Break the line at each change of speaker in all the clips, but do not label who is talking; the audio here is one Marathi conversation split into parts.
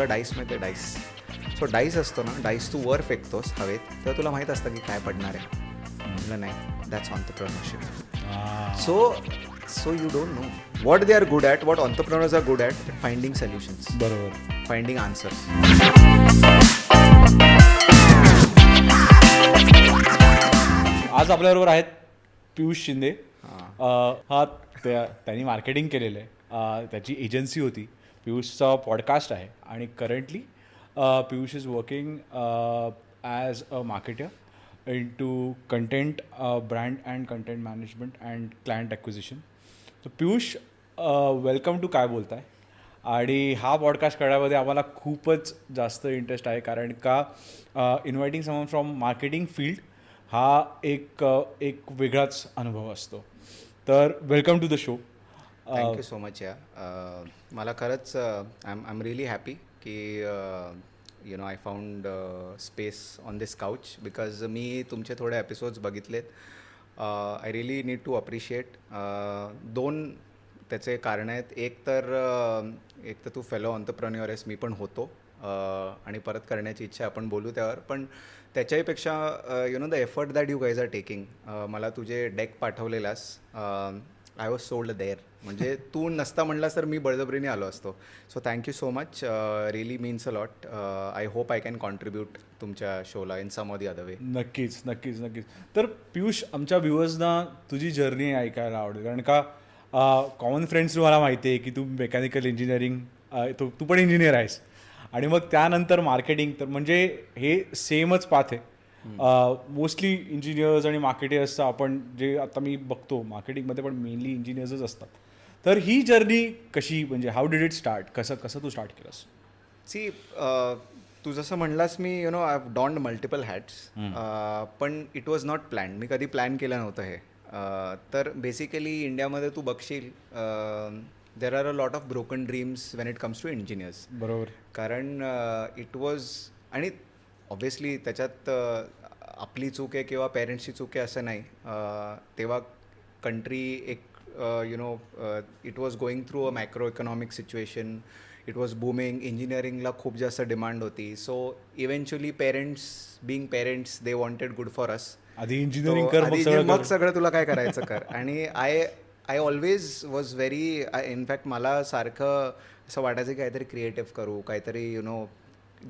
डाईस माहिती डाईस. सो डाईस असतो ना, डाईस तू वर फेकतोस हवेत तर तुला माहीत असतं की काय पडणार आहे. म्हटलं नाही, that's entrepreneurship. So you don't know what they are good at, what entrepreneurs are good at, finding solutions,
बरोबर.
Finding answers.
आज आपल्याबरोबर आहेत पियुष शिंदे. त्यांनी मार्केटिंग केलेलं आहे. त्याची एजन्सी होती. पियुषचा पॉडकास्ट आहे आणि currently Piyush is working as a marketer in two content brand and content management and client acquisition. तर पियुष, वेलकम टू काय बोलताय. आणि हा पॉडकास्ट करण्यामध्ये आम्हाला खूपच जास्त इंटरेस्ट आहे, कारण का inviting someone from marketing field हा एक वेगळाच अनुभव असतो. तर welcome to the show.
Thank you so much. मला खरंच आय एम रिअली हॅपी की you know I found space on this couch, because मी तुमचे थोडे एपिसोड्स बघितलेत. I really need to appreciate. दोन त्याचे कारण आहेत. एक तर तू फेलो ऑन्टरप्रेन्युअर आहेस, मी पण होतो, आणि परत करण्याची इच्छा, आपण बोलू त्यावर. पण त्याच्याहीपेक्षा you know the effort that you guys are taking. मला तुझे डेक पाठवलेलास, आय वॉज सोल्ड देअर. म्हणजे तू नसता म्हणलास तर मी बळजबरीने आलो असतो. So thank you so much. Really means a lot. I hope I can contribute तुमच्या शोला in some or the other way.
नक्कीच नक्कीच नक्कीच. तर पियुष, आमच्या व्ह्युअर्सना तुझी जर्नी ऐकायला आवडेल, कारण का कॉमन फ्रेंड्स तुम्हाला माहिती आहे की तू मेकॅनिकल इंजिनिअरिंग, तू पण इंजिनियर आहेस, आणि मग त्यानंतर मार्केटिंग. तर म्हणजे हे सेमच पाथ आहे. मोस्टली इंजिनियर्स आणि मार्केटर्सचं आपण जे आता मी बघतो मार्केटिंगमध्ये पण मेनली इंजिनियर्सच असतात. तर ही जर्नी कशी, म्हणजे हाऊ डिड इट स्टार्ट, कसं तू स्टार्ट केलंस?
सी, तू जसं म्हणलास, मी you know I have donned multiple hats, पण इट वॉज नॉट प्लॅन. मी कधी प्लॅन केलं नव्हतं हे. तर बेसिकली इंडियामध्ये तू बघशील, there are a lot of broken dreams when it comes to engineers.
बरोबर.
कारण इट वॉज, आणि ऑब्व्हियसली त्याच्यात आपली चूक आहे किंवा पेरेंट्सची चूक आहे असं नाही. तेव्हा कंट्री एक you know it was going through a macro economic situation. It was booming. इंजिनिअरिंगला खूप जास्त डिमांड होती. So eventually parents being parents, they wanted good for us.
आधी इंजिनिअरिंग कर,
मग सगळं तुला काय करायचं कर. आणि I always was very, in fact मला सारखं असं वाटायचं की काहीतरी क्रिएटिव्ह करू, काहीतरी यु नो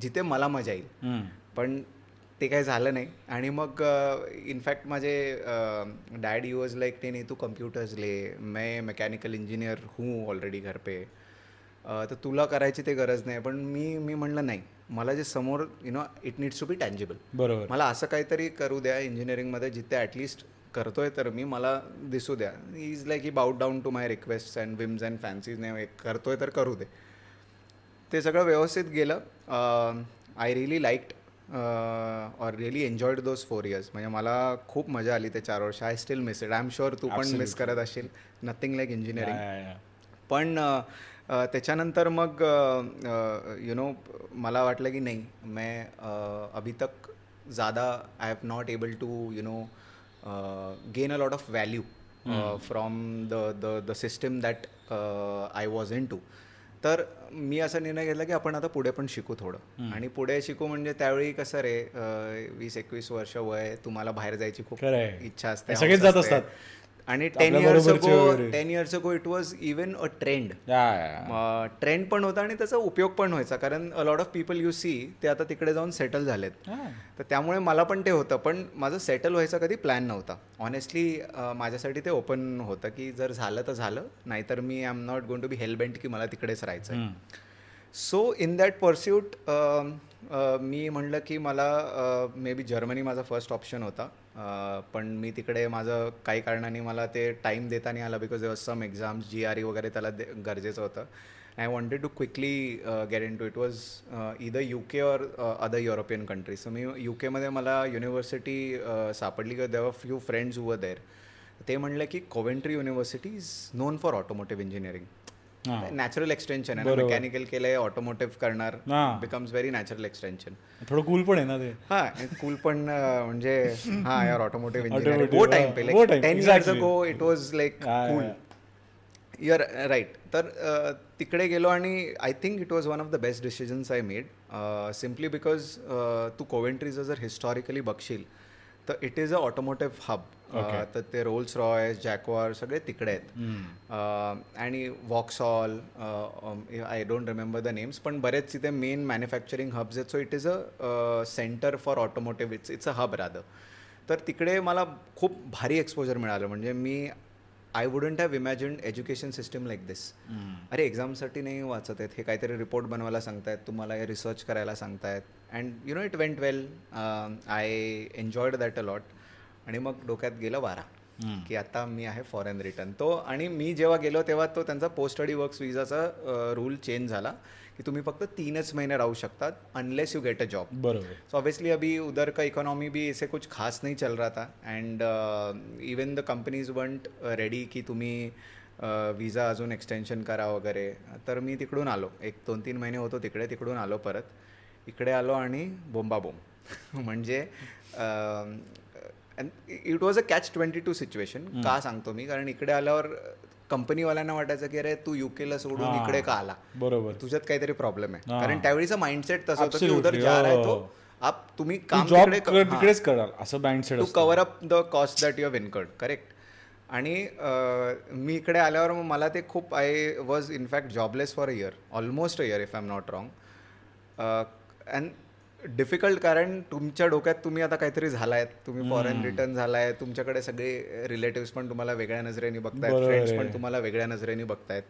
जिथे मला मजा येईल. पण ते काही झालं नाही. आणि मग इनफॅक्ट माझे डॅड यू वॉज लाईक नहीं तू कंप्यूटर्स ले, मैं मैकेनिकल इंजीनियर हूँ ऑलरेडी घर पे, तर तुला करायची ते गरज नाही. पण मी म्हणलं नाही, मला जे समोर you know it needs to be tangible.
बरोबर.
मला असं काहीतरी करू द्या इंजिनिअरिंगमध्ये जिथे ॲटलिस्ट करतोय तर मी मला दिसू द्या. Is like he bowed down to my request and whims and fancies. नाही, करतोय तर करू दे. ते सगळं व्यवस्थित गेलं. I really liked or really enjoyed those 4 years. म्हणजे मला खूप मजा आली ते 4 वर्ष. I still miss it. I am sure तू पण मिस करत असशील. Nothing like engineering. पण त्याच्यानंतर मग यु नो मला वाटलं की नाही, मैं अभी तक ज़्यादा I have not able to you know gain a lot of value from the system that I was in too. तर मी असा निर्णय घेतला की आपण आता पुढे पण शिकू थोडं. आणि पुढे शिकू म्हणजे त्यावेळी कसं रे, 20-21 वर्ष वय, तुम्हाला बाहेर जायची खूप इच्छा असते,
सगळेच जात असतात.
आणि 10 years ago it was even a trend. Trend पण होता आणि त्याचा उपयोग पण व्हायचा, कारण a lot of people you see ते आता तिकडे जाऊन सेटल झालेत. तर त्यामुळे मला पण ते होतं. पण माझं सेटल व्हायचा कधी प्लॅन नव्हता. ऑनेस्टली माझ्यासाठी ते ओपन होतं की जर झालं तर झालं, नाहीतर मी I am not going to be hellbent की मला तिकडेच राहायचं आहे. सो इन दॅट पर्स्यूट मी म्हणलं की मला मे बी जर्मनी माझा फर्स्ट ऑप्शन होता. पण मी तिकडे माझं काही कारणाने मला ते टाईम देता नाही आला, बिकॉज सम एक्झाम्स GRE वगैरे त्याला गरजेचं होतं. I wanted to quickly get into. It was either UK or other European countries. So मी UK मला युनिव्हर्सिटी सापडली की देवर फ्यू फ्रेंड्स हू वर देअर. ते म्हणलं की Coventry university is known for automotive engineering. Natural extension आहे ना, मेकॅनिकल केलंय, ऑटोमोटिव्ह करणार, बिकम्स व्हेरी नॅचरल एक्सटेन्शन.
थोडं कूल पण आहे ना ते.
कूल पण म्हणजे यार ऑटोमोटिव्ह इंजिनिअरिंग वो टाइम पे, like 10 years ago it was like cool. Your right. तर तिकडे गेलो आणि I think it was one of the best decisions I made, simply because तू कोवेंट्रीचं जर हिस्टॉरिकली बघशील तर it is a automotive hub. तर ते रोल्स रॉयस, जॅक्वार सगळे तिकडे आहेत. आणि Vauxhall, I don't remember the names, पण बरेच तिथे मेन मॅन्युफॅक्चरिंग हब्स आहेत. So it is a centre for automotive, it's a hub rather. तर तिकडे मला खूप भारी एक्सपोजर मिळालं. म्हणजे मी I wouldn't have imagined education system like this. अरे एक्झामसाठी नाही वाचत आहेत, हे काहीतरी रिपोर्ट बनवायला सांगतायत तुम्हाला, हे रिसर्च करायला सांगतायत. And you know it went well. I enjoyed that a lot. आणि मग डोक्यात गेलं वारा की आता मी आहे फॉरेन रिटर्न. तो आणि मी जेव्हा गेलो तेव्हा तो त्यांचा पोस्ट स्टडी वर्क्स विजाचा रूल चेंज झाला की तुम्ही फक्त 3च महिने राहू शकतात unless you get a job.
बरोबर.
सो ऑब्वियसली अभी उधर का इकोनॉमी भी ऐसे कुछ खास नहीं चल रहा था. And even the companies want ready की तुम्ही विजा अजून एक्सटेन्शन करा वगैरे. तर मी तिकडून आलो, 1-2-3 महिने होतो तिकडे. तिकडून आलो परत, इकडे आलो आणि बोंबाबोंब. म्हणजे इट वॉज अ कॅच-22 सिच्युएशन. का सांगतो मी, कारण इकडे आल्यावर कंपनीवाल्यांना वाटायचं की अरे तू युकेला सोडून इकडे का आला,
बरोबर,
तुझ्यात काहीतरी प्रॉब्लेम आहे. कारण त्यावेळीचा माइंडसेट तसं होतं की
Absolutely.
उधर जा रहा है तो आप तुम्ही काम
जॉब
तिकडे
तिकडेच कराल असं mindset
to cover up the cost that you have incurred. Correct. आणि मी इकडे आल्यावर मग मला ते खूप, I was in fact jobless for a year, almost a year if I am not wrong. And difficult, कारण तुमच्या डोक्यात तुम्ही आता काहीतरी झालायत, तुम्ही फॉरेन रिटर्न झालाय, तुमच्याकडे सगळे रिलेटिव्स पण तुम्हाला वेगळ्या नजरेने बघतायत, फ्रेंड्स पण तुम्हाला वेगळ्या नजरेने बघतायत.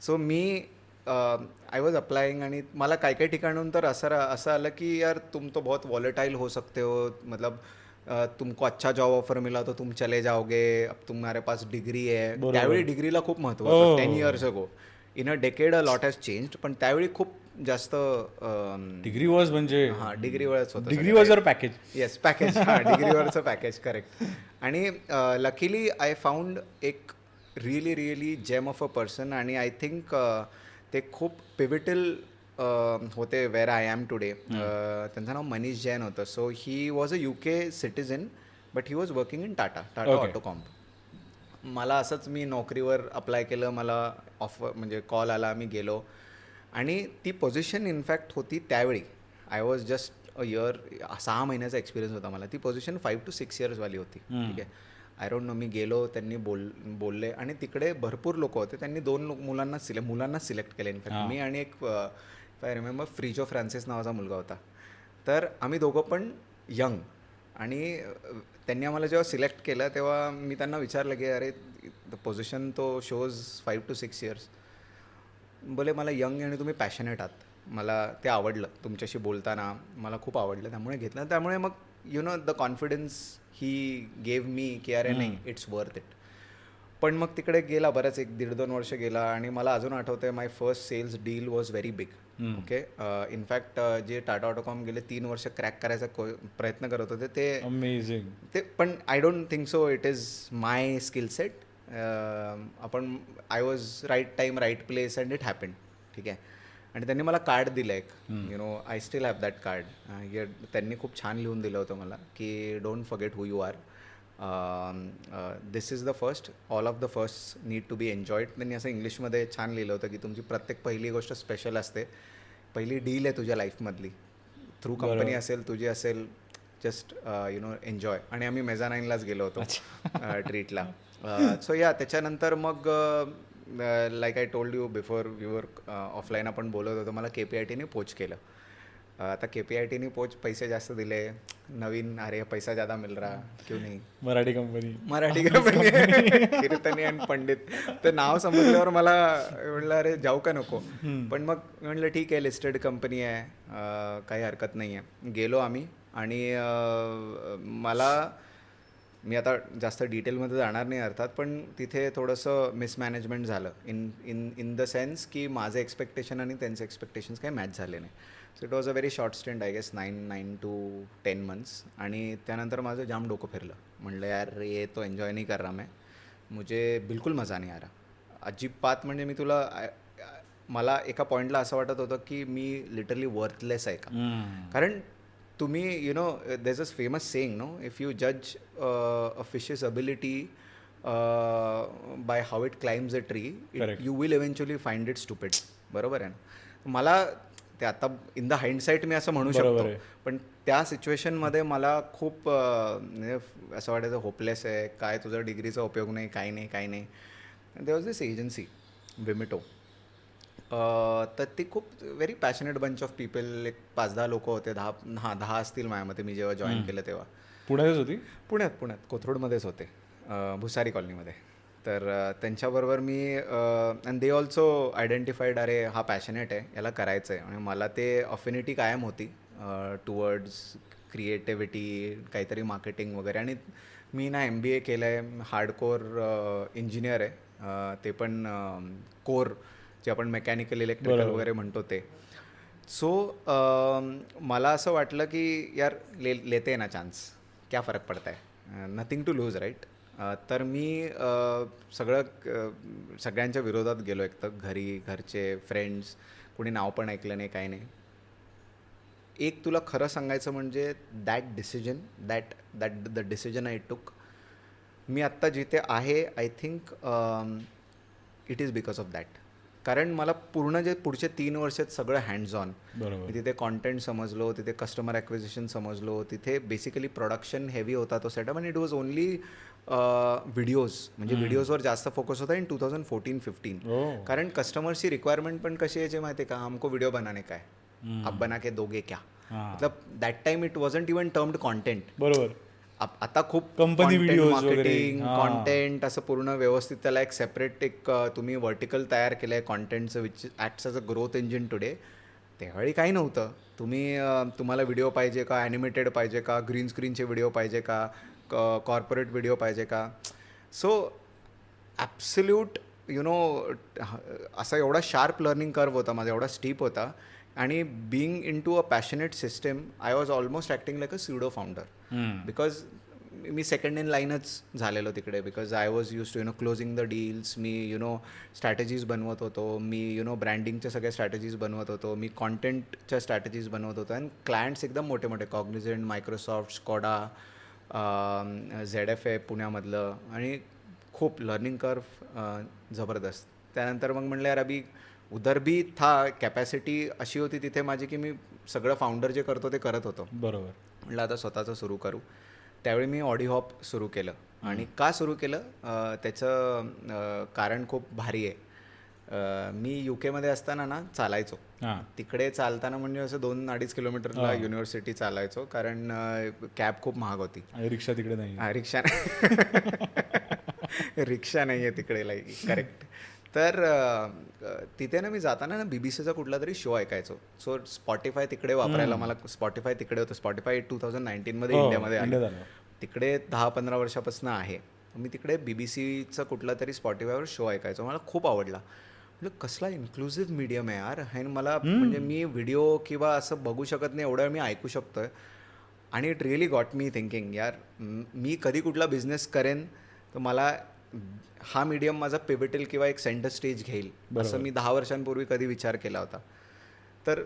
So me I was applying आणि मला काही काही ठिकाणून तर असं आलं की यार तुम तो बहुत वॉलेटाइल हो सकते हो, मतलब तुमको अच्छा जॉब ऑफर मिला तो तुम चले जाओगे, अब तुम्हारे पास डिग्री है. त्यावेळी डिग्रीला खूप महत्त्व होतं. 10 years ago. In a decade a lot has changed. पण त्यावेळी खूप जास्त
डिग्री वॉज म्हणजे
हां डिग्रीवरच होतं.
डिग्री वॉजवर पॅकेज.
Yes, package. हां, डिग्रीवरचं पॅकेज. करेक्ट. आणि लकीली आय फाउंड एक really gem of a person. आणि आय थिंक ते खूप पिव्हिटल होते वेअर आय ॲम टुडे. त्यांचं नाव मनीष जैन होतं. So he was a UK citizen but he was working in Tata Autocomp. मला असंच मी नोकरीवर अप्लाय केलं, मला ऑफर म्हणजे कॉल आला, मी गेलो. आणि ती पोझिशन इनफॅक्ट होती त्यावेळी, I was just a year, 6 महिन्याचा एक्सपिरियन्स होता मला. ती पोझिशन 5 to 6 years वाली होती. ठीक आहे. आय डोंट नो, मी गेलो, त्यांनी बोलले आणि तिकडे भरपूर लोक होते. त्यांनी 2 मुलांना सिलेक्ट केले इनफॅक्ट. मी आणि एक आय रिमेंबर फ्रिजो फ्रान्सिस नावाचा मुलगा होता. तर आम्ही दोघं पण यंग. आणि त्यांनी आम्हाला जेव्हा सिलेक्ट केलं तेव्हा मी त्यांना विचारलं की अरे द पोझिशन तो शोज 5 to 6 years. बोले मला यंग आणि तुम्ही पॅशनेट आहात, मला ते आवडलं, तुमच्याशी बोलताना मला खूप आवडलं, त्यामुळे घेतलं. त्यामुळे मग U know the confidence he gave me की अरे नाही, इट्स वर्थ इट. पण मग तिकडे गेला, बरंच 1-1.5-2 वर्ष गेला. आणि मला अजून आठवतं my first sales deal was very big. Okay. In fact जे टाटा ऑटोकॉम गेले 3 वर्ष क्रॅक करायचा प्रयत्न करत होते ते
अमेझिंग.
ते, पण I don't think so it is my skill set. I was right time right place and it happen. ठीक आहे. आणि त्यांनी मला कार्ड दिलं एक, you know I still have that card. त्यांनी खूप छान लिहून दिलं होतं मला की don't forget who you are, this is the first, all of the first need to be enjoyed. त्यांनी असं इंग्लिशमध्ये छान लिहिलं होतं की तुमची प्रत्येक पहिली गोष्ट स्पेशल असते, पहिली डील आहे तुझ्या लाईफमधली, थ्रू कंपनी असेल तुझी असेल, जस्ट यु नो एन्जॉय. आणि आम्ही मेझानाईनलाच गेलो होतो ट्रीटला. सो या त्याच्यानंतर मग like I told you before we were offline आपण बोलत होतो, मला KPITने पोच केलं. आता KPITने पोच पैसे जास्त दिले, नवीन, अरे पैसा ज्यादा मिल रहा क्यों नाही. मराठी कंपनी कीर्तनी आणि पंडित, ते नाव समजल्यावर मला म्हटलं अरे जाऊ का नको. पण मग म्हटलं ठीक आहे, लिस्टेड कंपनी आहे, काही हरकत नाही आहे. गेलो आम्ही. आणि मी आता जास्त डिटेलमध्ये जाणार नाही अर्थात, पण तिथे थोडंसं मिसमॅनेजमेंट झालं इन द सेन्स की माझे एक्सपेक्टेशन आणि त्यांचे एक्सपेक्टेशन्स काही मॅच झाले नाही. So it was a very short stint, I guess 9 to 10 months. आणि त्यानंतर माझं जाम डोकं फिरलं. म्हणलं यार ये तो एन्जॉय नाही कर रहा मैं, मुझे बिलकुल मजा नाही आ रहा अजिबात. म्हणजे मी मला एका पॉईंटला असं वाटत होतं की मी लिटरली वर्थलेस आहे का. कारण तुम्ही you know there is a famous saying no, if you जज a fishes ability by how it climbs a tree you will eventually find it stupid. बरोबर आहे ना. मला ते आता इन द हाइंडसाईट मी असं म्हणू शकतो, पण त्या सिच्युएशनमध्ये मला खूप म्हणजे असं वाटायचं होपलेस आहे, काय तुझा डिग्रीचा उपयोग नाही, काही नाही. There was this agency Vimto. तर ती खूप very passionate bunch of people, एक 5-10 लोक होते, 10 असतील माझ्यामध्ये मी जेव्हा जॉईन केलं तेव्हा.
पुण्यातच होती?
पुण्यात कोथरूडमध्येच होते, भुसारी कॉलनीमध्ये. तर त्यांच्याबरोबर मी अँड दे ऑल्सो आयडेंटिफाईड, अरे हा पॅशनेट आहे, याला करायचं आहे. आणि मला ते अफिनिटी कायम होती टुवर्ड्स क्रिएटिव्हिटी, काहीतरी मार्केटिंग वगैरे. आणि मी ना MBA केलं आहे, हार्डकोर इंजिनियर आहे, ते पण कोर जे आपण मेकॅनिकल इलेक्ट्रिकल वगैरे म्हणतो ते. सो मला असं वाटलं की यार लेते ना चान्स, क्या फरक पडता है, नथिंग टू लूज राईट. तर मी सगळ्यांच्या विरोधात गेलो. एक तर घरचे, फ्रेंड्स, कोणी नाव पण ऐकलं नाही, काही नाही. एक तुला खरं सांगायचं म्हणजे दॅट द डिसिजन आय टूक, मी आत्ता जिथे आहे, I think it is because of that. कारण मला पूर्ण जे पुढचे 3 वर्ष सगळं हँड्स ऑन. तिथे कॉन्टेंट समजलो, तिथे कस्टमर ॲक्विजिशन समजलो, तिथे बेसिकली प्रोडक्शन हेवी होता तो सेटअप. आणि इट वॉज ओनली व्हिडिओज, म्हणजे व्हिडिओजवर जास्त फोकस होता इन 2014-15. कारण कस्टमर्सची रिक्वायरमेंट पण कशी यायची माहिती आहे का, हमको व्हिडिओ बनाने का है, आप बना के दोगे क्या. मतलब that time it wasn't even termed content.
बरोबर.
आता खूप
कंपनी व्हिडिओ,
मार्केटिंग, कॉन्टेंट असं पूर्ण व्यवस्थित, त्याला एक सेपरेट एक तुम्ही व्हर्टिकल तयार केलं आहे कॉन्टेंटचं, which acts as a growth engine today. त्यावेळी काही नव्हतं. तुम्हाला व्हिडिओ पाहिजे का, ॲनिमेटेड पाहिजे का, ग्रीन स्क्रीनचे व्हिडिओ पाहिजे का, कॉर्पोरेट व्हिडिओ पाहिजे का. सो ॲब्सल्यूट असा एवढा शार्प लर्निंग कर्व होता माझा, एवढा स्टीप होता. आणि being into a passionate system, I was almost acting like a pseudo founder. Because मी सेकंड इन लाईनच झालेलो तिकडे. Because I was use to closing the deals. मी स्ट्रॅटेजीज बनवत होतो. मी
ब्रँडिंगच्या
सगळ्या स्ट्रॅटेजीज बनवत होतो. मी कॉन्टेंटच्या स्ट्रॅटेजीज बनवत होतो. आणि क्लायंट्स एकदम मोठे मोठे, कॉग्निझंट, मायक्रोसॉफ्ट, स्कोडा, ZFA पुण्यामधलं. आणि खूप लर्निंग कर्व जबरदस्त. त्यानंतर मग म्हणलं यार अभी उधर भी था, कॅपॅसिटी अशी होती तिथे माझी की मी सगळं फाउंडर जे करतो ते करत होतो.
बरोबर.
म्हटलं आता स्वतःचं सुरू करू. त्यावेळी मी ऑडिहॉप सुरू केलं. आणि का सुरू केलं त्याचं कारण खूप भारी आहे. मी UK असताना ना चालायचो. तिकडे चालताना म्हणजे असं 2-2.5 किलोमीटरला युनिव्हर्सिटी चालायचो, कारण कॅब खूप महाग होती.
रिक्षा तिकडे नाही.
रिक्षा नाही आहे तिकडे, करेक्ट. तर तिथे ना मी जाताना ना BBCचा कुठला तरी शो ऐकायचो. सो स्पॉटिफाय तिकडे वापरायला मला, स्पॉटिफाय तिकडे होतं. स्पॉटिफाय 2019 इंडियामध्ये आलं. तिकडे 10-15 वर्षापासून आहे. मी तिकडे BBCचा कुठला तरी स्पॉटिफायवर शो ऐकायचो. मला खूप आवडला. म्हणजे कसला इन्क्लुझिव्ह मीडियम आहे यार. आणि मला म्हणजे मी व्हिडिओ किंवा असं बघू शकत नाही, एवढं मी ऐकू शकतो आहे. आणि it really got me thinking, यार मी कधी कुठला बिझनेस करेन तर मला हा मीडियम माझा पिव्हटेल किंवा एक सेंटर स्टेज घेईल, असं मी 10 वर्षांपूर्वी कधी विचार केला होता. तर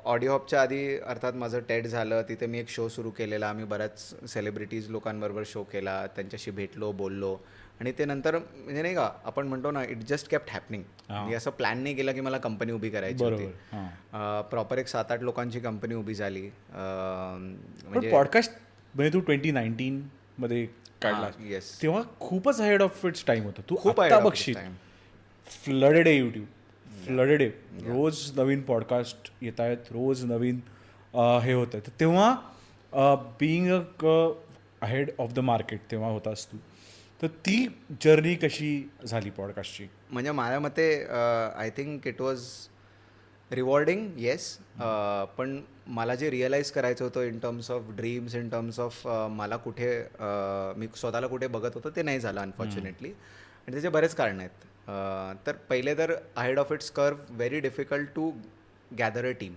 ऑडिओहॉपच्या आधी अर्थात माझं टेड झालं. तिथे मी एक शो सुरू केलेला. आम्ही बऱ्याच सेलिब्रिटीज लोकांबरोबर शो केला, त्यांच्याशी भेटलो, बोललो. आणि ते नंतर म्हणजे नाही का आपण म्हणतो ना, इट जस्ट केप्ट हॅपनिंग. मी असं प्लॅन नाही केला की मला कंपनी उभी करायची होती. प्रॉपर एक 7-8 लोकांची कंपनी उभी झाली.
म्हणजे पॉडकास्ट म्हणजे तू 2019 मध्ये काढला, तेव्हा खूपच हेड ऑफ इट्स टाइम होता. तू खूप बघशील फ्लडेड आहे यूट्यूब, फ्लडेड आहे. रोज नवीन पॉडकास्ट येत आहेत, रोज नवीन हे होत आहे. तेव्हा being a head of the market तेव्हा होतास तू. तर ती जर्नी कशी झाली पॉडकास्टची?
म्हणजे माझ्या मते I think it was rewarding, yes. पण मला जे रिअलाईज करायचं होतं in terms of dreams, in terms of मला कुठे मी स्वतःला कुठे बघत होतो ते नाही झालं अनफॉर्च्युनेटली. आणि त्याचे बरेच कारणं आहेत. तर पहिले तर ahead of its curve, very difficult to gather a team.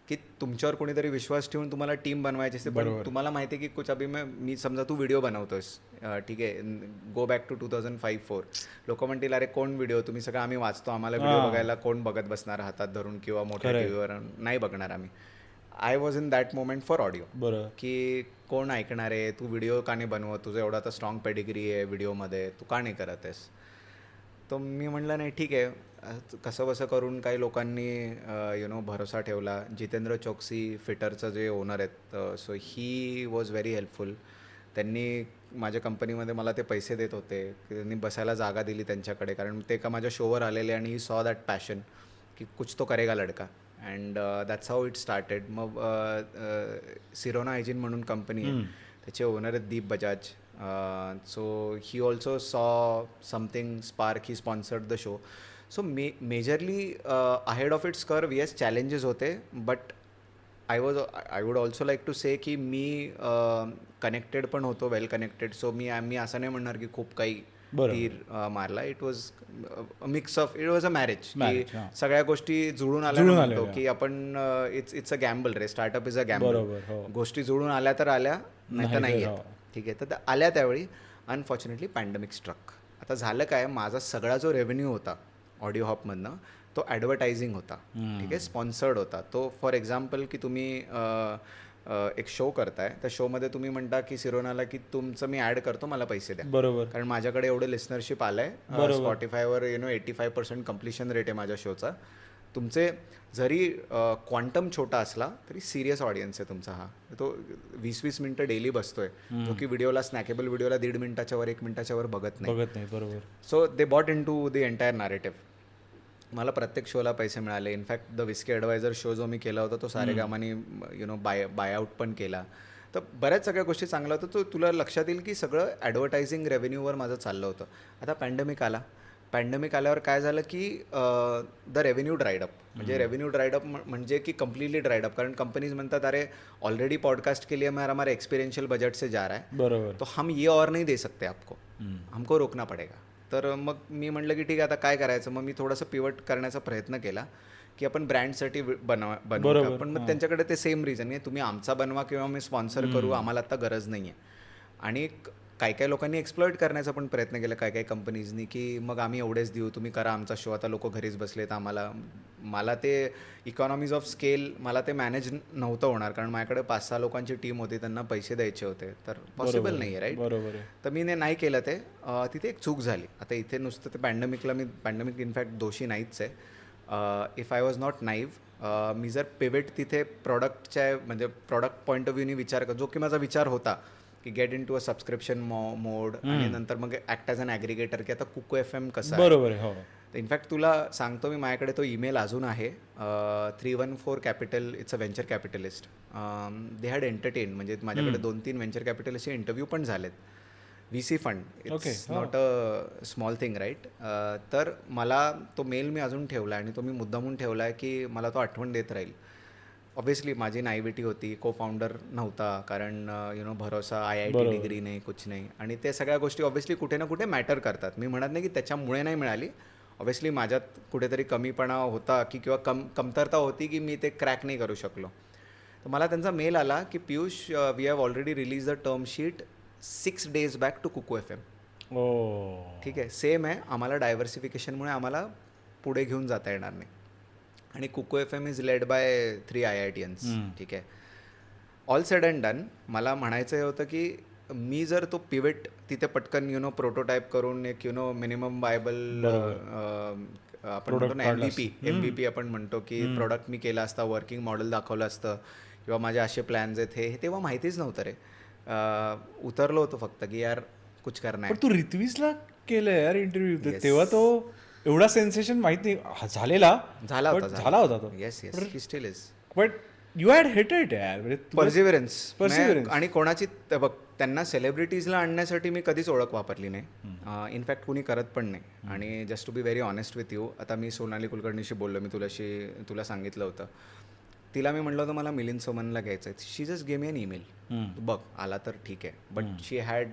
की तुमच्यावर कोणीतरी विश्वास ठेवून तुम्हाला टीम बनवायची असते. पण तुम्हाला माहिती आहे की कुछ अभी मी समजा तू व्हिडिओ बनवतोस, ठीक आहे, गो बॅक टू 2005-04. लोक म्हणतील अरे कोण व्हिडिओ, तुम्ही सगळं आम्ही वाचतो, आम्हाला व्हिडिओ बघायला कोण बघत बसणार हातात धरून किंवा मोठ्या टीव्हीवर, नाही बघणार आम्ही. I was in that moment for audio.
बरं.
की कोण ऐकणार आहे, तू व्हिडिओ का नाही बनवत, तुझं एवढा तर स्ट्रॉंग पेडिग्री आहे व्हिडिओमध्ये, तू का नाही करत आहेस. तर मी म्हटलं नाही ठीक आहे, कसं बसं करून काही लोकांनी भरोसा ठेवला. जितेंद्र चोक्सी फिटरचं जे ओनर आहेत, so he was very helpful. त्यांनी माझ्या कंपनीमध्ये मला ते पैसे देत होते, त्यांनी बसायला जागा दिली त्यांच्याकडे, कारण ते का माझ्या शोवर आलेले आणि ही सॉ दॅट पॅशन की कुछ तो करेगा लडका. And that's how it started. मग सिरोना हायजीन म्हणून कंपनी आहे, त्याचे ओनर आहेत Deep Bajaj. So he also saw something spark, he sponsored the show. So majorly ahead of its curve, yes challenges होते, but I would also like to say की मी कनेक्टेड पण होतो, वेल कनेक्टेड. सो मी असं नाही म्हणणार की खूप काही तीर मारला. It was mix of, it was a marriage. सगळ्या गोष्टी जुळून आल्या म्हणतो की आपण it's a gamble ray, startup is a gamble. गोष्टी जुळून आल्या तर आल्या, नाही तर नाही आहेत. ठीक आहे, तर आल्या त्यावेळी अनफॉर्च्युनेटली पॅन्डेमिक स्ट्रक. आता झालं काय, माझा सगळा जो रेव्हेन्यू होता ऑडिओ हॉपमधनं तो ॲडव्हर्टायझिंग होता. ठीक आहे, स्पॉन्सर्ड होता तो. फॉर एक्झाम्पल की तुम्ही एक शो करताय, त्या शोमध्ये तुम्ही म्हणता की सिरोनाला की तुमचं मी ॲड करतो, मला पैसे द्या.
बरोबर.
कारण माझ्याकडे एवढं लिस्नरशिप आलं आहे, स्पॉटिफायवर 85% कम्प्लिशन रेट आहे माझ्या शोचा. तुमचे जरी क्वांटम छोटा असला तरी सिरियस ऑडियन्स आहे तुमचा हा. तो 20-20 मिनटं डेली बसतोय, जो की व्हिडिओला, स्नॅकेबल व्हिडिओला 1.5 मिनिटाच्या वर 1 मिनिटाच्या वर बघत नाही.
बरोबर.
So they bought into the entire narrative. मला प्रत्येक शोला पैसे मिळाले. In fact the whisky adviser show जो मी केला होता तो सारेगामानी बायआउट पण केला. तर बऱ्याच सगळ्या गोष्टी चांगल्या होतं. तो तुला लक्षात येईल की सगळं ॲडव्हर्टायझिंग रेव्हेन्यूवर माझं चाललं होतं. आता पॅन्डेमिक आला. पॅन्डेमिक आल्यावर काय झालं की द रेव्हेन्यू ड्राईड अप. म्हणजे रेव्हेन्यू ड्राईड अप म्हणजे की कम्प्लिटली ड्राईड अप. कारण कंपनीज म्हणतात अरे ऑलरेडी पॉडकास्ट के लिए हमारा एक्सपिरियन्शियल बजट से जा रहा है,
बरोबर,
तो हम ये और नहीं दे सकते आपको, हमको रोकना पडेगा. तर मग मी म्हटलं की ठीक आहे, आता काय करायचं. मग मी थोडंसं पिवट करण्याचा प्रयत्न केला की आपण ब्रँडसाठी बनवू. पण मग त्यांच्याकडे ते सेम रिझन आहे, तुम्ही आमचा बनवा किंवा मी स्पॉन्सर करू, आम्हाला आता गरज नाही आहे. आणि काही काही लोकांनी एक्सप्लॉइट करण्याचा पण प्रयत्न केला, काही काही कंपनीजनी, की मग आम्ही एवढेच देऊ, तुम्ही करा आमचा शो, आता लोक घरीच बसलेत. मला ते इकॉनॉमीज ऑफ स्केल मला ते मॅनेज नव्हतं होणार, कारण माझ्याकडे 5-6 लोकांची टीम होती, त्यांना पैसे द्यायचे होते, तर पॉसिबल नाही आहे, राईट.
बरोबर.
तर मी नाही केलं ते. तिथे एक चूक झाली. आता इथे नुसतं ते पॅन्डेमिक इनफॅक्ट दोषी नाहीच आहे. If I was not naive, मी जर पिव्हेट तिथे प्रॉडक्टच्या म्हणजे प्रॉडक्ट पॉईंट ऑफ व्ह्यूनी विचार कर, जो की माझा विचार होता की get into a subscription mode, आणि नंतर मग ॲक्ट ॲज अन ॲग्रिगेटर, की आता कुको FM कसं आहे.
बरोबर. हो.
इनफॅक्ट तुला सांगतो मी, माझ्याकडे तो ईमेल अजून आहे. 314 capital, it's a venture capitalist. They had entertain, म्हणजे माझ्याकडे 2-3 व्हेंचर कॅपिटलिस्टचे इंटरव्ह्यू पण झालेत. VC fund, it's not a small thing, right. तर मला तो मेल मी अजून ठेवला आहे, आणि तो मी मुद्दामून ठेवला आहे की मला तो आठवण देत राहील. ऑब्व्हियसली माझी नायविटी होती, को फाउंडर नव्हता, कारण भरोसा, IIT डिग्री नाही, कुछ नाही, आणि ते सगळ्या गोष्टी ऑब्व्हियसली कुठे ना कुठे मॅटर करतात. मी म्हणत नाही की त्याच्यामुळे नाही मिळाली, ऑब्व्हियसली माझ्यात कुठेतरी कमीपणा होता की किंवा कमतरता होती की मी ते क्रॅक नाही करू शकलो. तर मला त्यांचा मेल आला की Piyush, we have already release the term sheet 6 days back to Kuku FM. ठीक आहे, सेम आहे, आम्हाला डायव्हर्सिफिकेशनमुळे आम्हाला पुढे घेऊन जाता येणार नाही, आणि कुको FM is led bye 3 IITians. ठीक आहे, ऑल सेड अँड डन. मला म्हणायचं हे होतं की मी जर तो पिव्हेट तिथे पटकन प्रोटोटाईप करून एक मिनिमम वायबल आपण म्हणतो ना MVP आपण म्हणतो की प्रोडक्ट मी केला असता, वर्किंग मॉडेल दाखवलं असतं, किंवा माझे असे प्लॅन्स आहेत, हे तेव्हा माहितीच नव्हतं रे. उतरलो होतो फक्त की यार कुछ करना है.
पण तू रित्वीजला केलं यार इंटरव्ह्यू, तेव्हा तो एवढा सेन्सेशन माहित नाही झाला होता तो.
Yes, he steel is.
But you had hit it यार.
पर्सिव्हरन्स. आणि कोणाची बघ, त्यांना सेलिब्रिटीजला आणण्यासाठी मी कधीच ओळख वापरली नाही, इनफॅक्ट कुणी करत पण नाही. आणि just to be very honest with you, आता मी सोनाली कुलकर्णीशी बोललो, मी तुला सांगितलं होतं, तिला मी म्हटलं होतं मला मिलिंद सोमनला घ्यायचं आहे. शी जस्ट गेम एन ईमेल, बघ आला तर ठीक आहे, but she had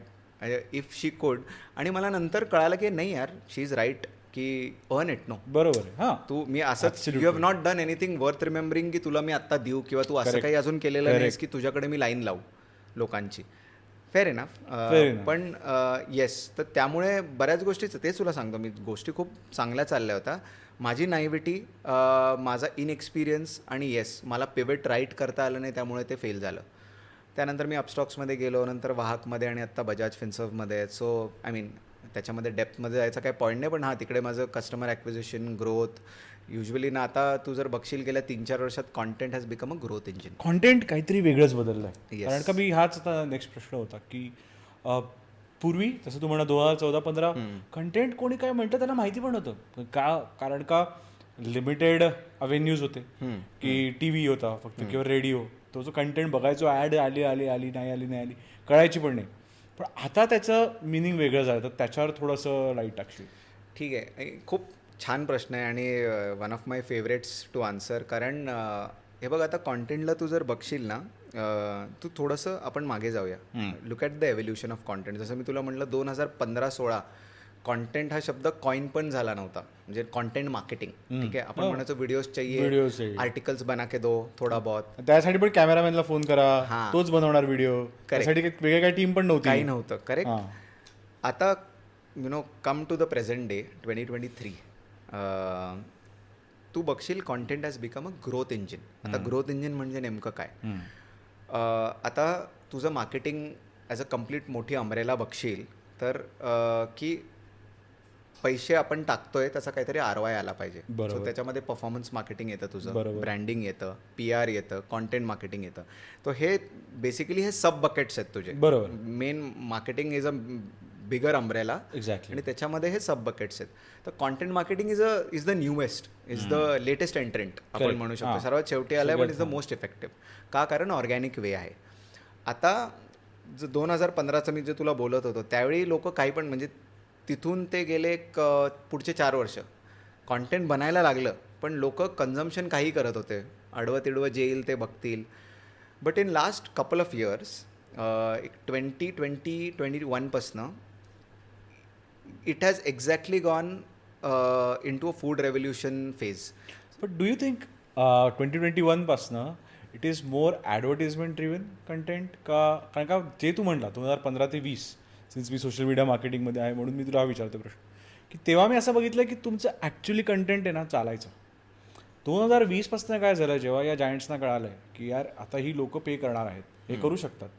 if she code. आणि मला नंतर कळालं की नाही यार, शी इज राईट की अर्न इट. नो,
बरोबर. हां,
तू मी असंच, you have not done anything worth remembering की तुला मी आत्ता देऊ, किंवा तू असं काही अजून केलेलं नाहीस की तुझ्याकडे मी लाईन लावू लोकांची. Fair enough. पण येस, तर त्यामुळे बऱ्याच गोष्टीचं तेच तुला सांगतो मी, गोष्टी खूप चांगल्या चालल्या होत्या, माझी नायव्हिटी, माझा इनएक्सपिरियन्स आणि येस मला पिव्हट राईट करता आलं नाही त्यामुळे ते फेल झालं. त्यानंतर मी अपस्टॉक्समध्ये गेलो, नंतर वाहकमध्ये आणि आत्ता बजाज फिन्सर्व्हमध्ये. सो आय मीन त्याच्यामध्ये डेप्थमध्ये जायचा काही पॉईंट नाही, पण हां तिकडे माझं कस्टमर ॲक्विजिशन ग्रोथ युजली ना, आता तू जर बघशील गेल्या 3-4 वर्षात content has become a growth engine.
Content काहीतरी वेगळंच बदललं आहे.
Yes.
कारण का मी हाच आता नेक्स्ट प्रश्न होता की पूर्वी जसं तू म्हणा 2014-15 कंटेंट कोणी काय म्हणतं त्याला माहिती पण होतं का, कारण का लिमिटेड अवेन्यूज होते की टी व्ही होता फक्त किंवा रेडिओ, तो जो कंटेंट बघायचो ॲड आली नाही आली कळायची पण नाही. पण आता त्याचं मिनिंग वेगळं झालं, तर त्याच्यावर थोडंसं लाईट टाकशील.
ठीक आहे, खूप छान प्रश्न आहे आणि one of my favourites to answer. कारण हे बघ, आता कॉन्टेंटला तू जर बघशील ना, तू थोडंसं आपण मागे जाऊया. Look at the evolution of content. जसं मी तुला म्हटलं 2015-16 कॉन्टेंट हा शब्द कॉइन पण झाला नव्हता, म्हणजे कॉन्टेंट मार्केटिंग. ठीक आहे, आपण म्हणायचो व्हिडिओज चाहिए, आर्टिकल्स बना के दो थोडा बहुत.
त्यासाठी पण कॅमेरामॅनला फोन करा, तोच बनवणार व्हिडिओ, त्यासाठी वेगळी काही टीम पण नव्हती,
काही नव्हतं. करेक्ट. आता come to the present day 2023, तू बघशील content has become a growth engine. आता ग्रोथ इंजिन म्हणजे नेमकं काय? आता तुझं मार्केटिंग ॲज अ कम्प्लीट मोठी अम्ब्रेला बघशील तर की पैसे आपण टाकतोय त्याचा काहीतरी ROI आला पाहिजे. सो त्याच्यामध्ये परफॉर्मन्स मार्केटिंग येतं, तुझं ब्रँडिंग येतं, PR येतं, कॉन्टेंट मार्केटिंग येतं. तर हे बेसिकली हे सब बकेट्स आहेत तुझे.
बरोबर.
Main marketing is a bigger umbrella.
Exactly.
आणि त्याच्यामध्ये हे सब बकेट्स आहेत. तर content marketing is the newest, is the latest entrant आपण म्हणू शकतो. सर्वात शेवटी आलं आहे, पण इज द मोस्ट इफेक्टिव्ह. का? कारण ऑर्गॅनिक वे आहे. आता 2015चं मी जे तुला बोलत होतो त्यावेळी लोक काही पण, म्हणजे तिथून ते गेले पुढचे 4 वर्ष कॉन्टेंट बनायला लागलं, पण लोक कन्झम्पशन काही करत होते, अडवं तिडवं जे येईल ते बघतील. But in last couple of years, 2020-21पासनं it has exactly gone into a food revolution phase.
But do you think 2021पासनं it is more advertisement driven content का? कारण का जे तू म्हणला 2015 ते 20, सिन्स मी सोशल मीडिया मार्केटिंगमध्ये आहे म्हणून मी तुला हा विचारतो प्रश्न, की तेव्हा मी असं बघितलं की तुमचं ॲक्च्युली कंटेंट आहे ना चालायचं. 2020पासून काय झालं, जेव्हा या जायंट्सना कळालं आहे की यार आता ही लोक पे करणार आहेत, हे करू शकतात,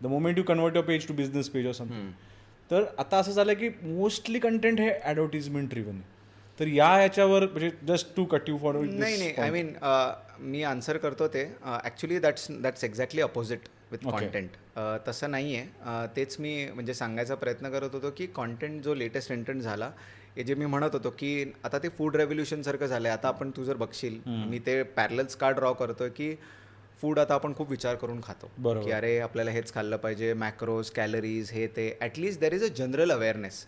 the moment you convert your page to business page or something, तर आता असं झालं की मोस्टली कंटेंट हे ॲडव्हर्टिजमेंट ड्रिव्हन आहे. तर याच्यावर म्हणजे just to cut you for.
नाही, आय मीन मी आन्सर करतो ते actually that's exactly opposite with content. तसं नाही आहे. तेच मी म्हणजे सांगायचा प्रयत्न करत होतो की कॉन्टेंट जो लेटेस्ट एंट्रंट झाला, हे जे मी म्हणत होतो की आता ते फूड रेव्होल्युशनसारखं झालं आहे. आता आपण तू जर बघशील, मी ते पॅरलल्स का ड्रॉ करतोय की फूड आता आपण खूप विचार करून खातो की अरे आपल्याला हेच खाल्लं पाहिजे, मॅक्रोज, कॅलरीज, हे ते. At least there is a general awareness.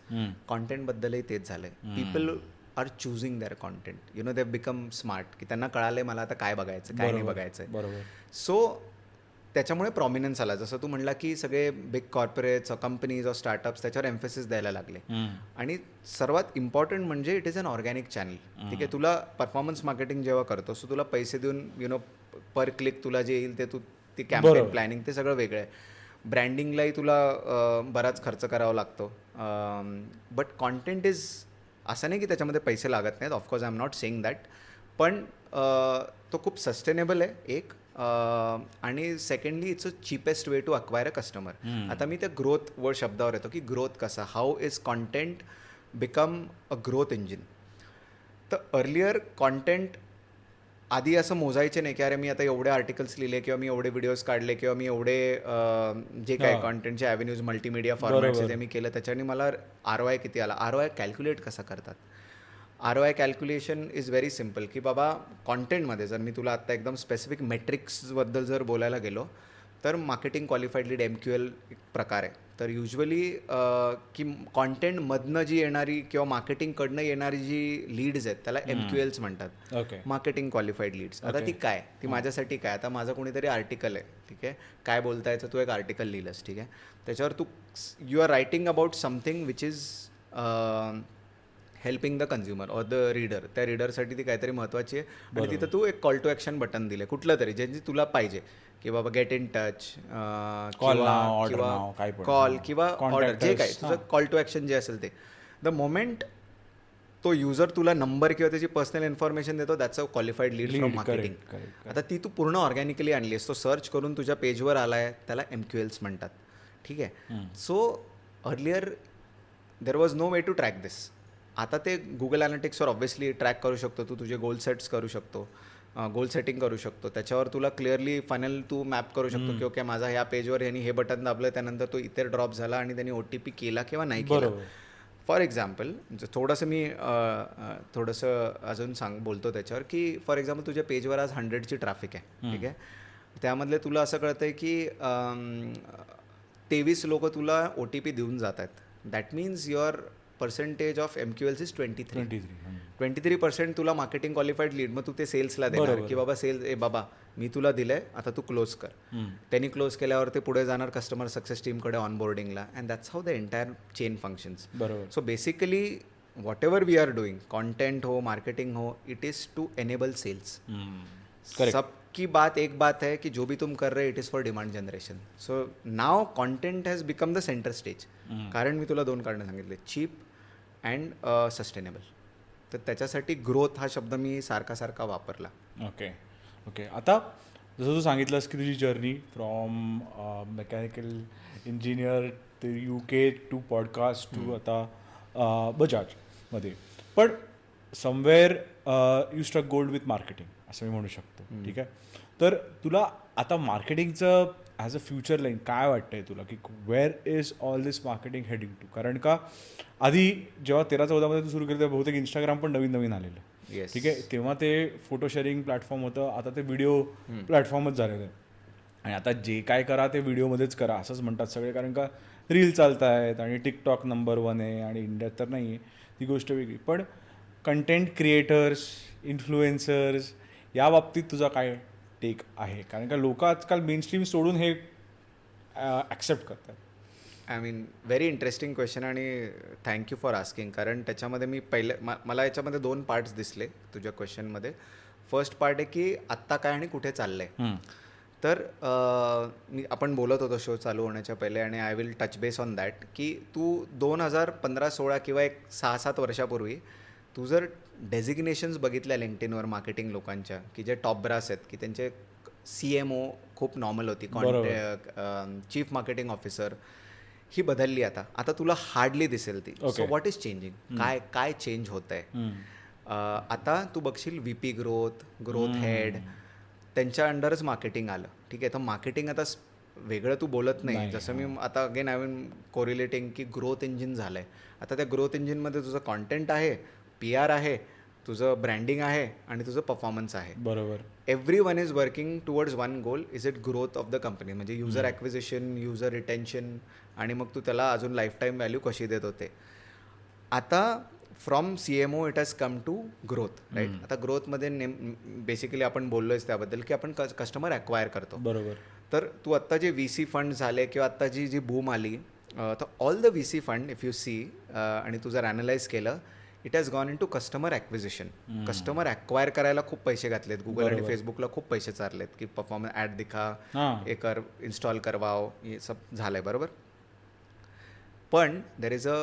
कॉन्टेंटबद्दलही तेच झालं आहे. People are choosing their content, you know, they become smart, की त्यांना कळालं आहे मला आता काय बघायचं, काय नाही बघायचं आहे.
बरोबर.
सो त्याच्यामुळे प्रॉमिनन्स आला. जसं तू म्हणला की सगळे बिग कॉर्पोरेट्स, कंपनीज, स्टार्टअप्स त्याच्यावर एम्फेसिस द्यायला लागले. आणि सर्वात इम्पॉर्टंट म्हणजे it is an organic channel. ठीक आहे, तुला परफॉर्मन्स मार्केटिंग जेव्हा करतो सो तुला पैसे देऊन पर क्लिक तुला जे येईल ते ती कॅम्पेन प्लॅनिंग ते सगळं वेगळं आहे. ब्रँडिंगलाही तुला बराच खर्च करावा लागतो. बट कॉन्टेंट इज असं नाही की त्याच्यामध्ये पैसे लागत नाहीत, of course I am not saying that, पण तो खूप सस्टेनेबल आहे एक. आणि secondly it's a cheapest way to acquire a customer. आता मी त्या ग्रोथ वर शब्दावर येतो की ग्रोथ कसा, how is content become a growth engine. तर अर्लियर कॉन्टेंट आधी असं मोजायचे नाही की अरे मी आता एवढे आर्टिकल्स लिहिले किंवा मी एवढे व्हिडिओज काढले किंवा मी एवढे जे काय कॉन्टेंटचे ॲव्हेन्यूज मल्टीमीडिया फॉर्मॅट्स जे मी केलं त्याच्याने मला ROI किती आला. ROI कॅल्क्युलेट कसा करतात? ROI calculation is very simple की बाबा कॉन्टेंटमध्ये जर मी तुला आत्ता एकदम स्पेसिफिक मेट्रिक्सबद्दल जर बोलायला गेलो तर मार्केटिंग क्वालिफाईड लीड MQL एक प्रकार आहे. तर युजली की कॉन्टेंटमधनं जी येणारी किंवा मार्केटिंगकडनं येणारी जी लीड्स आहेत त्याला MQLs म्हणतात, मार्केटिंग क्वालिफाईड लीड्स. आता ती काय, ती माझ्यासाठी काय, आता माझं कोणीतरी आर्टिकल आहे, ठीक आहे, काय बोलता याचं तू एक आर्टिकल लिहिलंस, ठीक आहे, त्याच्यावर तू you are writing about something which is helping the consumer or the reader. त्या रीडरसाठी ती काहीतरी महत्त्वाची आहे. आणि तिथं तू एक कॉल टू ॲक्शन बटन दिलं कुठलं तरी ज्यांची तुला पाहिजे, की बाबा गेट इन टच किंवा कॉल किंवा ऑर्डर, जे काय तुझं कॉल टू ॲक्शन जे असेल ते. द मोमेंट तो युजर तुला नंबर किंवा त्याची पर्सनल इन्फॉर्मेशन देतो, that's a qualified lead from marketing. आता ती तू पूर्ण ऑर्गॅनिकली आणली आहेस, तो सर्च करून तुझ्या पेजवर आला आहे, त्याला MQLs म्हणतात. ठीक आहे. So earlier there was no way to track this. आता ते गुगल ॲनालिटिक्सवर ऑब्व्हियसली ट्रॅक करू शकतो, तू तुझे गोल सेट्स करू शकतो, गोल सेटिंग करू शकतो, त्याच्यावर तुला क्लिअरली फायनल तू मॅप करू शकतो की ओके माझा ह्या पेजवर यांनी हे बटन दाबलं, त्यानंतर तो इतर ड्रॉप झाला आणि त्यांनी OTP केला किंवा नाही केला. फॉर एक्झाम्पल थोडंसं मी अजून बोलतो त्याच्यावर की फॉर एक्झाम्पल तुझ्या पेजवर आज 100ची ट्रॅफिक आहे. ठीक आहे. त्यामधले तुला असं कळतं आहे की 23 लोक तुला OTP देऊन जात आहेत. That means your percentage of MQLs is 23%. तुला मार्केटिंग क्वालिफाईड लीड, मग तू ते सेल्सला देणार की बाबा बाबा मी तुला दिलंय, आता तू क्लोज कर. त्यांनी क्लोज केल्यावर ते पुढे जाणार कस्टमर सक्सेस टीमकडे ऑनबोर्डिंगला, and that's how the entire chain functions. So basically whatever we are doing, content हो, मार्केटिंग हो, it is to enable sales. सबकी बात एक बात है कि जो भी तुम कर रहे it is for demand generation. So now content has become the centre stage. कारण मी तुला 2 कारणं सांगितले, चीप अँड सस्टेनेबल. तर त्याच्यासाठी ग्रोथ हा शब्द मी सारखा वापरला.
ओके. आता जसं तू सांगितलंस की तुझी जर्नी फ्रॉम मेकॅनिकल इंजिनियर ते UK टू पॉडकास्ट टू आता बजाजमध्ये, पण somewhere you struck gold with marketing असं मी म्हणू शकतो. ठीक आहे. तर तुला आता मार्केटिंगचं ॲज अ फ्युचर लाईन काय वाटतंय तुला, की where is all this marketing heading to? कारण का आधी जेव्हा 13-14 तू सुरू केलं तेव्हा बहुतेक इंस्टाग्राम पण नवीन आलेलं. ठीक आहे. तेव्हा ते फोटो शेअरिंग प्लॅटफॉर्म होतं, आता ते व्हिडिओ प्लॅटफॉर्मच झालेलं आहे. आणि आता जे काय करा ते व्हिडिओमध्येच करा असंच म्हणतात सगळे, कारण का रील चालत आहेत आणि TikTok नंबर 1 आहे आणि इंडियात तर नाही आहे, ती गोष्ट वेगळी. पण कंटेंट क्रिएटर्स, इन्फ्लुएन्सर्स या बाबतीत तुझा काय टेक आहे? कारण का लोक आजकाल मेनस्ट्रीम सोडून हे ॲक्सेप्ट करतात.
I mean very interesting question आणि थँक्यू फॉर आस्किंग. कारण त्याच्यामध्ये मी मला याच्यामध्ये 2 पार्ट्स दिसले तुझ्या क्वेश्चनमध्ये. फर्स्ट पार्ट आहे की आत्ता काय आणि कुठे चाललं आहे. तर आपण बोलत होतो शो चालू होण्याच्या पहिले, आणि I will touch base on that की तू 2015-16 किंवा एक 6-7 वर्षापूर्वी तू जर डेझिग्नेशन्स बघितल्या लिंक्डइनवर मार्केटिंग लोकांच्या, की जे टॉप ब्रास आहेत, की त्यांचे CMO खूप नॉर्मल होती, चीफ मार्केटिंग ऑफिसर ही बदलली. आता तुला हार्डली दिसेल ती. So what is changing? काय चेंज होत आहे? आता तू बघशील VP ग्रोथ हेड, त्यांच्या अंडरच मार्केटिंग आलं. ठीक आहे. तर मार्केटिंग आता वेगळं तू बोलत नाही. जसं मी आता अगेन आय विल कोरिलेटिंग की ग्रोथ इंजिन झालं आहे. आता त्या ग्रोथ इंजिनमध्ये तुझं कॉन्टेंट आहे, PR आहे, तुझं ब्रँडिंग आहे आणि तुझं परफॉर्मन्स आहे.
बरोबर.
Everyone is working towards one goal, is it growth of the company. म्हणजे युजर ॲक्विजिशन, युजर रिटेन्शन, आणि मग तू त्याला अजून लाईफटाईम व्हॅल्यू कशी देत होते. आता from CMO it has come to growth, right. आता ग्रोथमध्ये बेसिकली आपण बोललोयच त्याबद्दल की आपण कस्टमर ॲक्वायर करतो.
बरोबर.
तर तू आत्ता जे VC फंड झाले किंवा आत्ता जी बूम आली, तर all the VC fund if you see आणि तू जर ॲनालाइज केलं, it has gone into customer acquisition. Customer acquire करायला खूप पैसे घातलेत. गुगल आणि फेसबुकला खूप पैसे चाललेत की परफॉर्मन्स ॲड दिखा, हे कर, इन्स्टॉल करवाव, हे सब झालं आहे. बरोबर. पण there is a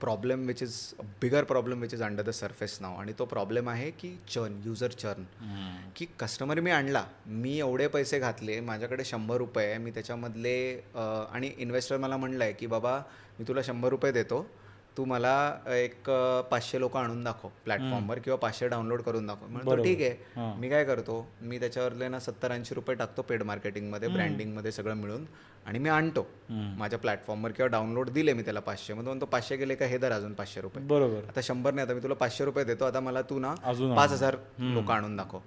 problem which is a bigger problem which is under the surface now, आणि तो प्रॉब्लेम आहे की युजर चर्न. की कस्टमर मी आणला, मी एवढे पैसे घातले, माझ्याकडे 100 रुपये, मी त्याच्यामधले आणि इन्व्हेस्टर मला म्हणलं आहे की बाबा मी तुला 100 रुपये देतो, तू मला एक 500 लोक आणून दाखव प्लॅटफॉर्मवर किंवा 500 डाउनलोड करून दाखव. म्हणतो ठीक आहे. मी काय करतो, मी त्याच्यावरले ना 70-80 रुपये टाकतो पेड मार्केटिंगमध्ये, ब्रँडिंगमध्ये सगळं मिळून, आणि मी आणतो माझ्या प्लॅटफॉर्मवर किंवा डाउनलोड दिले मी त्याला 500, मग म्हणतो 500 गेले का हे दर अजून 500 रुपये.
बरोबर.
आता 100 नाही, आता मी तुला 500 रुपये देतो, आता मला तू ना 5000 लोक आणून दाखव.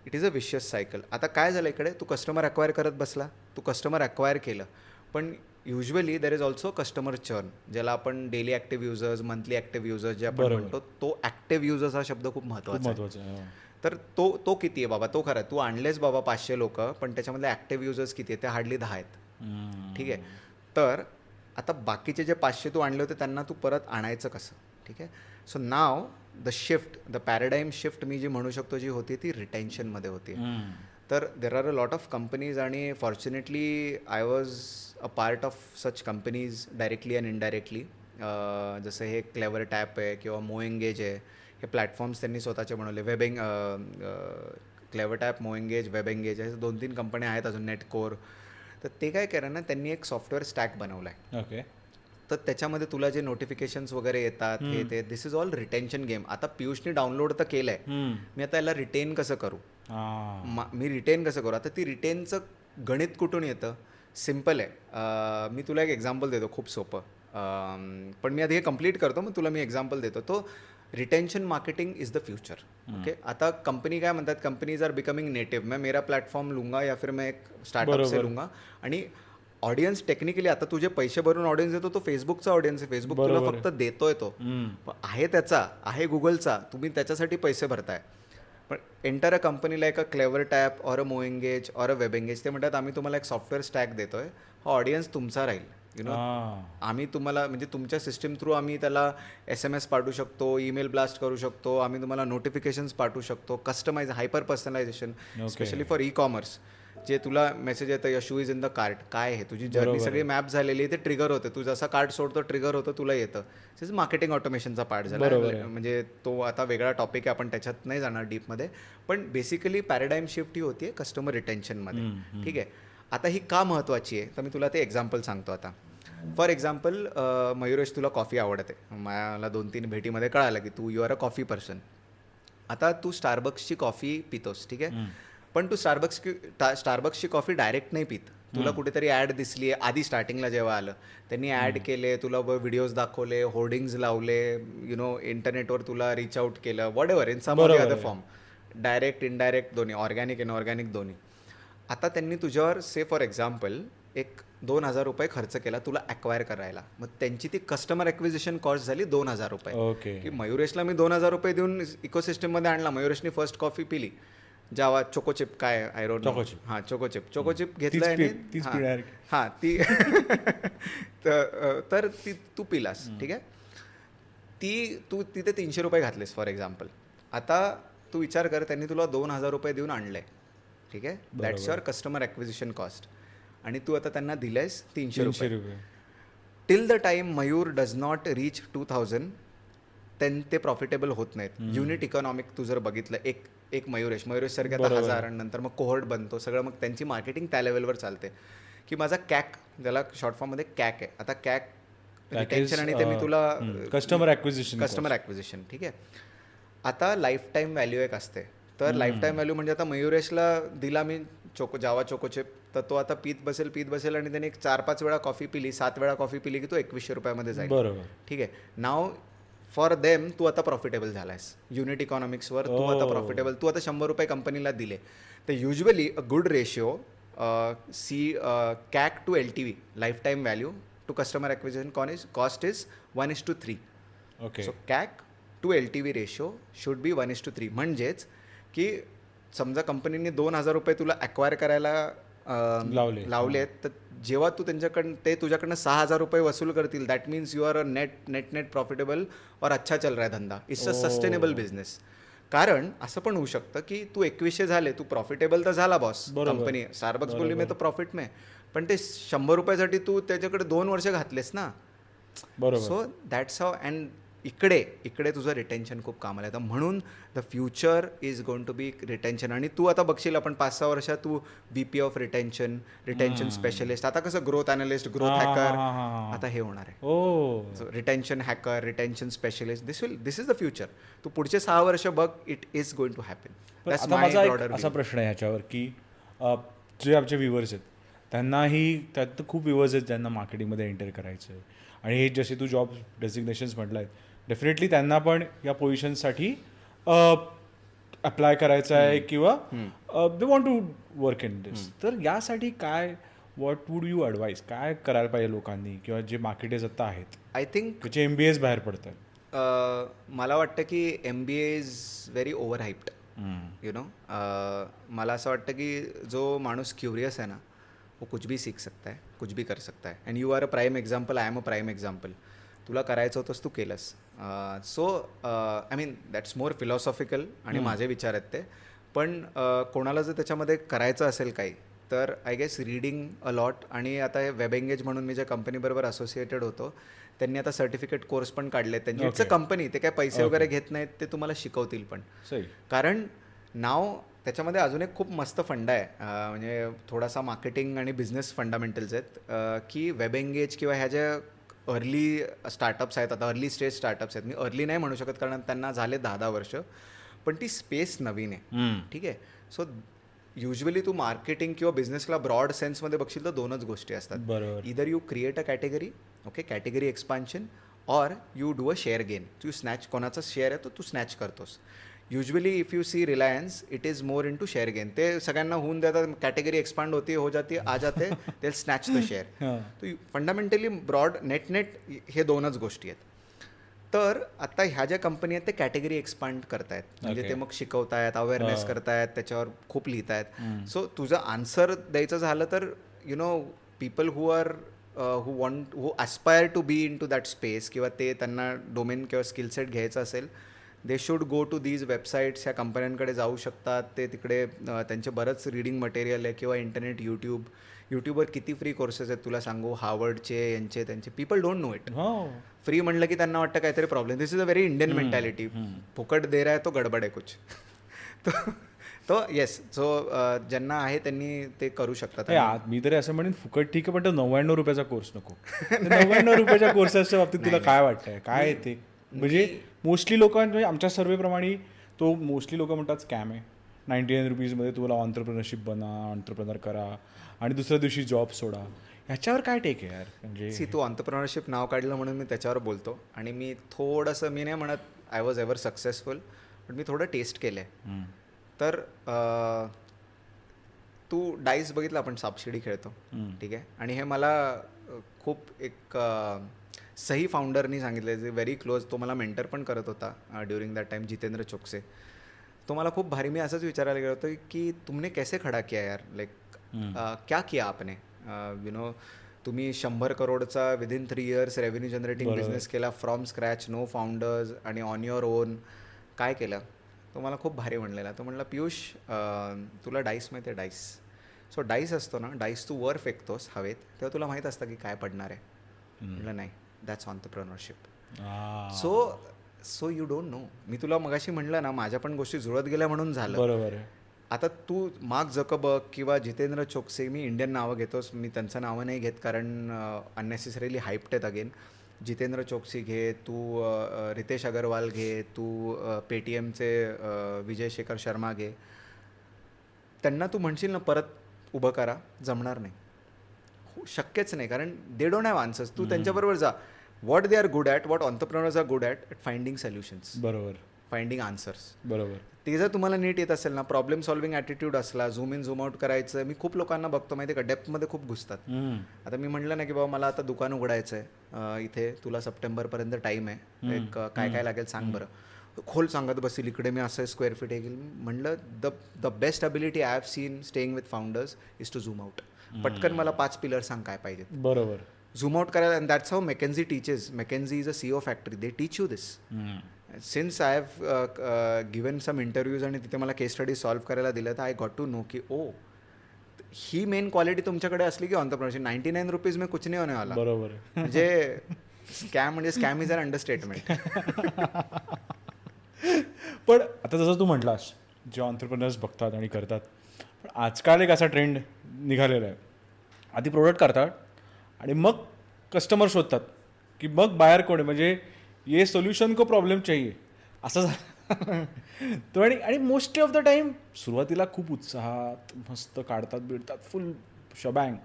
It is a vicious cycle. आता काय झालं इकडे, तू कस्टमर ॲक्वायर करत बसला, तू कस्टमर ॲक्वायर केलं, पण usually there is also customer churn, ज्याला आपण daily active users, monthly active users जे आपण म्हणतो, तो ॲक्टिव्ह युजर्स हा शब्द खूप महत्त्वाचा आहे. तर तो किती आहे बाबा, तो खरा आहे. तू आणलेच बाबा 500 लोक, पण त्याच्यामधले ॲक्टिव्ह युजर्स किती आहे, ते हार्डली 10 आहेत. ठीक आहे. तर आता बाकीचे जे 500 तू आणले होते त्यांना तू परत आणायचं कसं? ठीक आहे. So now the shift, the paradigm shift मी जी म्हणू शकतो जी होती ती रिटेन्शनमध्ये होती. तर there are a lot of companies, आणि fortunately I was a part of such companies directly and indirectly. जसं हे क्लेवर टॅप आहे किंवा मो एंगेज आहे, हे प्लॅटफॉर्म्स त्यांनी स्वतःचे बनवले. क्लेवर टॅप, मो एंगेज, वेब एंगेज असे 2-3 कंपन्या आहेत अजून, नेटकोर. तर ते काय केलं ना, त्यांनी एक सॉफ्टवेअर स्टॅक बनवला आहे.
ओके.
तर त्याच्यामध्ये तुला जे नोटिफिकेशन्स वगैरे येतात हे ते, दिस इज ऑल रिटेन्शन गेम. आता पियुषने डाउनलोड तर केलं आहे, मी आता याला रिटेन कसं करू, मी रिटेन कसं करू. आता ती रिटेनचं गणित कुठून येतं? सिम्पल आहे. मी तुला एक एक्झाम्पल देतो, खूप सोपं. पण मी आधी हे कंप्लीट करतो, मग तुला मी एक्झाम्पल देतो. तो retention marketing is the future. Okay. आता कंपनी काय म्हणतात, कंपनीज आर बिकमिंग नेटिव्ह. मैं मेरा प्लॅटफॉर्म लूंगा या फिर मैं एक स्टार्टअप से लूंगा. आणि ऑडियन्स टेक्निकली आता तुझे पैसे भरून ऑडियन्स देतो, तो फेसबुकचा ऑडियन्स आहे. फेसबुक तुला फक्त देतोय, तो आहे त्याचा, आहे गुगलचा, तुम्ही त्याच्यासाठी पैसे भरताय. पण enter a company like a clever tap or a mo engage or a web engage, ते म्हणतात आम्ही तुम्हाला एक सॉफ्टवेअर स्टॅक देतोय, हा ऑडियन्स तुमचा राहील. यु नो, आम्ही तुम्हाला म्हणजे तुमच्या सिस्टीम थ्रू आम्ही त्याला SMS पाठवू शकतो, ईमेल ब्लास्ट करू शकतो, आम्ही तुम्हाला नोटिफिकेशन्स पाठवू शकतो, customize, hyper personalization, specially for e-commerce. जे तुला मेसेज येतं, your shoe is in the cart, काय आहे तुझी जर्नी सगळी मॅप झालेली आहे, ते ट्रिगर होतं, तू जसा कार्ट सोडतो ट्रिगर होतं, तुला येतं. दिस मार्केटिंग ऑटोमेशनचा पार्ट झाला. म्हणजे तो आता वेगळा टॉपिक आहे, आपण त्याच्यात नाही जाणार डीपमध्ये. पण बेसिकली पॅराडाईम शिफ्ट ही होती कस्टमर रिटेन्शनमध्ये. ठीक आहे. आता ही का महत्त्वाची आहे, तर मी तुला ते एक्झाम्पल सांगतो. आता फॉर एक्झाम्पल, मयुरेश तुला कॉफी आवडते, मला 2-3 भेटीमध्ये कळालं की तू you are a coffee person. आता तू स्टारबक्सची कॉफी पितोस, ठीक आहे. पण तू स्टारबक्सची कॉफी डायरेक्ट नाही पित. तुला कुठेतरी ॲड दिसली आहे, आधी स्टार्टिंगला जेव्हा आलं त्यांनी ॲड केले, तुला व्हिडिओज दाखवले, होर्डिंग्ज लावले, यु नो, इंटरनेटवर तुला रिच आउट केलं, whatever, in some or other form, direct indirect दोन्ही, ऑर्गॅनिक इनऑर्गॅनिक दोन्ही. आता त्यांनी तुझ्यावर से फॉर एक्झाम्पल एक 2,000 रुपये खर्च केला तुला ॲक्वायर करायला. मग त्यांची ती कस्टमर ॲक्विजिशन कॉस्ट झाली 2,000 रुपये.
ओके.
की मयुरेशला मी 2,000 रुपये देऊन इकोसिस्टममध्ये आणला. मयुरेशने फर्स्ट कॉफी पिली, जावा चोकोचिप, काय आय डोंट नो, हां चोकोचिप घेतलं आहे, हां ती तर ती तू पिलास, ठीक आहे. तू तिथे 300 रुपये घातलेस फॉर एक्झाम्पल. आता तू विचार कर, त्यांनी तुला 2,000 रुपये देऊन आणलंय, ठीक आहे. That's your customer acquisition cost. आणि तू आता त्यांना दिलंयस 300 रुपये. Till the time Mayur does not reach 2,000 ते प्रॉफिटेबल होत नाहीत. युनिट इकॉनॉमिक तू जर बघितलं, एक मयुरेश सारख्या 10,000, नंतर मग कोहर्ट बनतो सगळं, मग त्यांची मार्केटिंग त्या लेवलवर चालते. की माझा कॅक, ज्याला शॉर्ट फॉर्ममध्ये कॅक आहे. आता कॅक रिटेन्शन आणि ते मी तुला
कस्टमर
ॲक्विजिशन, ठीक आहे. आता लाईफ टाईम व्हॅल्यू एक असते. तर लाईफ टाईम व्हॅल्यू म्हणजे आता मयुरेशला दिला मी जावा चोकोचिप, तर तो आता पीत बसेल आणि त्याने 4-5 वेळा कॉफी पिली, 7 वेळा कॉफी पिली की तो 2100 रुपयामध्ये जाईल.
बरोबर,
ठीक आहे. नाव फॉर देम तू आता प्रॉफिटेबल झालायस युनिट इकॉनॉमिक्सवर, तू आता प्रॉफिटेबल, तू आता 100 रुपये कंपनीला दिले. तर usually a good ratio CAC to LTV, lifetime value to customer acquisition cost is 1:3.
Okay.
So CAC to LTV ratio should be 1:3. म्हणजेच की समजा कंपनीने 2,000 रुपये तुला ॲक्वायर करायला लावलेत, तर जेव्हा तू ते तुझ्याकडनं 6,000 रुपये वसूल करतील, that means you are a net profitable और अच्छा चल रहा है धंदा. It's a sustainable business. कारण असं पण होऊ शकतं की तू 2100 झाले, तू प्रॉफिटेबल तर झाला बॉस, कंपनी स्टारबक्स बोलली मी तर प्रॉफिट में, पण ते 100 रुपयासाठी तू त्याच्याकडे 2 वर्ष घातलेस ना.
बरोबर.
So that's how. अँड इकडे तुझं रिटेन्शन खूप कामाला येतं. म्हणून the future is going to be retention. आणि तू आता बघशील, आपण 5-6 वर्षात तू VP ऑफ रिटेन्शन स्पेशलिस्ट, आता कसं ग्रोथ अनालिस्ट, ग्रोथ हॅकर, आता हे होणार आहे. Retention hacker, retention specialist, this is the future. तू पुढचे 6 वर्ष बघ, it is going to happen.
असा प्रश्न आहे ह्याच्यावर की जे आमचे व्ह्युअर्स आहेत त्यांनाही, त्यात खूप व्ह्युअर्स आहेत ज्यांना मार्केटिंगमध्ये एंटर करायचं आहे, आणि हे जसे तू जॉब डेसिग्नेशन्स म्हटलं आहेत, डेफिनेटली त्यांना पण या पोझिशनसाठी अप्लाय करायचं आहे किंवा they want to work in this. तर यासाठी काय, व्हॉट वूड यू ॲडवाईज, काय करायला पाहिजे लोकांनी, किंवा जे मार्केटर्स आता आहेत,
आय थिंक
जे MBAs बाहेर पडतात?
मला वाटतं की MBA is very over hyped, you know. मला असं वाटतं की जो माणूस क्युरियस आहे ना, वो कुछ भी सीख सकता है, कुछ भी कर सकता है. And you are a prime example, I am a prime example. तुला करायचं होतंस, तू केलंस. So I mean that's more philosophical आणि माझे विचार आहेत ते. पण कोणाला जर त्याच्यामध्ये करायचं असेल काही, तर I guess reading a lot. आणि आता हे वेब एंगेज म्हणून मी ज्या कंपनीबरोबर असोसिएटेड होतो, त्यांनी आता सर्टिफिकेट कोर्स पण काढले त्यांची. इट्स अ कंपनी, ते काय पैसे वगैरे घेत नाहीत, ते तुम्हाला शिकवतील पण. कारण नाव त्याच्यामध्ये अजून एक खूप मस्त फंडा आहे, म्हणजे थोडासा मार्केटिंग आणि बिझनेस फंडामेंटल्स आहेत, की वेब एंगेज किंवा ह्या ज्या अर्ली स्टार्टअप्स आहेत, आता अर्ली स्टेज स्टार्टअप्स आहेत, मी अर्ली नाही म्हणू शकत कारण त्यांना झाले 10 वर्ष, पण ती स्पेस नवीन आहे. ठीक आहे. सो युजली तू मार्केटिंग किंवा बिझनेसला ब्रॉड सेन्समध्ये बघशील तर दोनच गोष्टी असतात.
बरोबर.
Either you create a category, okay, category expansion, or you do a share gain. तू स्नॅच, कोणाचा शेअर आहे तो तू स्नॅच करतोस. Usually if you see Reliance, it is more into share gain. ते सगळ्यांना होऊन देतात, कॅटेगरी एक्सपांड होती, हो जाती, आ जाते, ते स्नॅच द शेअर. तो फंडामेंटली ब्रॉड नेट हे दोनच गोष्टी आहेत. तर आता ह्या ज्या कंपनी आहेत ते कॅटेगरी एक्सपांड करतायत, म्हणजे ते मग शिकवतायत, अवेअरनेस करतायत, त्याच्यावर खूप लिहितायत. सो तुझं आन्सर द्यायचं झालं तर you know people who aspire to be into that space, किंवा ते त्यांना डोमेन किंवा स्किल सेट घ्यायचं असेल, they should go to these websites. ह्या कंपन्यांकडे जाऊ शकतात. ते तिकडे त्यांचे बरंच रीडिंग मटेरियल आहे, किंवा इंटरनेट, यूट्यूबवर किती फ्री कोर्सेस आहेत तुला सांगू, हार्वर्डचे, यांचे त्यांचे. People don't know it. Free म्हणलं की त्यांना वाटतं काहीतरी problem. This is a very Indian mentality. फुकट दे रहा है तो गडबड आहे कुछ. तो येस, सो ज्यांना आहे त्यांनी ते करू शकतात.
मी तरी असं म्हणेन फुकट ठीक आहे, पण तो 99 रुपयाचा कोर्स नको. 99 रुपयाच्या कोर्सेसच्या बाबतीत तुला काय वाटतंय, काय ते म्हणजे मोस्टली लोक, म्हणजे आमच्या सर्वेप्रमाणे तो मोस्टली लोक म्हणतात स्कॅम आहे. 99 रुपीजमध्ये तुम्हाला ऑन्टरप्रिनरशिप बना, ऑन्टरप्रिनर करा आणि दुसऱ्या दिवशी जॉब सोडा. ह्याच्यावर काय टेक आहे यार? म्हणजे
तू ऑन्टरप्रिनरशिप नाव काढलं म्हणून मी त्याच्यावर बोलतो. आणि मी थोडंसं, मी नाही म्हणत आय वॉज एव्हर सक्सेसफुल, पण मी थोडं टेस्ट केलं आहे. तर तू डाईस बघितलं, आपण सापशिडी खेळतो, ठीक आहे, आणि हे मला खूप एक सही फाउंडरनी सांगितलं, जे व्हेरी क्लोज, तो मला मेंटर पण करत होता ड्युरिंग दॅट टाइम, जितेंद्र चोक्से. तो मला खूप भारी, मी असंच विचारायला गेलो होतो की तुमने कैसे खडा किया यार, लाईक क्या किया आपने, यु नो, तुम्ही 100 करोडचा within 3 years revenue generating business केला फ्रॉम स्क्रॅच, नो फाउंडर्स, आणि ऑन युअर ओन, काय केलं? तो मला खूप भारी म्हणलेला. तो म्हणला, पियुष, तुला डाईस माहिती आहे, डाईस. सो डाईस असतो ना, डाईस तू वर फेकतोस हवेत, तेव्हा तुला माहीत असतं की काय पडणार आहे. म्हटलं नाही, that's entrepreneurship. So you don't know. मी तुला मगाशी म्हणलं ना, माझ्या पण गोष्टी जुळत गेल्या म्हणून झालं.
बरोबर आहे.
आता तू मार्क झकरबर्ग किंवा जितेंद्र चोक्से, मी इंडियन नावं घेतोस, मी त्यांचं नावं नाही घेत कारण अननेसेसरीली हाईप्ड आहेत अगेन. जितेंद्र चोक्सी घे, तू रितेश अगरवाल घे, तू पेटीएमचे विजय शेखर शर्मा घे, त्यांना तू म्हणशील ना परत उभं करा, जमणार नाही, शक्यच नाही, कारण दे डोंट हॅव आन्सर्स. तू त्यांच्याबरोबर जा. What they are good at, what entrepreneurs are good at finding solutions,
बरोबर,
फाइंडिंग आन्सर्स.
बरोबर.
ते जर तुम्हाला नीट येत असेल ना, प्रॉब्लेम सॉल्विंग ॲटिट्यूड असला, झूम इन झूम आउट करायचं. मी खूप लोकांना बघतो माहिती आहे का, डेप्थमध्ये खूप घुसतात. आता मी म्हटलं ना की बाबा मला आता दुकान उघडायचं आहे इथे, तुला सप्टेंबरपर्यंत टाईम आहे, एक काय काय लागेल सांग बरं. खोल सांगत बसेल, इकडे मी असं स्क्वेअर फीट येईल. म्हणलं the best ability I have seen staying with founders is to zoom out. पटकन मला 5 पिलर सांग काय पाहिजेत.
बरोबर.
झूम आउट करायला. And that's how McKinsey teaches. McKinsey is a CEO factory. They teach you this. Since I have given some interviews आणि तिथे मला केस स्टडी सॉल्व्ह करायला दिलं, तर आय गॉट टू नो की ही मेन क्वालिटी तुमच्याकडे असली की ऑन्टरप्रिनरशिप. 99 रुपीज में कुछ नाही होने वाला.
बरोबर.
म्हणजे स्कॅम इज अन अंडरस्टेटमेंट.
पण आता जसं तू म्हटलास, जे ऑन्टरप्रिनर्स बघतात आणि करतात, पण आजकाल एक असा ट्रेंड निघालेला आहे, आधी प्रोडक्ट करतात आणि मग कस्टमर शोधतात की मग बायर कोण आहे, म्हणजे ये सोल्युशन को प्रॉब्लेम चाहिए असं झालं. तो आणि मोस्टली ऑफ द टाईम सुरुवातीला खूप उत्साहात मस्त काढतात बिडतात फुल शबँग,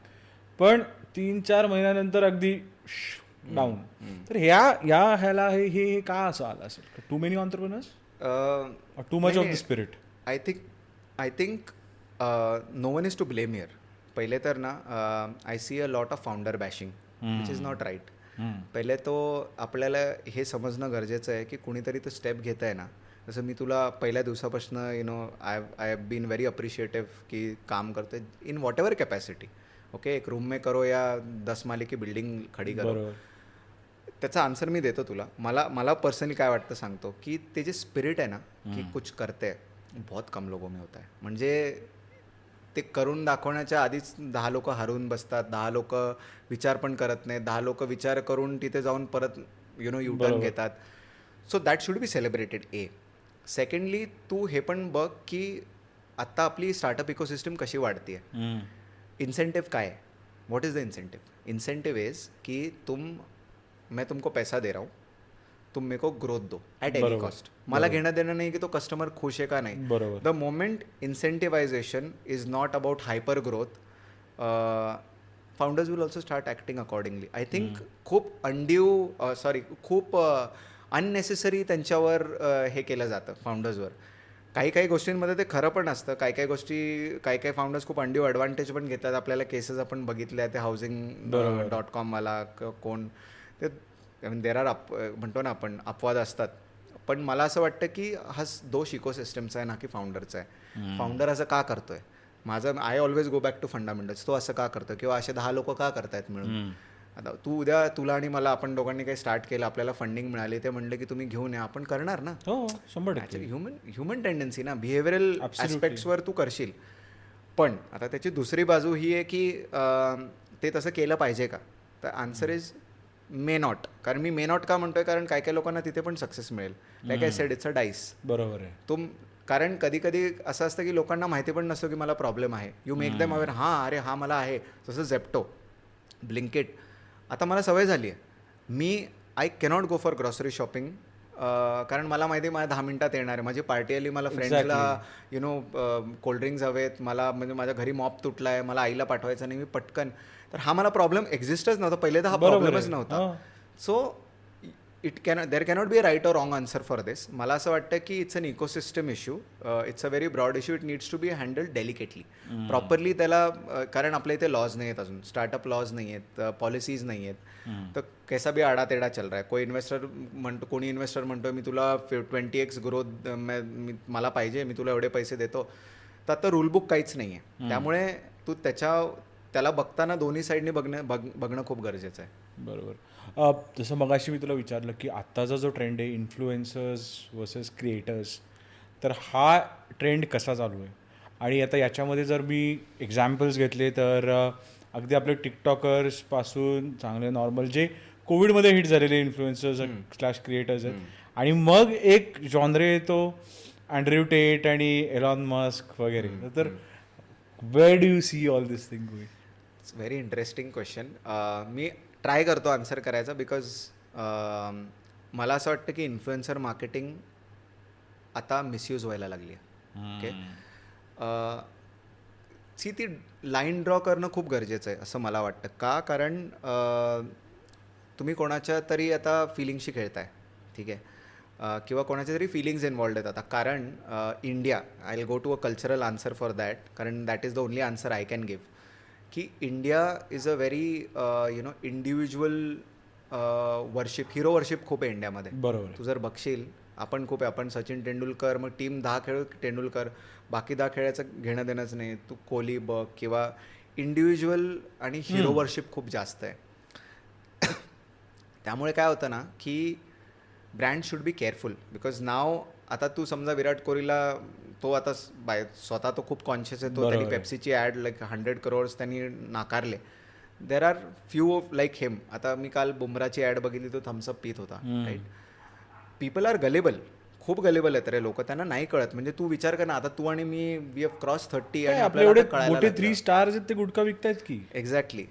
पण 3-4 महिन्यानंतर अगदी डाऊन. तर ह्याला हे का असं आलं असेल? Too many entrepreneurs, too much of the spirit?
I think no one is to blame here. पहिले तर ना I see a lot of founder bashing which is not right. पहिले तो आपल्याला हे समजणं गरजेचं आहे की कुणीतरी तो स्टेप घेत आहे ना. जसं मी तुला पहिल्या दिवसापासून आय हॅव बीन व्हेरी अप्रिशिएटिव्ह की काम करतो in what ever capacity. Okay, एक रूम में करो या 10 माले की बिल्डिंग खडी करो. त्याचा आन्सर मी देतो तुला. मला पर्सनली काय वाटतं सांगतो की ते जे स्पिरिट आहे ना की कुछ करते बहुत कम लोगों में होता है. म्हणजे ते करून दाखवण्याच्या आधीच 10 लोक हरवून बसतात, 10 लोक विचार पण करत नाही, 10 लोक विचार करून तिथे जाऊन परत युटर्न घेतात. So that should be celebrated. Secondly तू हे पण बघ की आत्ता आपली स्टार्टअप इकोसिस्टम कशी वाढते आहे. इंसेंटिव्ह काय आहे? What is the incentive? Incentive is की मैं तुमको पैसा दे रहा हूँ, तुम मेरे को ग्रोथ दो ॲट एनी कॉस्ट. मला घेणं देणं नाही की तो कस्टमर खुश आहे का नाही. The moment incentivization is not about hyper growth, founders will also start acting accordingly. I think खूप अननेसेसरी त्यांच्यावर हे केलं जातं फाउंडर्सवर. काही गोष्टींमध्ये ते खरं पण असतं, काही फाउंडर्स खूप अंड्यू ॲडव्हान्टेज पण घेतात. आपल्याला केसेस आपण बघितल्या, ते housing.com वाला कोण ते देर आर म्हणतो ना आपण, अपवाद असतात. पण मला असं वाटतं की हा दोष इकोसिस्टमचा आहे ना की फाउंडरचा आहे. फाउंडर असं का करतोय? I always go back to fundamentals. तो असं का करतो किंवा असे 10 लोक का करतायत मिळून? आता उद्या तुला आणि मला, आपण दोघांनी काही स्टार्ट केलं, आपल्याला फंडिंग मिळाली, ते म्हणले की तुम्ही घेऊन या, आपण करणार ना.
100%
ह्युमन टेंडन्सी ना, बिहेवियरल ॲस्पेक्ट्सवर तू करशील. पण आता त्याची दुसरी बाजू ही आहे की ते तसं केलं पाहिजे का? तर आन्सर इज मे नॉट. कारण मी मे नॉट का म्हणतोय, कारण काही लोकांना तिथे पण सक्सेस मिळेल. Like I sed, it's a dice.
बरोबर आहे.
कारण कधी असं असतं की लोकांना माहिती पण नसतो की मला प्रॉब्लेम आहे. You make them aware. अरे मला आहे. जसं झेप्टो, ब्लिंकिट. आता मला सवय झाली आहे, I cannot go for grocery shopping, कारण मला माहिती आहे माझ्या 10 मिनिटात येणार आहे. माझी पार्टी आली, मला फ्रेंड्सला कोल्ड्रिंक्स हवेत, मला म्हणजे माझ्या घरी मॉप तुटला आहे, मला आईला पाठवायचं नाही, मी पटकन. तर हा मला प्रॉब्लेम एक्झिस्टच नव्हता पहिले, तर हा प्रॉब्लेमच नव्हता. So there cannot be a right or wrong answer for this. मला असं वाटतं की it's an ecosystem issue, it's a very broad issue. It needs to be handled delicately, properly त्याला. कारण आपल्या इथे लॉज नाही आहेत अजून, स्टार्टअप लॉज नाही आहेत, पॉलिसीज नाही आहेत. तर कैसा बी आडातेडा चल रहा है. कोणी इन्व्हेस्टर म्हणतो मी तुला 20x ग्रोथ मला पाहिजे, मी तुला एवढे पैसे देतो. तर आता रूलबुक काहीच नाही आहे. त्यामुळे तू त्याला बघताना दोन्ही साईडनी बघणं खूप गरजेचं आहे.
बरोबर. जसं मगाशी मी तुला विचारलं की आत्ताचा जो ट्रेंड आहे इन्फ्लुएन्सर्स वर्सेस क्रिएटर्स, तर हा ट्रेंड कसा चालू आहे? आणि आता याच्यामध्ये जर मी एक्झाम्पल्स घेतले तर अगदी आपले टिकटॉकर्सपासून चांगले नॉर्मल जे कोविडमध्ये हिट झालेले इन्फ्लुएन्सर्स / क्रिएटर्स आहेत, आणि मग एक जॉनरे येतो अँड्र्यू टेट आणि एलॉन मस्क वगैरे. तर where do you see all this thing going?
It's very interesting question. मी ट्राय करतो आन्सर करायचा, बिकॉज मला असं वाटतं की इन्फ्लुएन्सर मार्केटिंग आता मिसयूज व्हायला लागली आहे. ओके, ती लाईन ड्रॉ करणं खूप गरजेचं आहे असं मला वाटतं. का? कारण तुम्ही कोणाच्या तरी आता फिलिंगशी खेळताय, ठीक आहे, किंवा कोणाच्या तरी फिलिंग्स इन्वॉल्ड आहेत आता. कारण India, I will go to a cultural answer for that, कारण that is the only answer I can give. की India is a very individual worship, hero worship खूप आहे इंडियामध्ये.
बरोबर.
तू जर बघशील, आपण खूप आहे, आपण सचिन तेंडुलकर, मग टीम 10 खेळ तेंडुलकर, बाकी 10 खेळाचं घेणं देणंच नाही. तू कोहली बघ, किंवा इंडिव्हिज्युअल आणि हिरो वर्शिप खूप जास्त आहे. त्यामुळे काय होतं ना की brand should be careful, because now आता तू समजा विराट कोहलीला, तो आता स्वतः तो खूप कॉन्शियस आहे, तो त्यांनी पेप्सीची ॲड लाईक 100 crores त्यांनी नाकारले. देर आर फ्यू लाईक हिम. आता मी काल बुमराची ॲड बघितली, तो थम्सअप पीत होता. राईट, पीपल आर गलेबल, खूप गलेबल आहेत रे लोक, त्यांना नाही कळत. म्हणजे तू विचार कर ना, आता तू आणि मी, वी हॅव क्रॉस 30 आणि आपल्याला
मोठे 3 स्टार्स आहेत ते गुटखा विकतायत की.
एक्झॅक्टली,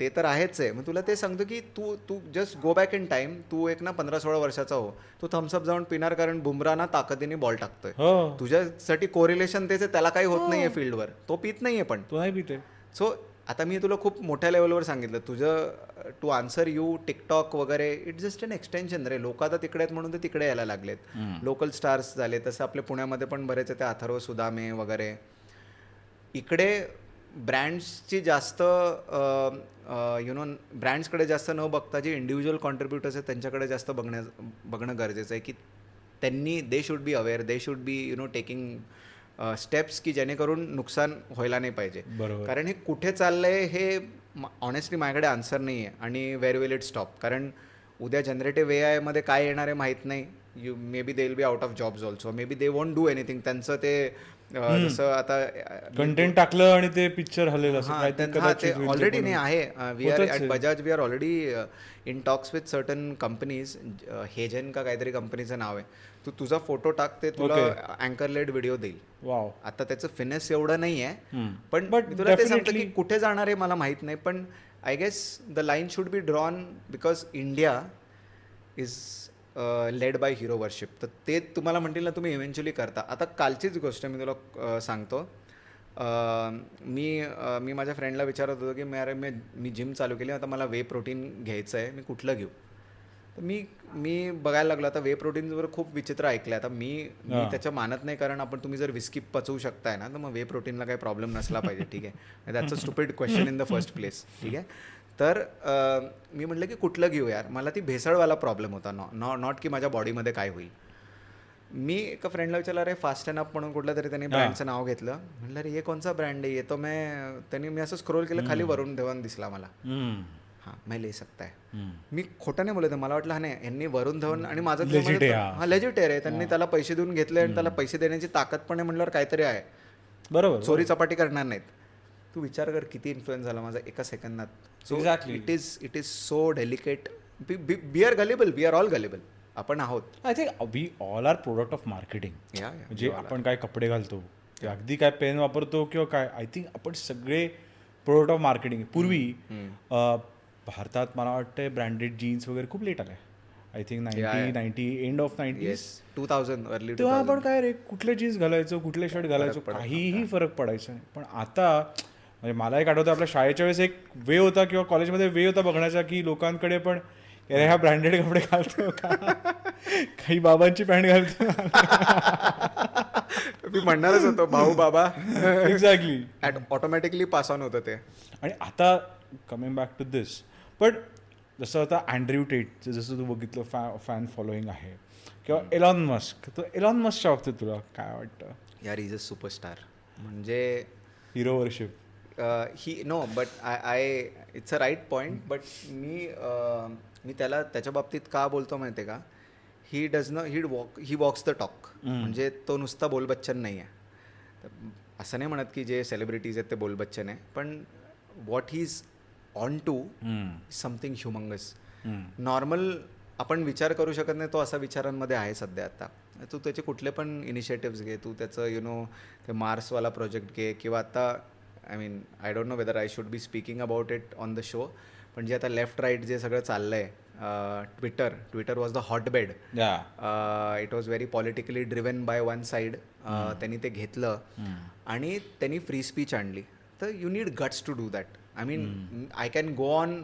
ते तर आहेच आहे. मग तुला ते सांगतो की तू just go back in time. तू एक ना 15-16 वर्षाचा हो, तू थम्सअप जाऊन पिणार, कारण बुमरा ना ताकदीने बॉल टाकतोय. तुझ्यासाठी कोरिलेशन तेच आहे, त्याला काही होत नाहीये फील्डवर, तो पित नाहीये, पण
तो नाही पिते.
सो आता मी तुला खूप मोठ्या लेवलवर सांगितलं, तुझं टू आन्सर यू टिकटॉक वगैरे, इट्स जस्ट एन एक्सटेन्शन रे. लोक आता तिकडे आहेत म्हणून ते तिकडे यायला लागलेत, लोकल स्टार्स झाले. तसं आपल्या पुण्यामध्ये पण बरेच आहे, अथर्व सुदामे वगैरे. इकडे ब्रँड्सची जास्त ब्रँड्सकडे जास्त न बघता जे इंडिव्हिज्युअल कॉन्ट्रीब्युटर्स आहेत त्यांच्याकडे जास्त बघणं गरजेचं आहे. की त्यांनी, they should be aware, they should be taking steps की जेणेकरून नुकसान व्हायला नाही पाहिजे. कारण हे कुठे चाललंय हे ऑनेस्टली माझ्याकडे आन्सर नाही आहे. आणि वेअर विल इट स्टॉप? कारण उद्या जनरेटिव्ह AI मध्ये काय येणार आहे माहीत नाही. May be they will be out of jobs also, may be they won't do anything. त्यांचं ते जसं आता
कंटेंट टाकलं आणि ते पिक्चर हलेलं असं काहीतरी कदाचित होईल ते
ऑलरेडी
पण.
नाही आहे. We are at Bajaj, we are already in talks with certain companies. हेजन का काहीतरी कंपनीचं नाव आहे. तू तुझा फोटो टाक, ते तुला अँकर लेड व्हिडिओ देईल.
वाव.
आता त्याचं फिनेस एवढं नाही आहे, पण मी तुला ते सांगतो की कुठे जाणार आहे मला माहीत नाही, पण I guess the line should be drawn because India is led by hero worship. तर ते तुम्हाला म्हणतील ना तुम्ही इव्हेंच्युअली करता. आता कालचीच गोष्ट मी तुला सांगतो. मी माझ्या फ्रेंडला विचारत होतो की मी जिम चालू केली, आता मला वे प्रोटीन घ्यायचं आहे, मी कुठलं घेऊ. तर मी बघायला लागलो. आता वे प्रोटीनवर खूप विचित्र ऐकलं. आता मी त्याचं मानत नाही, कारण तुम्ही जर विस्की पचवू शकताय ना, तर मग वे प्रोटीनला काही प्रॉब्लेम नसला पाहिजे. ठीक आहे, that's a stupid question in the first place. ठीक आहे, तर मी म्हटलं की कुठलं घेऊ यार. मला ती भेसळवाला प्रॉब्लेम होता, नॉट की माझ्या बॉडीमध्ये काय होईल. मी एका फ्रेंडला विचारलं, अरे फास्ट अँड अप म्हणून कुठलं तरी त्यांनी ब्रँडचं नाव घेतलं. म्हटलं अरे हे कोणचा ब्रँड आहे, येतो मी असं स्क्रोल केलं, खाली वरुण धवन दिसला मला. हां, मैं ले सकता है. मी खोटं नाही बोलत, मला वाटलं हा नाही, यांनी वरुण धवन आणि माझं हा लेजिटेर आहे, त्यांनी त्याला पैसे देऊन घेतले आणि त्याला पैसे देण्याची ताकद पण आहे म्हटल्यावर काहीतरी आहे.
बरोबर,
चोरी चपाटी करणार नाहीत. तू विचार कर किती इन्फ्लुएन्स झाला माझा एका सेकंदात. So it is so delicate. We are gullible, we are all gullible. आपण आहोत.
I think we all are product of marketing. म्हणजे आपण काय कपडे घालतो, अगदी काय पेन वापरतो किंवा काय, आय थिंक आपण सगळे प्रोडक्ट ऑफ मार्केटिंग. पूर्वी भारतात मला वाटतं ब्रँडेड जीन्स वगैरे खूप लेट आले. I think 90 end of 90s
2000 early.
तेव्हा आपण काय रे, कुठले जीन्स घालायचो, कुठले शर्ट घालायचो, काहीही फरक पडायचा नाही. पण आता म्हणजे मला एक आठवतं, आपल्या शाळेच्या वेळेस एक वे होता किंवा कॉलेजमध्ये वे होता बघण्याचा, की लोकांकडे पण अरे हा ब्रँडेड कपडे घालतो का, काही बाबांची पॅन्ट घालतो.
मी म्हणणारच होतो भाऊ बाबा.
एक्झॅक्टली.
ऑटोमॅटिकली पास ऑन होतं ते.
आणि आता कमिंग बॅक टू दिस, पण जसं आता अँड्र्यू टेट जसं तू बघितलं फॅन फॉलोईंग आहे, किंवा एलॉन मस्क, तर एलॉन मस्कच्या बाबतीत तुला काय वाटतं?
यार इज अ सुपरस्टार. म्हणजे
hero worship.
He no, but I it's a right point. But मी त्याला त्याच्या बाबतीत का बोलतो माहिती आहे का, ही वॉक्स द टॉक. म्हणजे तो नुसता बोलबच्चन नाही आहे. असं नाही म्हणत की जे सेलिब्रिटीज आहेत ते बोलबच्चन आहे, पण what he is on to something humongous. Normal आपण विचार करू शकत नाही, तो असा विचारांमध्ये आहे सध्या. आता तू त्याचे कुठले पण इनिशिएटिव्स घे, तू त्याचं ते मार्सवाला प्रोजेक्ट घे, किंवा आता I don't know whether I should be speaking about it on the show, पण जे आता लेफ्ट राईट जे सगळं चाललं आहे, Twitter was the hotbed. It was very politically driven by one side. त्यांनी ते घेतलं आणि त्यांनी फ्री स्पीच आणली. तर you need guts to do that. I can go on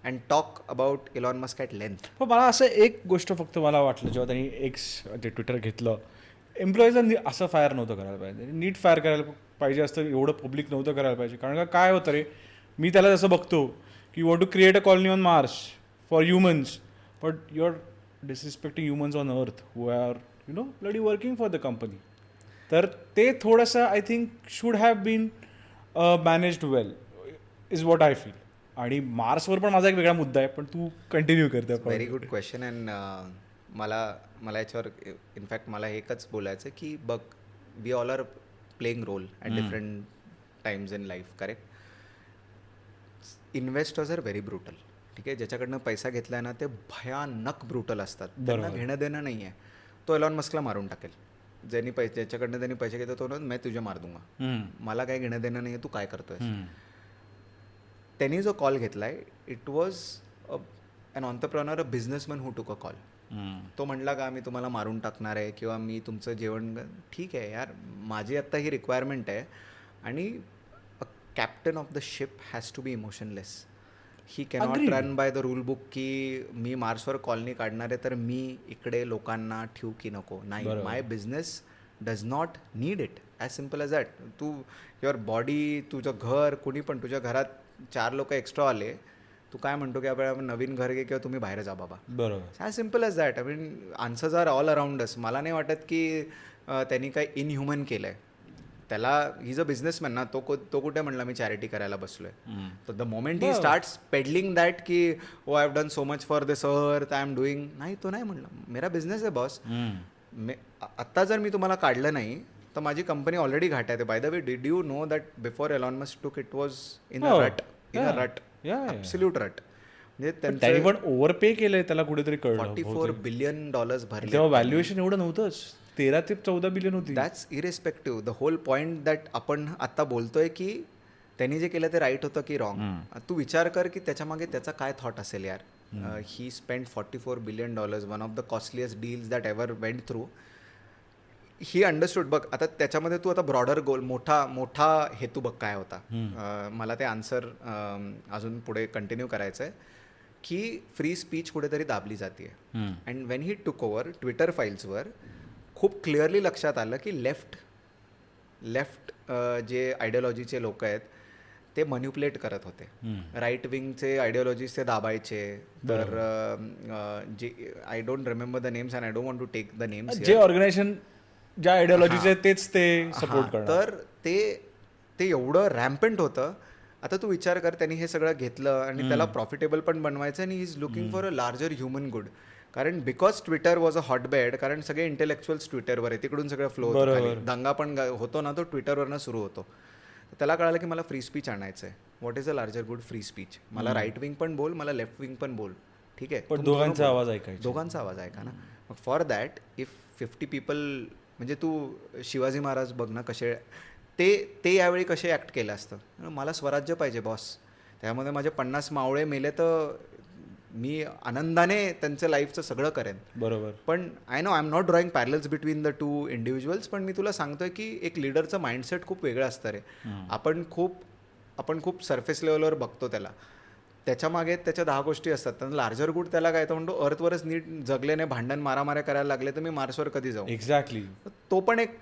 and talk about Elon Musk at length.
पण मला असं एक गोष्ट फक्त मला वाटलं, जेव्हा त्यांनी जे ट्विटर घेतलं, एम्प्लॉईजांनी असं फायर नव्हतं करायला पाहिजे, नीट फायर करायला पाहिजे असतं, एवढं पब्लिक नव्हतं करायला पाहिजे. कारण का काय होतं रे, मी त्याला जसं बघतो की you want to create a colony on Mars for humans, but you are disrespecting humans on Earth who are bloody working for the company. तर ते थोडंसं I think should have been managed well, is what I feel. आणि मार्सवर पण माझा एक वेगळा मुद्दा आहे, पण तू कंटिन्यू करते.
Very good question. अँड मला याच्यावर इनफॅक्ट मला एकच बोलायचं की बघ, we all are playing role at different times in life. Correct. Investors are very brutal. ठीक आहे, ज्याच्याकडनं पैसा घेतलाय ना ते भयानक ब्रुटल असतात. त्यांना घेणं देणं नाही आहे. तो एलॉन मस्कला मारून टाकेल. ज्याच्याकडनं त्यांनी पैसे घेतो तो मैं तुझे मार दूंगा, मला काय घेणं देणं नाही आहे, तू काय करतोय. त्यांनी जो कॉल घेतलाय, it was an entrepreneur, a businessman who took a call. तो म्हणला का मी तुम्हाला मारून टाकणार आहे किंवा मी तुमचं जेवण. ठीक आहे यार, माझी आत्ता ही रिक्वायरमेंट आहे. आणि a captain of the ship has to be emotionless. He cannot run by the rule book की मी मार्सवर कॉलनी काढणार आहे तर मी इकडे लोकांना ठेवू की नको. नाही, my business does not need it. As simple as that. तू युअर बॉडी, तुझं घर, कुणी पण तुझ्या घरात 4 लोक एक्स्ट्रा आले, तू काय म्हणतो की आपण नवीन घर घे किंवा तुम्ही बाहेर जा बाबा.
बरोबर.
As simple as that. Answers are all around us. मला नाही वाटत की त्यांनी काही इनह्युमन केलं आहे. त्याला ही इज अ बिझनेसमॅन ना, तो कुठे म्हणला मी चॅरिटी करायला बसलोय. तर the moment he starts peddling that की oh I have done so much for this earth, I am doing. नाही, तो नाही म्हणला, मेरा बिझनेस आहे बॉस. आत्ता जर मी तुम्हाला काढलं नाही तर माझी कंपनी ऑलरेडी घाट आहे. By the way, did you know that before Elon Musk took it was in a rut, absolute रट. म्हणजे
त्यांनी पण ओव्हरपे केलंय, त्याला कुठेतरी कळलं.
$44 बिलियन भरले.
तेव्हा व्हॅल्युएशन एवढं नव्हतंच, 13 ते 14 बिलियन होती.
That's irrespective. The whole point that आपण आता बोलतोय की त्यांनी जे केलं ते राईट होतं की रॉंग. तू विचार कर की त्याच्यामागे त्याचा काय थॉट असेल यार. He spend $44 billion, one of the costliest deals that ever went through. He understood. बघ आता त्याच्यामध्ये तू आता ब्रॉडर गोल, मोठा हेतू बघ काय होता. मला ते आन्सर अजून पुढे कंटिन्यू करायचं आहे की फ्री स्पीच कुठेतरी दाबली जाते. अँड वेन ही टूक ओव्हर ट्विटर फाईल्सवर खूप क्लिअरली लक्षात आलं की लेफ्ट जे आयडिओलॉजीचे लोक आहेत ते मॅन्युप्युलेट करत होते. राईट विंगचे आयडिओलॉजीज ते दाबायचे. तर जे I don't remember the names and I don't want to take the names.
जे ऑर्गनायझेशन ज्या आयडिओलॉजीचे तेच ते सपोर्ट करणार.
तर ते एवढं रॅम्पंट होतं. आता तू विचार कर, त्यांनी हे सगळं घेतलं आणि त्याला प्रॉफिटेबल पण बनवायचं आणि he is looking for a larger human good. कारण because Twitter was a hotbed, कारण सगळे इंटेलेक्च्युअल्स ट्विटरवर आहे, तिकडून सगळं फ्लो होतो. दंगा पण होतो ना, तो ट्विटरवरनं सुरू होतो. त्याला कळालं की मला फ्री स्पीच आणायचं आहे. What is a larger good? Free speech. मला राईट विंग पण बोल, मला लेफ्ट विंग पण बोल, ठीक आहे,
पण दोघांचा आवाज ऐकायचा.
दोघांचा आवाज ऐका ना. मग फॉर दॅट इफ 50 पीपल, म्हणजे तू शिवाजी महाराज बघ ना कसे ते यावेळी कसे ॲक्ट केलं असतं. मला स्वराज्य पाहिजे बॉस, त्यामध्ये माझे 50 मावळे मेले तर मी आनंदाने त्यांचं लाईफचं सगळं करेन.
बरोबर.
पण I know I am not drawing parallels between the two individuals. पण मी तुला सांगतोय की एक लीडरचं माइंडसेट खूप वेगळं असतं रे. आपण खूप सरफेस लेवलवर बघतो त्याला. त्याच्यामागे त्याच्या 10 गोष्टी असतात. तर लार्जर गुड त्याला काय तर म्हणतो, अर्थवरच नीट जगलेने भांडण मारामाऱ्या करायला लागले तर मी मार्सवर कधी जाऊ.
एक्झॅक्टली.
तो पण एक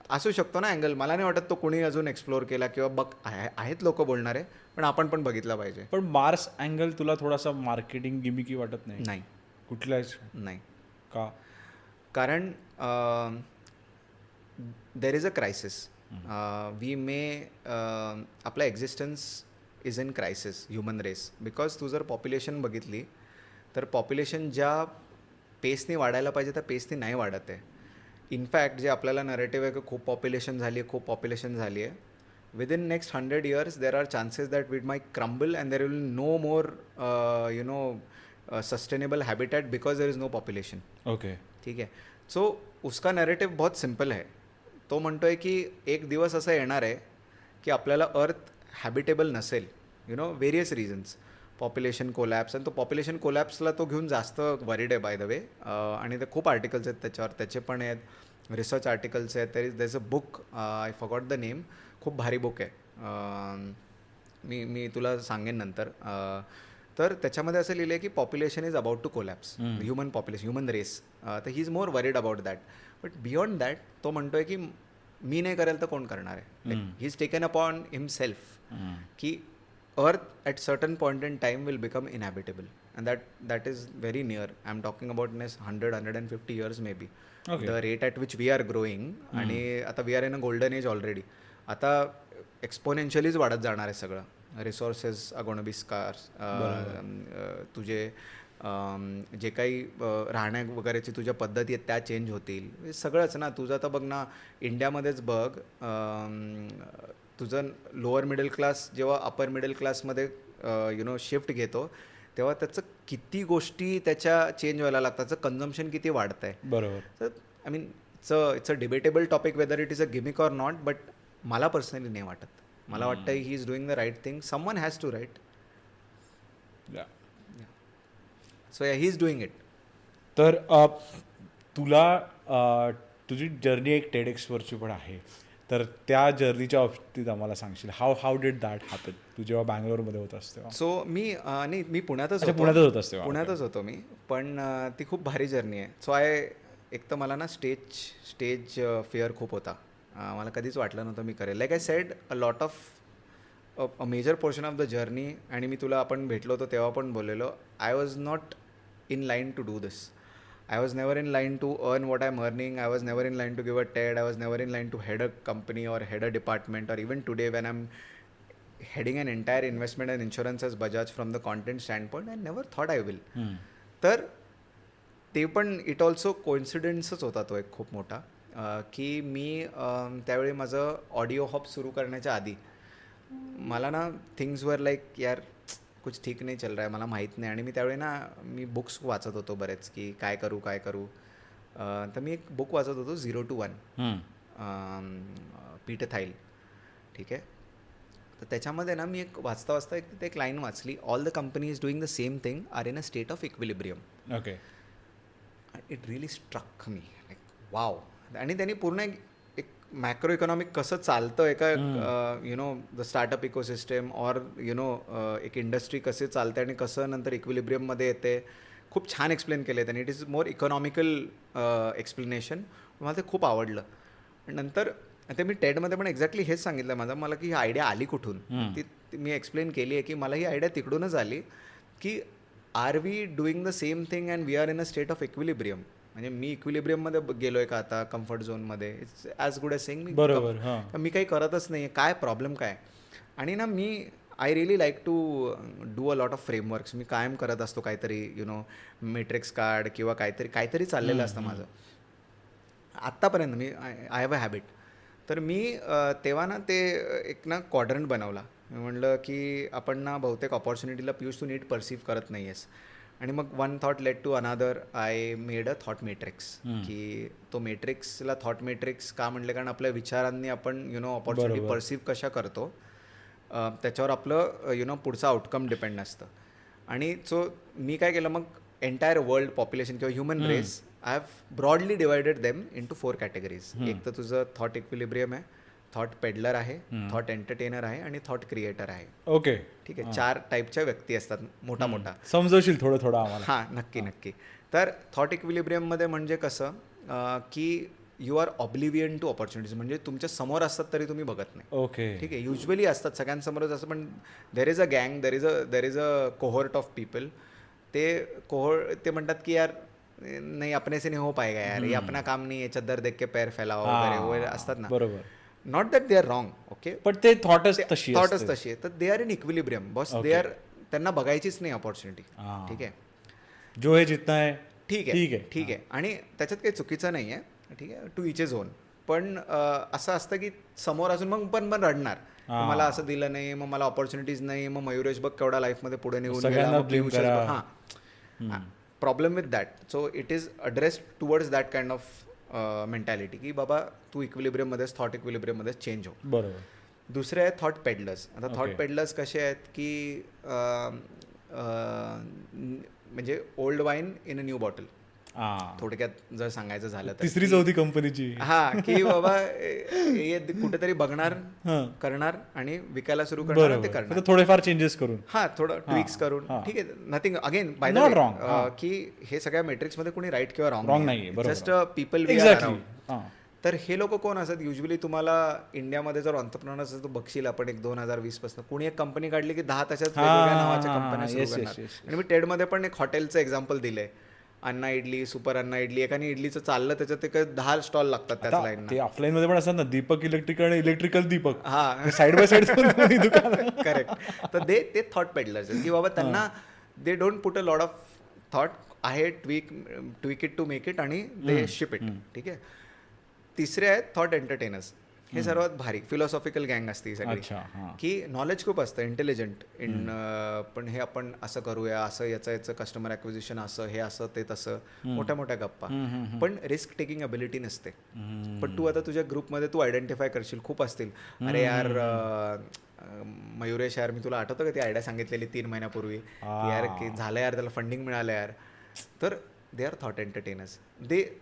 असू शकतो ना अँगल. मला नाही वाटत तो कोणी अजून एक्सप्लोर केला किंवा आहेत लोक बोलणारे, पण आपण पण बघितला पाहिजे.
पण मार्स अँगल तुला थोडासा मार्केटिंग गिमिकी वाटत नाही?
नाही,
कुठल्याच
नाही.
का?
कारण there is a crisis. We may आपला existence is in crisis, human race. Because तू जर पॉप्युलेशन बघितली तर पॉप्युलेशन ज्या पेसनी वाढायला पाहिजे त्या पेसनी नाही वाढत आहे. इनफॅक्ट जे आपल्याला नरेटिव्ह आहे की खूप पॉप्युलेशन झाली आहे, within next 100 years there are chances that it may crumble and there will no more sustainable habitat because there is no population.
Okay,
ठीक आहे. सो उसका नरेटिव्ह बहुत सिम्पल है. तो म्हणतोय की एक दिवस असं येणार आहे की आपल्याला अर्थ हॅबिटेबल नसेल, व्हेरियस रिझन्स, पॉप्युलेशन कोलॅप्स. आणि तो पॉप्युलेशन कोलॅप्सला तो घेऊन जास्त वरीड आहे बाय द वे. आणि ते खूप आर्टिकल्स आहेत त्याच्यावर, त्याचे पण आहेत, रिसर्च आर्टिकल्स आहेत. देर is a book, I forgot the name, खूप भारी बुक आहे, मी तुला सांगेन नंतर. तर त्याच्यामध्ये असं लिहिलं आहे की population is about to collapse, human race. तर he is more worried about that. But beyond that तो म्हणतोय की मी नाही करेल तर कोण करणार आहे. He is taken upon himself की earth at certain point in time will become inhabitable and that is very near. I am talking about 100-150 years may be. The rate at which we are growing. आणि आता we are in a golden age already. आता एक्सपोनेन्शियलीच वाढत जाणार आहे सगळं. Resources are gonna be scarce. तुझे जे काही राहण्या वगैरेची तुझ्या पद्धती आहेत त्या चेंज होतील, सगळंच ना. तुझं आता बघ ना, इंडियामध्येच बघ, तुझं लोअर मिडल क्लास जेव्हा अपर मिडल क्लासमध्ये शिफ्ट घेतो तेव्हा त्याचं किती गोष्टी त्याच्या चेंज व्हायला लागतात, त्याचं कन्झम्पशन किती वाढतं आहे.
बरोबर.
तर I mean it's a debatable topic whether it is a gimmick or not. But मला पर्सनली नाही वाटत. मला वाटतं he is doing the right thing. Someone has to right. So he is doing it.
तर तुला तुझी जर्नी एक TEDxवरची पण आहे, तर त्या जर्नीच्या बाबतीत आम्हाला सांगशील. How did that happen? तू जेव्हा बँगलोरमध्ये होत असते?
सो मी पुण्यातच होतो मी. पण ती खूप भारी जर्नी आहे. सो एक तर मला ना स्टेज फिअर खूप होता. मला कधीच वाटलं नव्हतं मी करेल. Like I said, a lot of a major portion of the journey. आणि मी तुला आपण भेटलो होतो तेव्हा पण बोललेलो, I was not in line to do this. I was never in line to earn what I'm earning. I was never in line to give a TED. I was never in line to head a company or head a department. Or even today when I'm heading an entire investment and insurance as Bajaj from the content standpoint, I never thought I will. तर ते पण इट ऑल्सो कोइन्सिडन्सच होता तो एक खूप मोठा. की मी त्यावेळी माझं ऑडिओ हॉप सुरू करण्याच्या आधी मला ना थिंग्स वर लाईक यार कुछ ठीक नाही चल रहा है, मला माहीत नाही. आणि मी त्यावेळी ना मी बुक्स वाचत होतो बरेच की काय करू. तर मी एक बुक वाचत होतो 0 to 1 पीटर थाईल. ठीक आहे. तर त्याच्यामध्ये ना मी एक वाचता एक लाईन वाचली, all the companies doing the same thing are in a state of equilibrium.
Okay.
It really struck me like wow. आणि त्यांनी पूर्ण एक मॅक्रो इकॉनॉमिक कसं चालतं एका द स्टार्टअप इकोसिस्टम ऑर एक इंडस्ट्री कसे चालते आणि कसं नंतर इक्विलिब्रियममध्ये येते, खूप छान एक्सप्लेन केलं आहे त्यांनी. It is more economical explanation. मला ते खूप आवडलं. नंतर ते मी टेडमध्ये पण एक्झॅक्टली हेच सांगितलं मला की ही आयडिया आली कुठून. ती मी एक्सप्लेन केली आहे की मला ही आयडिया तिकडूनच आली की are we doing the same thing and we are in a state of equilibrium. म्हणजे मी इक्विलिब्रियममध्ये गेलोय का आता, कम्फर्ट झोनमध्ये. It's as good as saying मी काही करतच नाही आहे, काय प्रॉब्लेम काय. आणि ना मी I really like to do a lot of frameworks. मी कायम करत असतो काहीतरी मॅट्रिक्स कार्ड किंवा काहीतरी चाललेलं असतं माझं आत्तापर्यंत. I have a habit. तर मी तेव्हा ना ते एक ना क्वाड्रंट बनवला. मी म्हटलं की आपण ना बहुतेक ऑपॉर्च्युनिटीला पियुष तू नीट परसिव्ह करत नाही आहेस. आणि मग one thought led to another. I made a thought matrix. की तो मॅट्रिक्सला थॉट मॅट्रिक्स का म्हटलं, कारण आपल्या विचारांनी आपण ऑपॉर्च्युनिटी परसिव्ह कशा करतो त्याच्यावर आपलं पुढचं आउटकम डिपेंड असतं. आणि सो मी काय केलं, मग एंटायर वर्ल्ड पॉप्युलेशन किंवा human race I have broadly divided them into 4 categories. एक तर तुझं थॉट इक्विलिब्रियम आहे, थॉट पेडलर आहे, थॉट एंटरटेनर आहे आणि थॉट क्रिएटर आहे.
ओके.
ठीक आहे. 4 टाईपच्या व्यक्ती असतात मोठा.
समजवशील थोडं आम्हाला?
हां, नक्की. तर थॉट इक्विलिब्रियममध्ये म्हणजे कसं की यू आर ऑब्लिव्हियन टू ऑपॉर्च्युनिटीज. म्हणजे तुमच्या समोर असतात तरी तुम्ही बघत नाही.
ओके. ठीक
आहे. युजली असतात सगळ्यांसमोरच असं, पण देर इज अ गँग, देर is a cohort of people. ते म्हणतात की यार नाही अपने से नहीं हो पाएगा यार, ये अपना काम नहीं है, चद्दर देख के पैर फैलाओ वगैरे असतात ना.
बरोबर.
Not that they are wrong. Okay.
पण ते थॉटच तशी
आहे. तर they are in equilibrium boss. त्यांना बघायचीच नाही ऑपॉर्च्युनिटी. ठीक आहे.
जो हे जितना आहे
ठीक आहे. आणि त्याच्यात काही चुकीचं नाही आहे. ठीक आहे. To each zone. पण असं असतं की समोर असून मग पण रडणार, मला असं दिलं नाही, मग मला ऑपॉर्च्युनिटीज नाही, मग मयुरेश बघ केवढा लाईफमध्ये पुढे निघून गेला. हां, problem with that. So it is addressed towards that kind of mentality की बाबा तू इक्विलिब्रियममध्येच, थॉट इक्विलिब्रियममध्येच चेंज हो.
बरोबर.
दुसरे आहेत थॉट पेडलर्स. आता थॉट पेडलर्स कसे आहेत की म्हणजे old wine in a new bottle. थोडक्यात जर सांगायचं झालं तर
3री 4थी कंपनीची.
हा, की बाबा हे कुठेतरी बघणार, करणार आणि विकायला सुरू करणार, ते करणार
थोडेफार चेंजेस करून.
हा, थोडं ट्विक्स करून. ठीक आहे. नथिंग अगेन बाय द वे की हे सगळ्या मेट्रिक्स मध्ये कोणी राईट किंवा रॉंग नाही, just people we are around. तर हे लोक कोण असतात युजली, तुम्हाला इंडियामध्ये जर एंटरप्रेन्योर असेल तर बघशील आपण एक 2020 पासून कोणी एक कंपनी काढली की 10 तशाच वेगवेगळ्या नावाच्या कंपन्या सुरू करणार. आणि मी टेडमध्ये पण एक हॉटेलचं एक्झाम्पल दिलंय. अण्णा इडली, सुपर अण्णा इडली. एकाने इडलीचं चाललं त्याच्यात एक 10 स्टॉल लागतात त्याच लाईन.
ते ऑफलाईन मध्ये पण असतात ना, दीपक इलेक्ट्रिकल आणि इलेक्ट्रिकल दीपक. हा, साइड बाय साइड दुकान.
करेक्ट. तर ते थॉट पेडलर्स की बाबा त्यांना they don't put a lot of thought आहे, tweak it to make it आणि दे शिप इट. ठीक आहे. तिसरे आहेत थॉट एंटरटेनर्स. हे सर्वात भारी फिलॉसॉफिकल गँग असते सगळी, की नॉलेज खूप असतं, इंटेलिजंट पण हे आपण असं करूया, असं याचं कस्टमर ॲक्विजिशन असं, हे असं ते तसं, मोठ्या गप्पा. पण रिस्क टेकिंग अबिलिटी नसते. पण तू आता तुझ्या ग्रुपमध्ये तू आयडेंटिफाय करशील, खूप असतील, अरे यार मयुरेश यार मी तुला आठवतं का ती आयडिया सांगितलेली 3 महिन्यापूर्वी यार, की झालं यार, त्याला फंडिंग मिळालं यार. तर दे आर थॉट एंटरटेनर्स.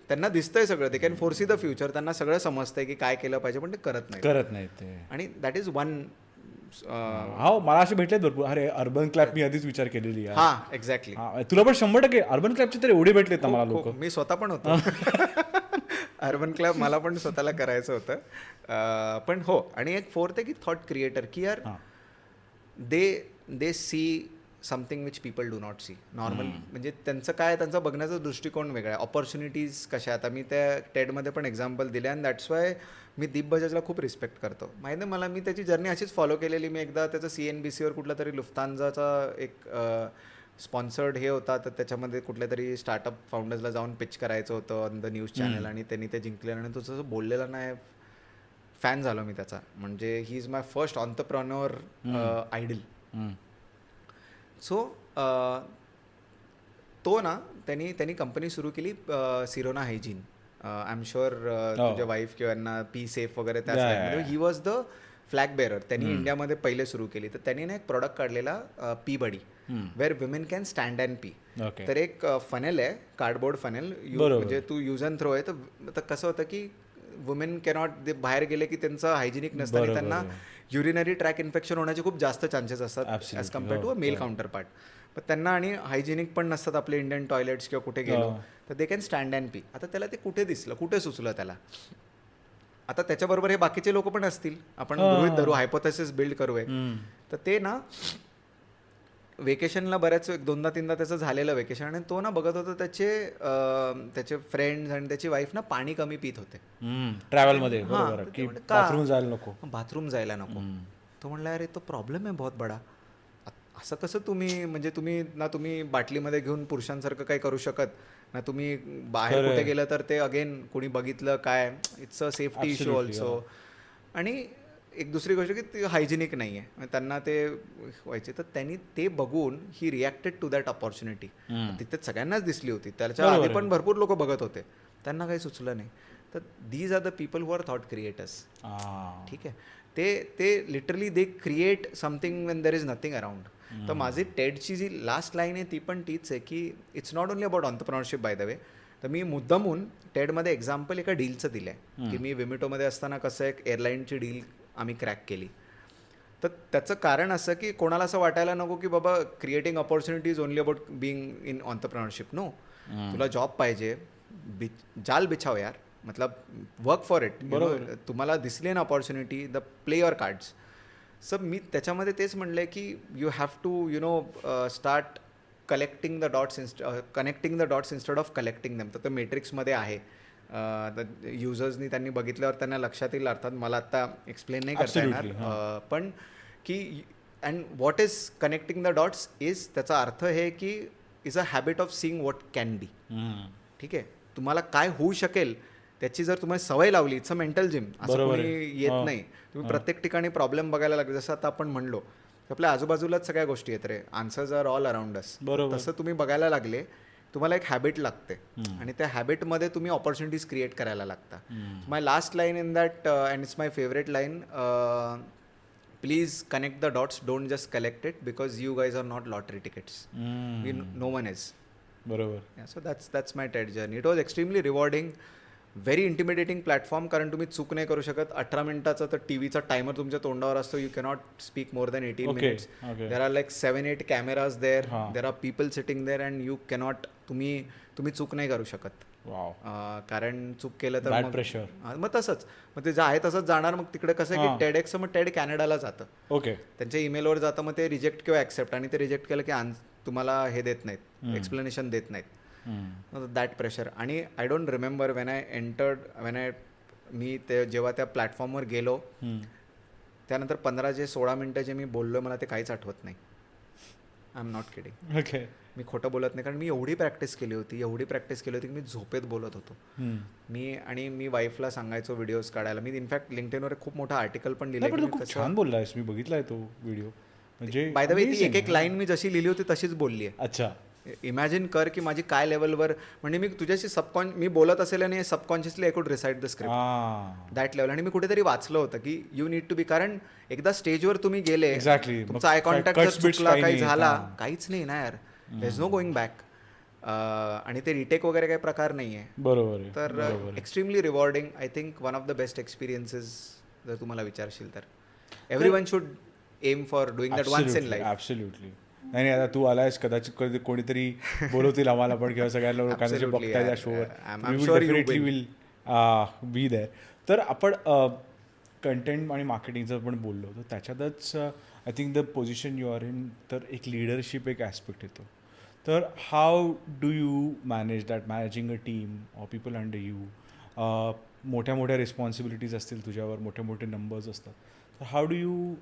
त्यांना दिसतंय सगळं, they can foresee the future. त्यांना सगळं समजतंय की काय केलं पाहिजे, पण ते करत नाही
ते.
आणि दॅट इज वन.
हो, मला असे भेटलेत भरपूर. अरे अर्बन क्लॅब मी आधीच विचार केलेली आहे.
हा, एक्झॅक्टली.
तुला पण 100% अर्बन क्लॅबचे तर एवढे भेटलेत मला लोक.
मी स्वतः पण होतो अर्बन क्लब, मला पण स्वतःला करायचं होतं. पण हो. आणि एक फोर्थ आहे की थॉट क्रिएटर, की यार they see something which people do not see normal. म्हणजे त्यांचा बघण्याचा दृष्टिकोन वेगळा आहे. ऑपॉर्च्युनिटीज कशा. आता मी त्या टेडमध्ये पण एक्झाम्पल दिले. अँड दॅट्स वाय मी दीप बजाजला खूप रिस्पेक्ट करतो. माहिती आहे मला, मी त्याची जर्नी अशीच फॉलो केलेली. मी एकदा त्याचं CNBCवर कुठला तरी लुफ्तांजाचा एक स्पॉन्सर्ड हे होता, तर त्याच्यामध्ये कुठल्या तरी स्टार्टअप फाउंडर्सला जाऊन पिच करायचं होतं ऑन द न्यूज चॅनल, आणि त्यांनी ते जिंकलेलं. आणि तो जसं बोललेला नाही, फॅन झालो मी त्याचा. म्हणजे he is my first entrepreneur idol. So तो ना त्यांनी कंपनी सुरू केली, Sirona hygiene. I am sure तुझ्या वाईफ किंवा यांना पी सेफ वगैरे त्या साईडमध्ये. He was the flag bearer. त्यांनी इंडियामध्ये पहिले सुरू केली. तर त्यांनी ना एक प्रोडक्ट काढलेला, pee buddy, where women can stand and pee. तर एक फनेल आहे, कार्डबोर्ड फनेल, म्हणजे तू यूज अँड थ्रो आहे. तर कसं होतं की वुमेन कॅनॉट, ते बाहेर गेले की त्यांचं हायजिनिक नसतं आणि त्यांना युरिनरी ट्रॅक इन्फेक्शन होण्याचे खूप जास्त चान्सेस असतात as compare to a male counterpart. पण त्यांना आणि हायजिनिक पण नसतात आपले इंडियन टॉयलेट्स किंवा कुठे गेलो तर they can stand and P. आता त्याला ते कुठे दिसलं, कुठे सुचलं त्याला. आता त्याच्याबरोबर हे बाकीचे लोक पण असतील, आपण गृहीत धरू, हायपोथेसिस बिल्ड करूया. तर ते ना वेकेशनला बऱ्याच 2दा-3दा त्याचं झालेलं वेकेशन, आणि तो ना बघत होता त्याचे फ्रेंड्स आणि त्याची वाईफ ना पाणी कमी पित होते
ट्रॅव्हलमध्ये.
बाथरूम जायला नको. तो म्हणला अरे तो प्रॉब्लेम आहे बहुत बडा. असं कसं तुम्ही, म्हणजे तुम्ही बाटलीमध्ये घेऊन पुरुषांसारखं काही करू शकत ना, तुम्ही बाहेर कुठे गेलं तर ते अगेन कोणी बघितलं काय, it's a safety issue also. आणि एक दुसरी गोष्ट की ती हायजिनिक नाही आहे, त्यांना ते व्हायचे. तर त्यांनी ते बघून ही रिॲक्टेड टू दॅट अपॉर्च्युनिटी. तिथे सगळ्यांनाच दिसली होती, त्याच्या आधी पण भरपूर लोक बघत होते, त्यांना काही सुचलं नाही. तर these are the people who are thought creators. ठीक आहे, ते literally they create something when there is nothing around. तर माझी टेडची जी लास्ट लाईन आहे ती पण तीच आहे की it's not only about entrepreneurship bye the वे. तर मी मुद्दामून टेडमध्ये एक्झाम्पल एका डीलचं दिलं आहे की मी विमिटोमध्ये असताना कसं एक एअरलाईनची डील आम्ही क्रॅक केली. तर त्याचं कारण असं की कोणाला असं वाटायला नको की बाबा creating opportunities only about being in entrepreneurship. No, तुला जॉब पाहिजे, जाल बिछाव यार, मतलब वर्क फॉर इट. तुम्हाला दिसली ना opportunity, the play your cards. Sir मी त्याच्यामध्ये तेच म्हणलं आहे की you have to start connecting the dots instead of collecting them. तर ते मेट्रिक्समध्ये आहे. युजर्सनी त्यांनी बघितल्यावर त्यांना लक्षात येईल. अर्थात मला आत्ता एक्सप्लेन नाही करता येणार, पण की and what is connecting the dots is, त्याचा अर्थ हे की is a habit of seeing what can be. ठीक आहे, तुम्हाला काय होऊ शकेल त्याची जर तुम्हाला सवय लावली, इट्स अ मेंटल जिम. असं कोणी येत नाही. तुम्ही प्रत्येक ठिकाणी प्रॉब्लेम बघायला लागले, जसं आता आपण म्हणलो आपल्या आजूबाजूलाच सगळ्या गोष्टी येत रे, answers are all around us. तसं तुम्ही बघायला लागले, तुम्हाला एक हॅबिट लागते आणि त्या हॅबिटमध्ये तुम्ही ऑपॉर्च्युनिटीज क्रिएट करायला लागता. My last line in that, and it's my favourite line, please connect the dots, don't just collect it, because you guys are not lottery tickets, no one is.
बरोबर.
So that's my TED journey. It was extremely rewarding, very intimidating platform, कारण तुम्ही चूक नाही करू शकत. 18 मिनिटाचा तर टीव्हीचा टायमर तुमच्या तोंडावर असतो. You cannot speak more than 18 minutes. There are like 7-8 cameras there, there are people sitting there, and you cannot, तुम्ही चूक नाही करू शकत. कारण चूक केलं तर मग तसंच, मग ते जे आहे तसंच जाणार. मग तिकडे कसं आहे की टेडएक्स, मग टेड कॅनडाला जातं.
ओके,
त्यांच्या ईमेलवर जातं, मग ते रिजेक्ट किंवा ॲक्सेप्ट, आणि ते रिजेक्ट केलं की तुम्हाला हे देत नाहीत, एक्सप्लेनेशन देत नाहीत. That pressure. आणि आय डोंट रिमेंबर मी ते जेव्हा त्या प्लॅटफॉर्मवर गेलो त्यानंतर 15-16 मिनटं जे मी बोललो, मला ते काहीच आठवत नाही. I am not kidding.
Okay,
मी खोटं बोलत नाही, कारण मी एवढी प्रॅक्टिस केली होती की मी झोपेत बोलत होतो. मी वाईफला सांगायचो व्हिडिओज काढायला. मी इनफॅक्ट लिंक्डइनवर खूप मोठा आर्टिकल पण लिहिलं.
खूप छान बोललायस, मी बघितलाय तो व्हिडिओ. म्हणजे
बाय द वे ती एक लाईन मी जशी लिहिली होती तशीच बोलली आहे.
अच्छा,
इमॅजिन कर की माझी काय लेवलवर, म्हणजे मी तुझ्याशी मी बोलत असेल आणि subconsciously I could recite the script that level. आणि मी कुठेतरी वाचलं होतं की यू नीड टू बी, कारण एकदा स्टेजवर तुम्ही गेले,
एक्झॅक्टली,
तुमचा आय कॉन्टॅक्ट चुकला, काही झाला, काहीच नाही ना यार, there is no going back. आणि ते रिटेक वगैरे काही प्रकार नाही आहे.
बरोबर.
तर extremely rewarding, I think one of the best experiences जर तुम्हाला विचारशील तर. Everyone should aim for doing that once in life.
Absolutely. नाही, आता तू आलायस, कदाचित कोणीतरी बोलवतील आम्हाला पण, किंवा सगळ्या लोकांना जे बघताय त्या शोवर, डेफिनेटली विल बी देअर. तर आपण कंटेंट आणि मार्केटिंगचं पण बोललो, तर त्याच्यातच I think the position you are in, तर एक लिडरशिप एक ॲस्पेक्ट येतो. तर how do you manage that, managing a team or people under you? मोठ्या मोठ्या रिस्पॉन्सिबिलिटीज असतील तुझ्यावर, मोठे मोठे नंबर्स असतात, तर how do you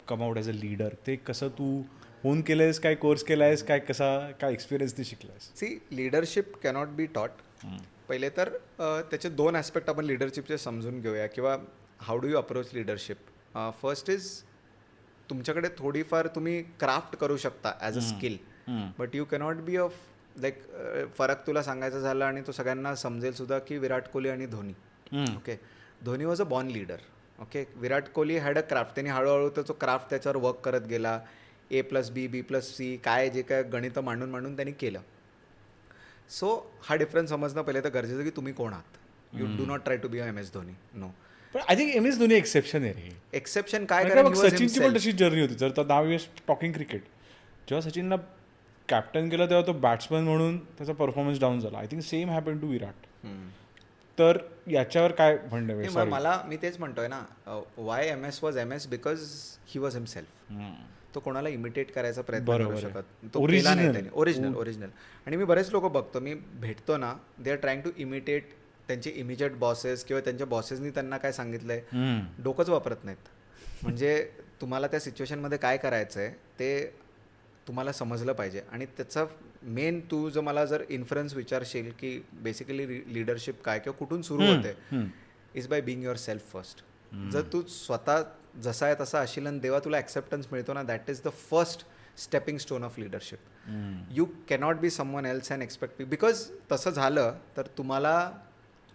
come out as a leader? ते कसं तू होऊन केलंयस, काय कोर्स केलायस, काय एक्सपिरियन्स ते शिकलायस?
See leadership cannot be taught. पहिले तर त्याचे 2 ॲस्पेक्ट आपण लिडरशिपचे समजून घेऊया किंवा how do you approach leadership. First is तुमच्याकडे थोडीफार तुम्ही क्राफ्ट करू शकता as a skill, but you cannot B of like फरक तुला सांगायचा झाला आणि तो सगळ्यांना समजेल सुद्धा की विराट कोहली आणि Dhoni. Okay, Dhoni was a born leader. Okay, Virat Kohli had a craft. त्यांनी हळूहळू तो क्राफ्ट त्याच्यावर वर्क करत गेला. A+B B+C काय जे काय गणितं मांडून त्यांनी केलं. सो हा डिफरन्स समजणं पहिले तर गरजेचं की तुम्ही कोण आहात. You do not try to be MS Dhoni. No.
पण I think MS Dhoni exception आहे रे.
एक्सेप्शन काय
कारण बघ, सचिनची पण तशी जर्नी होती. जर तर नाव टॉकिंग क्रिकेट, जेव्हा सचिनला कॅप्टन केलं तेव्हा तो बॅट्समन म्हणून त्याचा परफॉर्मन्स डाऊन झाला. I think same happen to Virat. तर याच्यावर काय म्हणणं?
मी तेच म्हणतोय ना, why MS was MS because he was himself. तो कोणाला इमिटेट करायचा प्रयत्न करू शकत, तो केला नाही त्याने. ओरिजिनल. आणि मी बरेच लोक बघतो, मी भेटतो ना, they are trying to imitate त्यांचे इमिजिएट बॉसेस किंवा त्यांच्या बॉसेसनी त्यांना काय सांगितलंय, डोकंच वापरत नाहीत. म्हणजे तुम्हाला त्या सिच्युएशनमध्ये काय करायचं आहे ते तुम्हाला समजलं पाहिजे. आणि त्याचा मेन तू जर मला जर इन्फ्लुअन्स विचारशील की बेसिकली लिडरशिप काय किंवा कुठून सुरू होते, is by being yourself first. जर तू स्वतः जसा आहे तसा असेल आणि देवा तुला ॲक्सेप्टन्स मिळतो ना, that is the first stepping stone of leadership. You cannot be someone else and expect, because तसं झालं तर तुम्हाला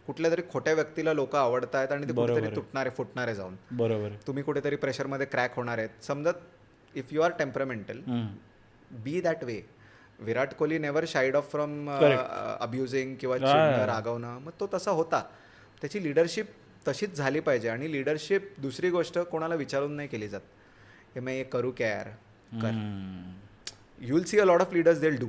कुठल्या तरी खोट्या व्यक्तीला लोक आवडत आहेत आणि ते कुठेतरी फुटणारे जाऊन.
बरोबर.
तुम्ही कुठेतरी प्रेशरमध्ये क्रॅक होणार आहेत. समजा if you are temperamental, be that way. Virat Kohli never shied off from abusing किंवा रागवणं. मग तो तसा होता. त्याची लिडरशिप तशीच झाली पाहिजे. आणि लिडरशिप दुसरी गोष्ट कोणाला विचारून नाही केली जात, हे मैं ये करू क्या यार, कर. You will see a lot of leaders they will do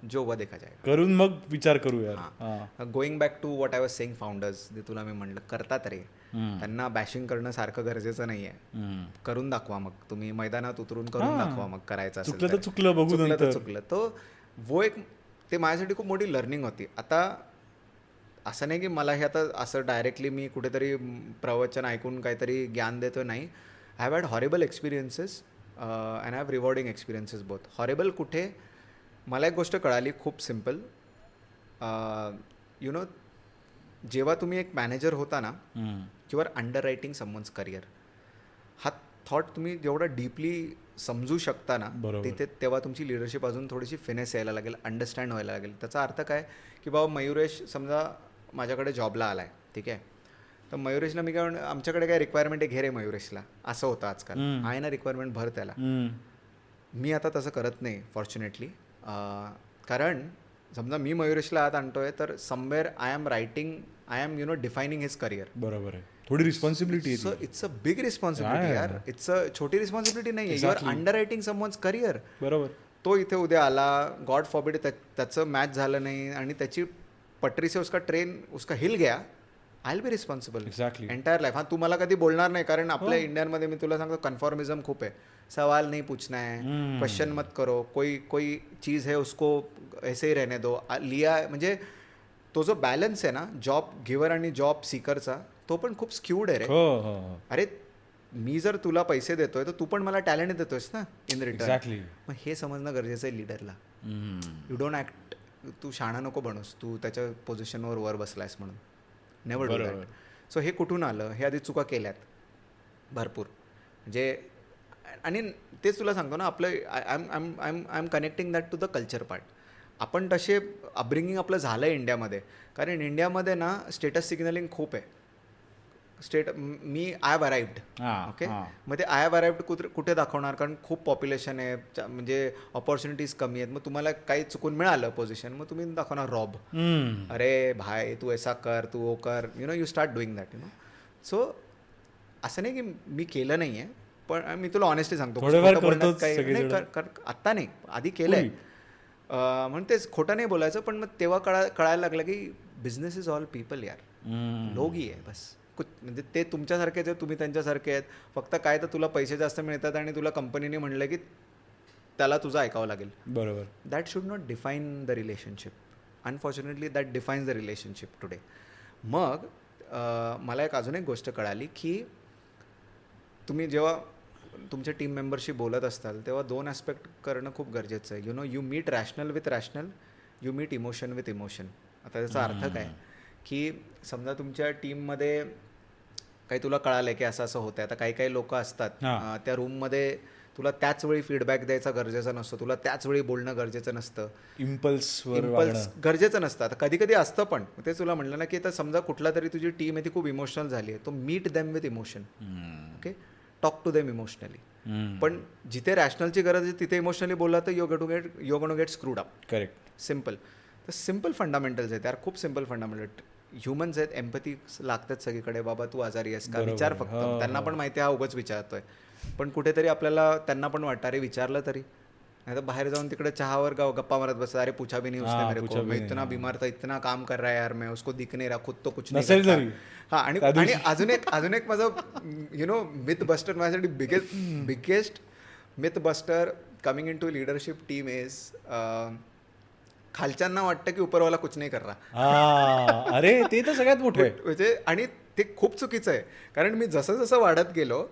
जो हुआ देखा जाएगा.
करून मग विचार करू यार.
Going back to what I was saying, founders जे तुला मी म्हणलं करतात रे, त्यांना बॅशिंग करणं सारखं गरजेचं नाही आहे. करून दाखवा. मग तुम्ही मैदानात उतरून करून दाखवा. मग करायचं असेल तर चुकलं तो वो एक, ते माझ्यासाठी खूप मोठी लर्निंग होती. आता असं नाही की मला हे आता असं डायरेक्टली मी कुठेतरी प्रवचन ऐकून काहीतरी ज्ञान देतो, नाही. I have had horrible experiences and I have rewarding experiences both. Horrible कुठे, मला एक गोष्ट कळाली खूप सिम्पल. यु नो, जेव्हा तुम्ही एक मॅनेजर होता ना, you are underwriting someone's career. हा थॉट तुम्ही जेवढा डीपली समजू शकता ना, तिथे तेव्हा तुमची लिडरशिप अजून थोडीशी फिनेस यायला लागेल, अंडरस्टँड व्हायला लागेल. त्याचा अर्थ काय की बाबा मयुरेश समजा माझ्याकडे जॉबला आला आहे, ठीक आहे, तर मयुरेशला मी काय आमच्याकडे काय रिक्वायरमेंट आहे, घे रे मयुरेशला, असं होतं आजकाल. आहे ना रिक्वायरमेंट, भर त्याला. मी आता तसं करत नाही फॉर्च्युनेटली. कारण समजा मी मयुरेशला आत आणतोय तर somewhere I am defining his career.
बरोबर आहे. थोडी responsibility.
So it's a big responsibility यार. इट्स अ छोटी रिस्पॉन्सिबिलिटी नाही आहे. You are underwriting someone's career.
बरोबर.
तो इथे उद्या आला, गॉड फॉरबिड त्याचं मॅच झालं नाही आणि त्याची पटरी से उसका हिल गया, I will be responsible entire life. तू मला कधी बोलणार नाही, कारण आपल्या इंडियनमध्ये मी तुला सांगतो कन्फॉर्मिझम खूप आहे. सवाल नहीं पूछना है, क्वेश्चन मत करो, कोई चीज़ है उसको ऐसे ही रहने दो. लिया म्हणजे तो जो बॅलन्स आहे ना जॉब गिव्हर आणि जॉब सीकरचा, तो पण खूप स्क्यूड आहे रे. अरे मी जर तुला पैसे देतोय तर तू पण मला टॅलेंट देतोयस ना इन रिटर्न. मग हे समजणं गरजेचं आहे लिडरला. यू डोंट ॲक्ट, तू शाणा नको बनूस, तू त्याच्या पोझिशनवर वर बसलायस म्हणून. Never do that. सो हे कुठून आलं, हे आधी चुका केल्यात भरपूर. म्हणजे आणि तेच तुला सांगतो ना, आपलं I am connecting that to the culture part. आपण तसे अपब्रिंगिंग आपलं झालं आहे इंडियामध्ये, कारण इंडियामध्ये ना स्टेटस सिग्नलिंग खूप आहे. मी आय हॅव अराइव्ड, ओके, मग ते आय हॅव अराइव्ड कुठे दाखवणार, कारण खूप पॉप्युलेशन आहे, म्हणजे ऑपॉर्च्युनिटीज कमी आहेत. मग तुम्हाला काही चुकून मिळालं पोझिशन, मग तुम्ही दाखवणार रॉब. अरे भाई तू ऐसा कर, तू वो कर, you start doing that. So असं नाही की मी केलं नाही आहे, पण मी तुला ऑनेस्टली सांगतो आत्ता नाही, आधी केलंय. म्हणून तेच खोटं नाही बोलायचं. पण मग तेव्हा कळायला लागलं की बिझनेस इज ऑल पीपल यार. लोक ही आहे बस. म्हणजे ते तुमच्यासारखेच आहेत, तुम्ही त्यांच्यासारखे आहेत. फक्त काय तर तुला पैसे जास्त मिळतात आणि तुला कंपनीने म्हणलं की त्याला तुझं ऐकावं लागेल. बरोबर. That should not define the relationship. Unfortunately that defines the relationship today. मग मला एक अजून एक गोष्ट कळाली की तुम्ही जेव्हा तुमच्या टीम मेंबरशी बोलत असताल तेव्हा 2 ॲस्पेक्ट करणं खूप गरजेचं आहे. You meet rational with rational, you meet emotion with emotion. आता त्याचा अर्थ काय की समजा तुमच्या टीममध्ये काही तुला कळालं आहे की असं असं होतं आहे. आता काही काही लोक असतात त्या रूममध्ये तुला त्याच वेळी फीडबॅक द्यायचा गरजेचा नसतो, तुला त्याच वेळी बोलणं गरजेचं नसतं, इम्पल्स गरजेचं नसतं. आता कधी कधी असतं पण तेच तुला म्हणलं ना की आता समजा कुठला तरी तुझी टीम आहे ती खूप इमोशनल झाली आहे, तो meet them with emotion. Okay, talk to them emotionally. पण जिथे रॅशनलची गरज आहे तिथे इमोशनली बोलला तर you gonna get screwed up.
Correct.
Simple. तर सिम्पल फंडामेंटल्स आहेत यार, खूप सिम्पल फंडामेंटल. ह्युमन्स आहेत, एम्पॅथी लागतात सगळीकडे. बाबा तू आजारी आहेस का, विचार फक्त. त्यांना पण माहिती आहे हा उगाच विचारतोय, पण कुठेतरी आपल्याला त्यांना पण वाटतं अरे विचारलं तरी. नाही तर बाहेर जाऊन तिकडे चहावर गप्पा मारत बसतात, अरे पूछा भी नहीं उसने मेरे को, मैं इतना बीमार था, इतना काम कर रहा है यार, मैं उसको दिख नहीं रहा, खुद तो कुछ नहीं करता. हा, आणि अजून एक माझं मिथ बस्टर, माझ्यासाठी biggest myth buster coming into leadership team is खालच्यांना वाटतं की उपरवाला कुछ नाही कर रहा.
अरे ते तर सगळ्यात मोठं
म्हणजे, आणि ते खूप चुकीचं आहे. कारण मी जसं जसं वाढत गेलो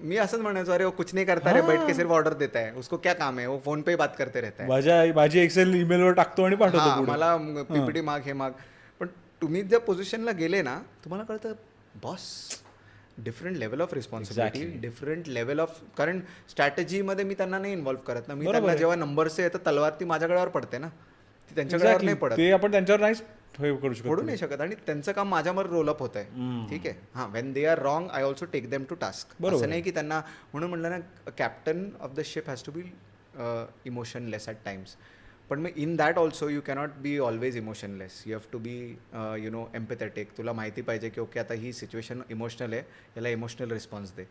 मी असंच म्हणायचो अरे वो कुछ नहीं करता रे, बैठ के सिर्फ ऑर्डर देता है, उसको क्या काम है, वो फोन पे बात करते रहता है,
माझी एक्सेल ईमेलवर टाकतो आणि पाठवतो,
मला पीपीटी माग हे माग. पण तुम्ही ज्या पोझिशनला गेले ना तुम्हाला कळतं boss different level of responsibility, different level of. कारण स्ट्रॅटेजीमध्ये मी त्यांना नाही इन्व्हॉल्व्ह करत ना. मी त्यांना जेव्हा नंबरचे येतं तलवार ती माझ्या गळ्यावर पडते ना, ती त्यांच्या गळ्यावर नाही पडत.
ते आपण त्यांच्यावर नाही
पडू नाही शकत. आणि त्यांचं काम माझ्यावर रोल अप होत आहे. ठीक आहे, हां, when they are wrong I also take them to task. असं नाही की त्यांना, म्हणून म्हणलं ना captain of the ship has to be emotionless at times. पण मग in that also you cannot be always emotionless. You have to be empathetic. तुला माहिती पाहिजे की ओके आता ही सिच्युएशन इमोशनल आहे, याला इमोशनल रिस्पॉन्स दे.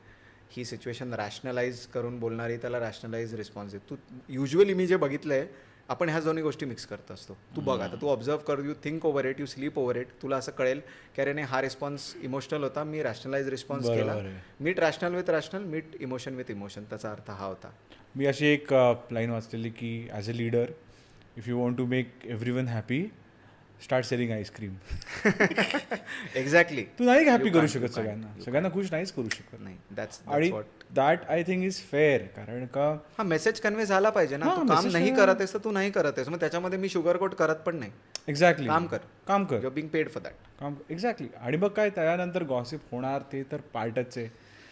ही सिच्युएशन रॅशनलाइज करून बोलणारी त्याला रॅशनलाइज रिस्पॉन्स दे. तू युजली मी जे बघितलं आहे, आपण ह्या दोन्ही गोष्टी मिक्स करत असतो. तू बघ आता, तू ऑब्झर्व कर, you think over it, you sleep over it. तुला असं कळेल की अरे नाही हा रिस्पॉन्स इमोशनल होता, मी रॅशनलाइज रिस्पॉन्स केला. Meet rational with rational, meet emotion with emotion. त्याचा अर्थ हा होता.
मी अशी एक लाईन वाचलेली की as a leader if you want to make everyone happy start selling ice cream.
Exactly.
तू नाही हॅपी करू शकत सगळ्यांना खुश नाहीच करू शकत.
नाही,
आणि that I think is fair. कारण का
हा मेसेज कन्वे झाला पाहिजे ना. तू काम नाही करत आहेस तर तू नाही करत आहेस, मग त्याच्यामध्ये मी शुगर कोट करत पण नाही.
एक्झॅक्टली.
काम कर, you are being paid for that.
काम. एक्झॅक्टली. आणि मग काय त्यानंतर गॉसिप होणार ते तर पार्टच आहे.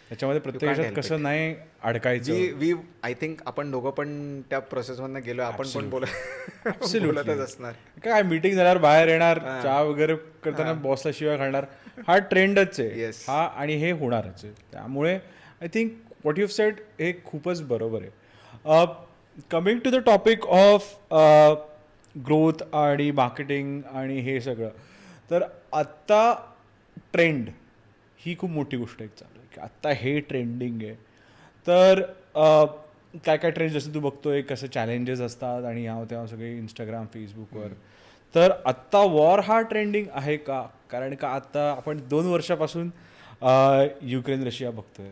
त्याच्यामध्ये प्रत्यक्षात कसं नाही अडकायचं.
वी आय थिंक आपण दोघं पण त्या प्रोसेसमधनं गेलो, आपण पण बोलतच असणार.
काय मीटिंग झाल्यावर बाहेर येणार, चहा वगैरे करताना बॉसला शिवाय घालणार, हा ट्रेंडच आहे हा, आणि हे होणारच आहे. त्यामुळे I think what you said हे खूपच बरोबर आहे. Coming to the topic of growth आणि मार्केटिंग आणि हे सगळं, तर आत्ता ट्रेंड ही खूप मोठी गोष्ट एक चालू आहे की आत्ता हे ट्रेंडिंग आहे. तर काय काय ट्रेंड जसं तू बघतोय कसं चॅलेंजेस असतात आणि ह्या तेव्हा सगळे इंस्टाग्राम फेसबुकवर. तर आत्ता वॉर हा ट्रेंडिंग आहे का? कारण का आत्ता आपण 2 वर्षापासून युक्रेन रशिया बघतोय.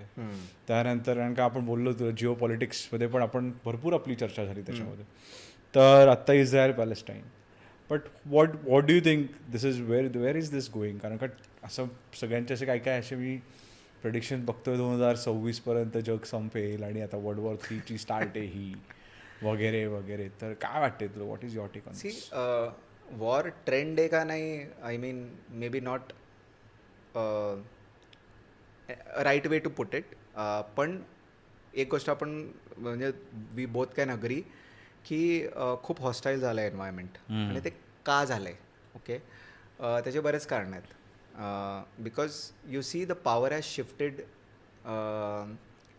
त्यानंतर कारण का आपण बोललो होतो जिओ पॉलिटिक्समध्ये पण आपण भरपूर आपली चर्चा झाली त्याच्यामध्ये. तर आत्ता Israel Palestine. But what do you think this is where is this going? कारण का असं सगळ्यांचे असे काय काय असे मी प्रेडिक्शन बघतोय 2026 पर्यंत जग संपेल आणि आता वर्ल्ड वॉर 3ची स्टार्ट आहे ही वगैरे वगैरे. तर काय वाटते तुला? What is your take on this?
War trend आहे का नाही, I mean maybe not right way to put it. पण एक गोष्ट आपण म्हणजे वी बोथ कॅन अग्री की खूप हॉस्टाईल झालं आहे एन्व्हायरमेंट. आणि ते का झालं आहे? ओके, त्याचे बरेच कारण आहेत. Because you see the power has shifted.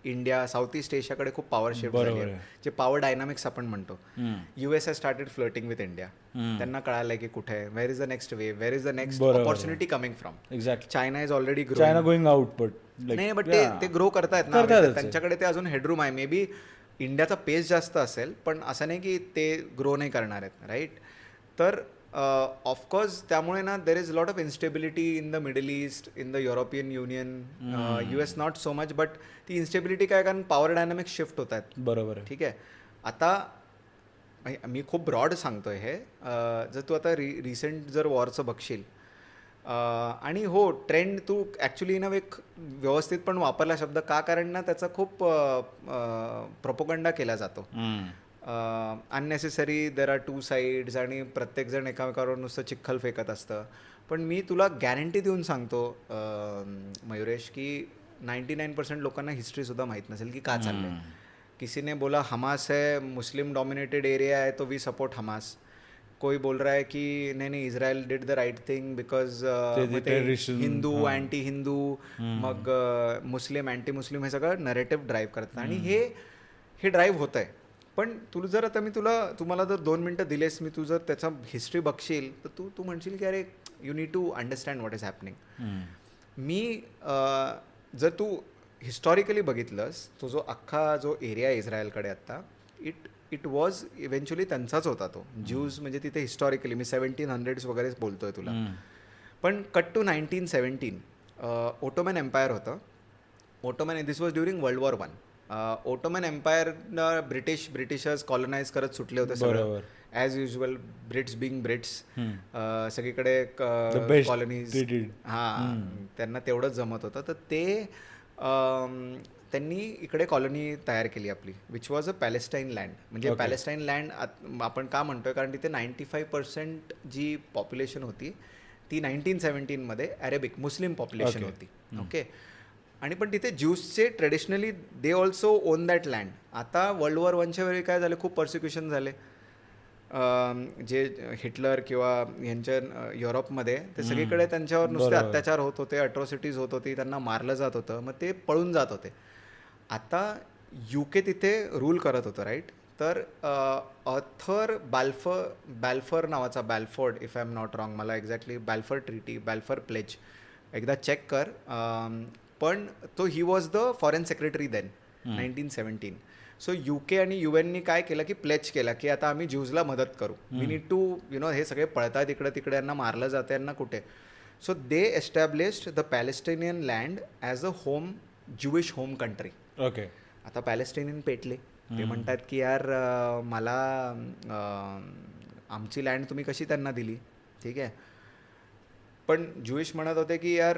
India south east एशियाकडे खूप पॉवर शिफ्ट झाली आहे, जे पॉवर डायनामिक्स आपण म्हणतो. US has started flirting with India. त्यांना कळालं की कुठे आहे, where is the next wave, where is the next opportunity coming from.
Exact.
China is already
China going out. But
नाही, बट ते ग्रो करतायत ना, त्यांच्याकडे ते अजून हेडरूम आहे. मे बी इंडियाचा पेस जास्त असेल पण असं नाही की ते ग्रो नाही करणार आहेत, राईट. तर ऑफकोर्स त्यामुळे ना there is lot of instability in the middle east, in the European union, US not so much. But ती इन्स्टेबिलिटी काय, कारण पॉवर डायनामिक्स शिफ्ट होत आहेत.
बरोबर.
ठीक आहे. आता मी खूप ब्रॉड सांगतोय हे. जर तू आता रिसेंट जर वॉरचं बघशील आणि हो, trend Tu actually in a वे व्यवस्थित पण वापरला शब्द, का कारण ना त्याचा खूप प्रोपोगंडा केला जातो. Unnecessary there are two sides आणि प्रत्येकजण एकामेकावर नुसतं चिखल फेकत असतं. पण मी तुला गॅरंटी देऊन सांगतो मयुरेश, की 99% लोकांना हिस्ट्रीसुद्धा माहीत नसेल की का चाललं आहे. किसी बोला हमास है, मुस्लिम डॉमिनेटेड एरिया है तो वी सपोर्ट हमास. कोई बोल रहा है कि नहीं Israel did the right thing because Hindu anti Hindu, मग मुस्लिम अँटी मुस्लिम, हे सगळं नरेटिव्ह ड्राईव्ह करतात. आणि हे ड्राईव्ह होतं आहे. पण तू जर आता तुम्हाला जर 2 मिनटं दिलेस, मी तू जर त्याचा हिस्ट्री बघशील तर तू म्हणशील की अरे you need to understand what is happening. मी जर तू हिस्टॉरिकली बघितलंस, तो जो अख्खा जो एरिया आहे इस्रायलकडे आत्ता, इट वॉज इव्हेंच्युअली त्यांचाच होता तो. ज्यूज म्हणजे तिथे हिस्टॉरिकली, मी 1700s वगैरेच बोलतोय तुला. पण कट टू 1917, ओटोमन एम्पायर होतं. Ottoman, this was during world war 1. Ottoman एम्पायरनं ब्रिटिशर्स कॉलनाइज करत सुटले होते सगळं, as usual, Brits being Brits, सगळीकडे कॉलनीज. हां, त्यांना तेवढंच जमत होतं. तर ते त्यांनी इकडे कॉलनी तयार केली आपली, which was a Palestine land. म्हणजे पॅलेस्टाईन लँड आपण का म्हणतोय, कारण तिथे 95% जी पॉप्युलेशन होती ती 1917 अरेबिक मुस्लिम पॉप्युलेशन होती. ओके. आणि पण तिथे ज्यूसचे traditionally they also own that land. आता वर्ल्ड वॉर 1च्या वेळी काय झालं, खूप पर्सिक्युशन झाले. जे हिटलर किंवा ह्यांच्या युरोपमध्ये, ते सगळीकडे त्यांच्यावर नुसते अत्याचार होत होते, अट्रॉसिटीज होत होती, त्यांना मारलं जात होतं, मग ते पळून जात होते. आता UK तिथे रूल करत होतं, राईट. तर ऑथर बॅल्फर नावाचा, Balford if I am not wrong, मला exactly Balfour treaty, Balfour pledge एकदा चेक कर. पण तो he was the foreign secretary then 1917. So UK आणि UN काय केलं की प्लेज केला की आता आम्ही ज्यूजला मदत करू. वी नीड टू हे सगळे पळतात इकडे तिकडे, यांना मारलं जातं, यांना कुठे. So they established the Palestinian land as a home, Jewish home country.
Okay.
आता पॅलेस्टिनियन पेटले, ते म्हणतात की यार मला आमची लँड तुम्ही कशी त्यांना दिली, ठीक आहे. पण ज्यूइश म्हणत होते की यार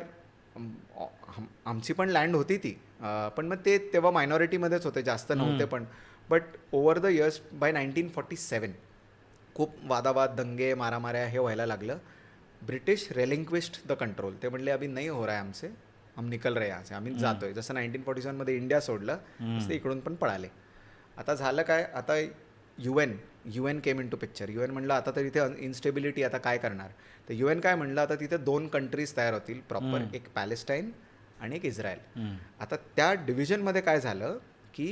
आमची पण लँड होती ती, पण मग ते तेव्हा मायनॉरिटीमध्येच होते, जास्त नव्हते पण. But over the years, by 1947 खूप वादावाद, दंगे, मारामाऱ्या हे व्हायला लागलं. British relinquished the control. ते म्हणले अभी नाही हो रहा है हमसे, हम निकल रहे यहाँ से, आम्ही जातोय. जसं 1947 इंडिया सोडलं तसं इकडून पण पळाले. आता झालं काय, आता UN came into picture. UN म्हणलं आता तर इथे इन्स्टेबिलिटी, आता काय करणार. तर UN काय म्हणलं, आता तिथे 2 कंट्रीज तयार होतील प्रॉपर, एक पॅलेस्टाईन आणि एक इस्रायल. आता त्या डिव्हिजनमध्ये काय झालं की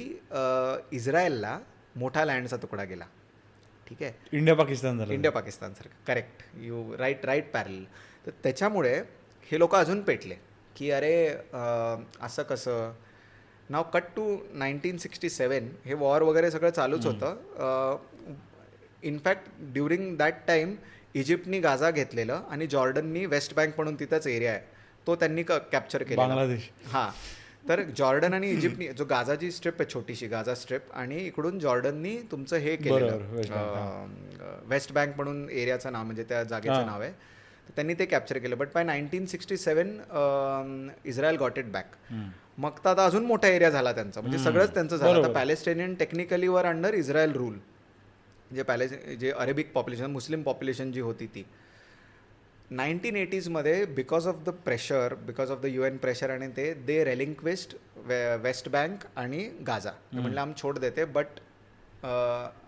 इस्रायलला मोठा लँडचा तुकडा गेला, ठीक आहे.
इंडिया पाकिस्तान
सारखं, करेक्ट, यू राईट पॅरल. तर त्याच्यामुळे हे लोक अजून पेटले की अरे असं कसं. नाव कट टू 1967, हे वॉर वगैरे सगळं चालूच होतं. इनफॅक्ट ड्युरिंग दॅट टाईम इजिप्तनी गाझा घेतलेलं आणि जॉर्डननी वेस्ट बँक म्हणून तिथंच एरिया आहे तो त्यांनी कॅप्चर केला,
बांगलादेश.
हां, तर जॉर्डन आणि इजिप्तनी, जो गाझाची स्ट्रिप आहे छोटीशी गाझा स्ट्रिप, आणि इकडून जॉर्डननी तुमचं हे केलेलं, वेस्ट बँक म्हणून एरियाचं नाव, म्हणजे त्या जागेचं नाव आहे, तर त्यांनी ते कॅप्चर केलं. But by 1967 Israel got it back. मग तर आता अजून मोठा एरिया झाला त्यांचा, म्हणजे सगळंच त्यांचं झालं. आता Palestinian technically were under Israel rule, जे अरेबिक पॉप्युलेशन, मुस्लिम पॉप्युलेशन जी होती ती 1980s because of the pressure, because of the UN pressure, आणि दे रेलिंक्विस्ड वेस्ट बँक आणि गाझा. म्हणलं हम छोड़ देते, बट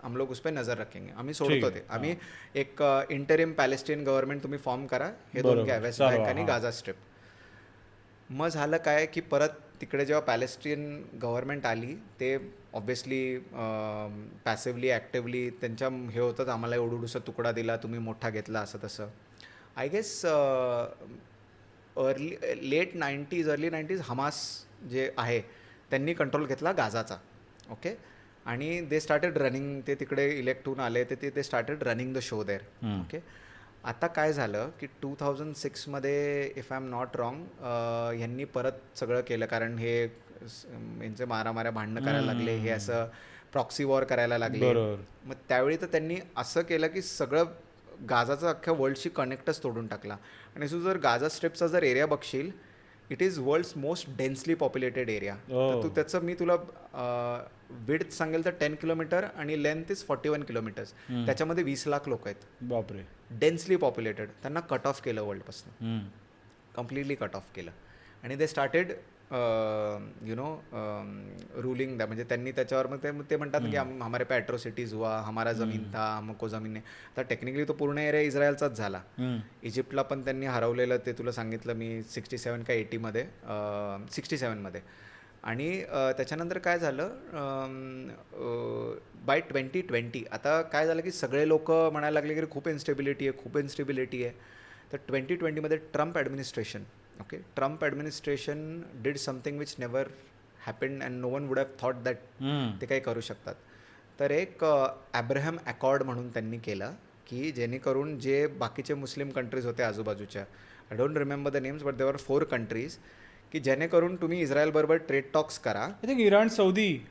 हम लोग उस पर नजर रखेंगे, आम्ही सोडतो ते. आम्ही एक इंटरिम पॅलेस्टाईन गव्हर्नमेंट तुम्ही फॉर्म करा, हे दोन घ्या, वेस्ट बँक आणि गाझा स्ट्रिप. मग झालं काय की परत तिकडे जेव्हा पॅलेस्टाईन गव्हर्नमेंट आली, ते ऑब्व्हियसली पॅसिव्हली ॲक्टिव्हली त्यांच्या हे होतं, आम्हाला एवढूसा तुकडा दिला, तुम्ही मोठा घेतला, असं तसं. I guess late 90s early 90s Hamas जे आहे त्यांनी कंट्रोल घेतला गाझाचा. ओके. आणि दे स्टार्टेड रनिंग, ते तिकडे इलेक्ट होऊन आले, ते started running the show there. Okay. आता काय झालं की 2006 if I am not wrong, ह्यांनी परत सगळं केलं, कारण हे यांचे मारामाऱ्या भांडणं करायला लागले, हे असं प्रॉक्सी वॉर करायला लागले. मग त्यावेळी तर त्यांनी असं केलं की सगळं गाझाचा अख्ख्या वर्ल्डशी कनेक्टच तोडून टाकला. आणि तू जर गाझा स्ट्रिपचा जर एरिया बघशील, it is world's most densely populated area. तर तू त्याचं मी तुला विड्थ सांगेल तर 10 किलोमीटर आणि लेंथ इज 41 किलोमीटर्स. त्याच्यामध्ये 20 लाख लोक आहेत.
बापरे.
Densely populated. त्यांना कट ऑफ केलं वर्ल्डपासून, कम्प्लिटली कट ऑफ केलं. आणि दे स्टार्टेड रूलिंग म्हणजे त्यांनी त्याच्यावर मग ते म्हणतात की हमारे पे ॲट्रॉसिटीज हुआ, हमारा जमीन था, हमको जमीन नाही. आता टेक्निकली तो पूर्ण एरिया इस्रायलचाच झाला. इजिप्तला पण त्यांनी हरवलेलं, ते तुला सांगितलं मी 67 का 80मध्ये, 67मध्ये. आणि त्याच्यानंतर काय झालं, बाय 2020 आता काय झालं की सगळे लोक म्हणायला लागले की खूप इन्स्टेबिलिटी आहे, खूप इन्स्टेबिलिटी आहे. तर 2020मध्ये Trump administration, okay, Trump administration did something which never happened and no one would have thought that ते काही करू शकतात. तर एक ॲब्राहम अकॉर्ड म्हणून त्यांनी केलं की जेणेकरून जे बाकीचे मुस्लिम कंट्रीज होते आजूबाजूच्या, I don't remember the names but there were 4 countries, की जेणेकरून तुम्ही इस्रायलबरोबर ट्रेड टॉक्स करा.
I think Iran, Saudi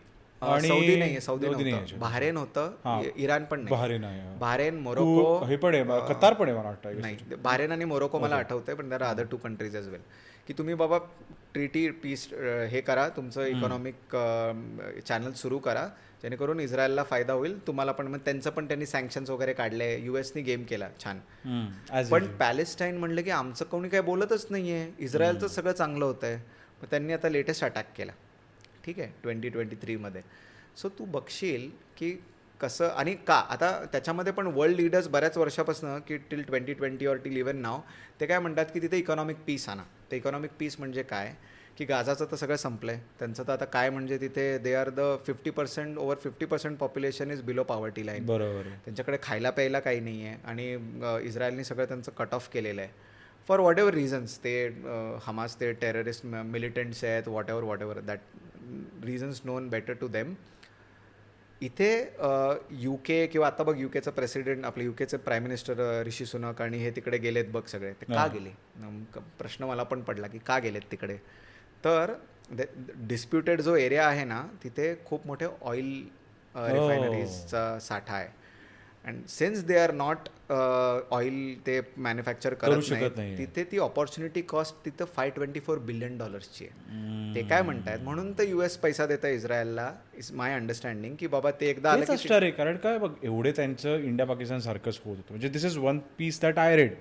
Saudi नाही, सौदी नव्हतं, बहारेन होतं, इराण पण नाही, बहारेन, मोरोको,
हे पण आहे, कतार पण आहे मला वाटतं.
नाही, बहारेन आणि मोरोको मला आठवतंय, पण there are other 2 countries as well, की तुम्ही बाबा ट्रीटी पीस हे करा, तुमचं इकॉनॉमिक चॅनल सुरू करा जेणेकरून इस्रायलला फायदा होईल, तुम्हाला पण. मग त्यांचं पण त्यांनी सँक्शन्स वगैरे काढले, युएसनी गेम केला छान. पण पॅलेस्टाईन म्हणलं की आमचं कोणी काही बोलतच नाही आहे, इस्रायलचं सगळं चांगलं होतं आहे. मग त्यांनी आता लेटेस्ट अटॅक केला, ठीक आहे, 2023मध्ये. सो तू बघशील की कसं आणि का. आता त्याच्यामध्ये पण वर्ल्ड लीडर्स बऱ्याच वर्षापासून की टिल 2020 और टिल इवन नाव ते काय म्हणतात की तिथे इकॉनॉमिक पीस आणा. ते इकॉनॉमिक पीस म्हणजे काय की गाझाचं तर सगळं संपलं आहे त्यांचं. तर आता काय म्हणजे तिथे दे are the 50% over 50% population is below poverty line.
बरोबर.
त्यांच्याकडे खायला प्यायला काही नाही आहे आणि इस्रायलनी सगळं त्यांचं कट ऑफ केलेलं आहे फॉर वॉट एव्हर रिझन्स. ते हमास ते टेररिस्ट मिलिटंट्स आहेत, whatever that reasons known better to them. इथे UK किंवा आता बघ UKचं प्रेसिडेंट, आपले UKचे प्राईम मिनिस्टर ऋषी सुनक आणि हे तिकडे गेलेत बघ सगळे. ते का गेले प्रश्न मला पण पडला की का गेलेत तिकडे. तर डिस्प्युटेड जो एरिया आहे ना तिथे खूप मोठे ऑइल रिफायनरीजचा साठा आहे. And since they are not oil ते मॅन्युफॅक्चर करत नाही, तिथे ती ऑपॉर्च्युनिटी कॉस्ट तिथं $524 बिलियन आहे. ते काय म्हणतायत म्हणून तर US पैसा देतं इस्रायलला, इज माय अंडरस्टँडिंग, की बाबा ते एकदा आलं की.
कारण काय बघ, एवढे त्यांचं इंडिया पाकिस्तान सारखंच होत होतं. म्हणजे this is one piece that I read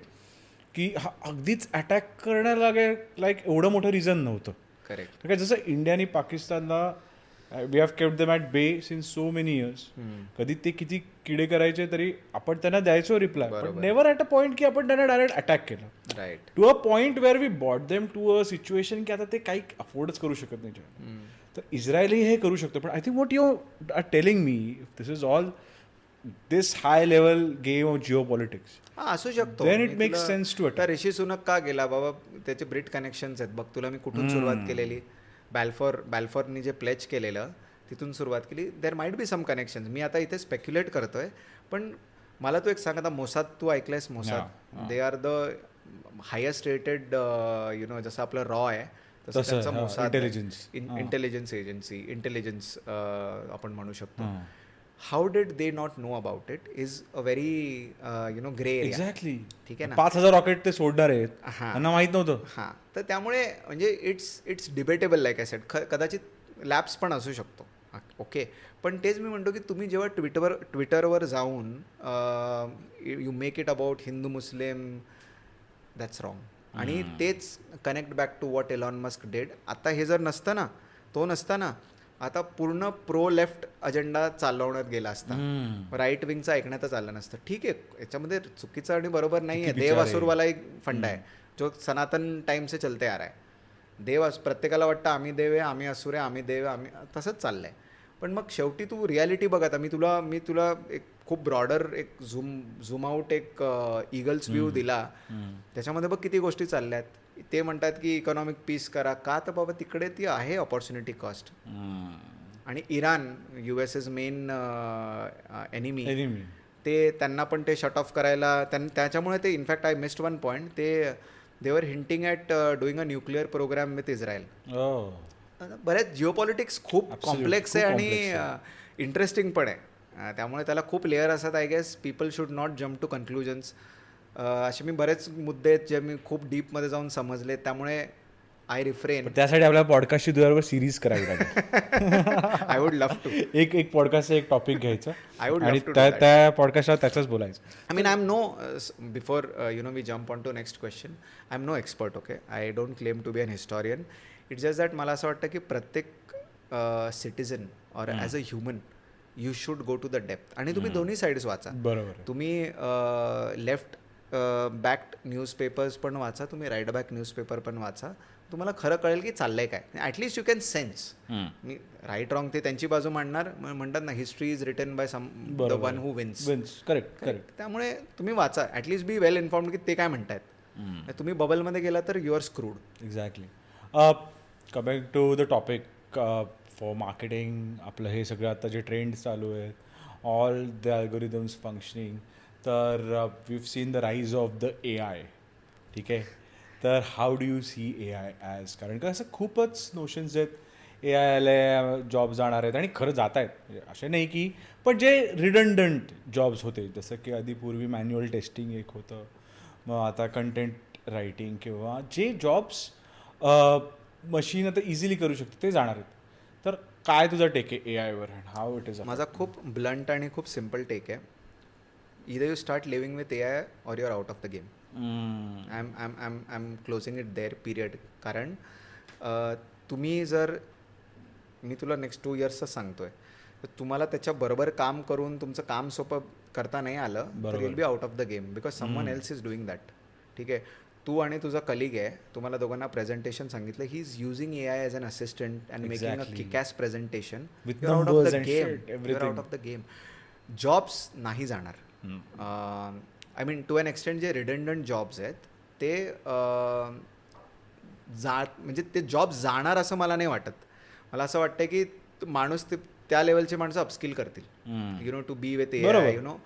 की अगदीच अटॅक करण्याला लाईक एवढं मोठं रिझन नव्हतं.
करेक्ट.
जसं इंडिया आणि पाकिस्तानला we have kept them at bay since so many years. कधी ते किती किडे करायचे तरी आपण त्यांना द्यायचो reply, but never at a point की आपण त्यांना डायरेक्ट अटॅक केलं.
Right.
To a point where we brought them to a situation की आता ते काही अफोर्डच करू शकत नाही. तर इस्रायलही हे करू शकतो. पण I think what you are telling me, this is all this high level game of geopolitics.
असू शकतो.
Then it makes sense to attack.
Rishi Sunak का गेला बाबा, त्याचे ब्रिट कनेक्शन्स आहेत बघ. तुला मी कुठून सुरुवात केलेली, बॅल्फोरनी जे प्लेज केलेलं तिथून सुरुवात केली. There might be some connections. मी आता इथे स्पेक्युलेट करतोय, पण मला तू एक सांग, आता मोसाद तू ऐकलंयस? Mossad, they are the highest rated जसं आपलं रॉ आहे तसं त्यांचं मोसाद इंटेलिजन्स एजन्सी, इंटेलिजन्स आपण म्हणू शकतो. How did they not know about it is a very grey area.
Exactly.
ठीक आहे ना.
5,000 रॉकेट ते सोडणार आहेत, त्यांना माहित नव्हतं.
हां, तर त्यामुळे म्हणजे it's debatable like I sed. कदाचित लॅब्स पण असू शकतो, ओके. पण तेच मी म्हणतो की तुम्ही जेव्हा ट्विटरवर जाऊन you make it about Hindu Muslim, that's wrong. आणि तेच connect back to what Elon Musk did. आता हे जर नसतं ना, तो नसता ना, आता पूर्ण प्रो लेफ्ट अजेंडा चालवण्यात गेला असता, राईट विंगचं ऐकण्यातच आलं नसतं. ठीक आहे, याच्यामध्ये चुकीचं आणि बरोबर नाही आहे. देव असुरवाला एक फंडा आहे जो सनातन टाइम से चलते आ रहा है. देव प्रत्येकाला वाटतं आम्ही देव आहे, आम्ही असुर आहे, आम्ही देव, आम्ही तसंच चाललं आहे. पण मग शेवटी तू रियालिटी बघ. आता मी तुला एक खूप ब्रॉडर एक झूम आउट एक ईगल्स व्ह्यू दिला. त्याच्यामध्ये बघ किती गोष्टी चालल्या आहेत. ते म्हणतात की इकॉनॉमिक पीस करा, का तर बाबा तिकडे ती आहे ऑपॉर्च्युनिटी कॉस्ट. आणि इराण, US's मेन एनिमी, ते त्यांना पण ते शट ऑफ करायला त्याच्यामुळे ते in fact I missed one point, they were hinting at doing a nuclear program with Israel. बऱ्याच जिओपॉलिटिक्स खूप कॉम्प्लेक्स आहे आणि इंटरेस्टिंग पण आहे. त्यामुळे त्याला खूप लेअर असतात. I guess people should not jump to conclusions. असे मी बरेच मुद्दे आहेत जे मी खूप डीपमध्ये जाऊन समजले, त्यामुळे आय रिफ्रेन.
त्यासाठी आपल्याला पॉडकास्टची तुझ्यावर सिरीज करावी लागेल.
I would love to.
एक पॉडकास्टचं एक टॉपिक घ्यायचं
आय वुड
आणि
लव्ह टू.
त्या पॉडकास्टला त्याचंच बोलायचं.
I mean, I'm no, before, we jump on to next question, I'm no expert, okay? I don't claim to be an historian. It's just that मला असं वाटतं की प्रत्येक citizen or as a human you should go to the depth. आणि तुम्ही दोन्ही साईड्स वाचा.
बरोबर.
तुम्ही लेफ्ट बॅक न्यूजपेपर्स पण वाचा, तुम्ही राईट बॅक न्यूजपेपर पण वाचा. तुम्हाला खरं कळेल की चाललंय काय. At least you can sense. मी राईट रॉंग ते त्यांची बाजू मांडणार. म्हणतात ना, history is written by some the one who wins.
Correct.
त्यामुळे तुम्ही वाचा, ॲटलिस्ट बी वेल इन्फॉर्म्ड की ते काय म्हणतायत. तुम्ही बबलमध्ये गेला तर you are screwed.
Exactly. Coming to the topic for marketing, आपलं हे सगळं आता जे ट्रेंड चालू आहेत, ऑल द अल्गोरिदम्स फंक्शनिंग, तर we have seen the rise of the AI. ठीक आहे. तर how do you see AI as, कारण का असं खूपच नोशन्स आहेत AI आले जॉब जाणार आहेत आणि खरं जात आहेत. म्हणजे असे नाही की, पण जे रिडंडंट जॉब्स होते, जसं की आधी पूर्वी मॅन्युअल टेस्टिंग एक होतं, मग आता कंटेंट रायटिंग, किंवा जे जॉब्स मशीन आता इझिली करू शकते ते जाणार आहेत. तर काय तुझा टेक आहे AIवर अँड हाऊ इट इज?
माझा खूप ब्लंट आणि खूप सिम्पल टेक आहे. either you start living with AI or you're out of the game. I'm closing it there, period. कारण तुम्ही जर, मी तुला नेक्स्ट 2 yearsचं सांगतोय, तर तुम्हाला त्याच्याबरोबर काम करून तुमचं काम सोपं करता नाही आलं तर you'll be out of the game because someone else is doing that. ठीक आहे. तू आणि तुझा कलिग आहे, तुम्हाला दोघांना प्रेझेंटेशन सांगितलं, he is using AI as an assistant and making a kickass presentation.
With numbers and
game.
shit,
You're
everything.
out of the game. Jobs नाही जाणार. I mean to an extent जे रिडंडंट जॉब्स आहेत ते म्हणजे ते जॉब जाणार असं मला नाही वाटत. मला असं वाटतं की माणूस त्या लेवलचे माणसं अपस्किल करतील, you know, to be with AI. You know,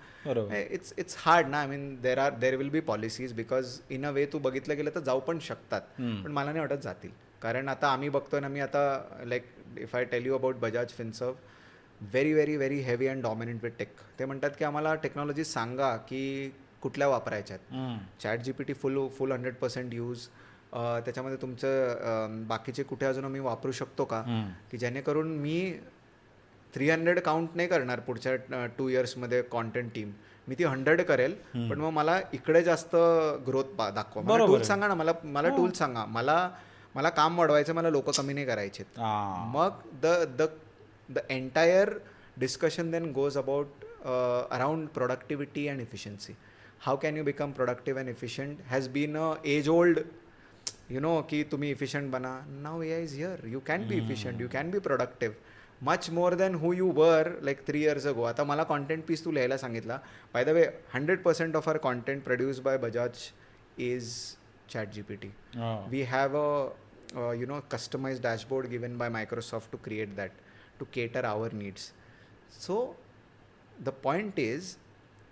it's hard ना. I mean there will be policies, because in a way तू बघितलं गेलं तर जाऊ पण शकतात, पण मला नाही वाटत जातील. कारण आता आम्ही बघतोय ना, मी आता like if I tell you about Bajaj Finserv, very very very heavy and dominant with tech. ते म्हणतात की आम्हाला टेक्नॉलॉजी सांगा की कुठल्या वापरायच्या आहेत. ChatGPT फुल 100% यूज. त्याच्यामध्ये तुमचं बाकीचे कुठे अजून मी वापरू शकतो का, की जेणेकरून मी 300 काउंट नाही करणार पुढच्या 2 yearsमध्ये कॉन्टेंट टीम. मी ती 100 करेल, पण मग मला इकडे जास्त ग्रोथ दाखवा. मला टूल सांगा ना, मला टूल सांगा. मला काम वाढवायचं, मला लोक कमी नाही करायचे. मग the entire discussion then goes about around productivity and efficiency. How can you become productive and efficient has been a age old, you know, ki tumhi efficient bana. Now AI is here, you can be efficient, you can be productive much more than who you were like 3 years ago. आता मला content piece तू लिहायला सांगितला. By the way, 100% of our content produced by Bajaj is ChatGPT. We have a customized dashboard given by Microsoft to create that, to cater our needs. So the point is,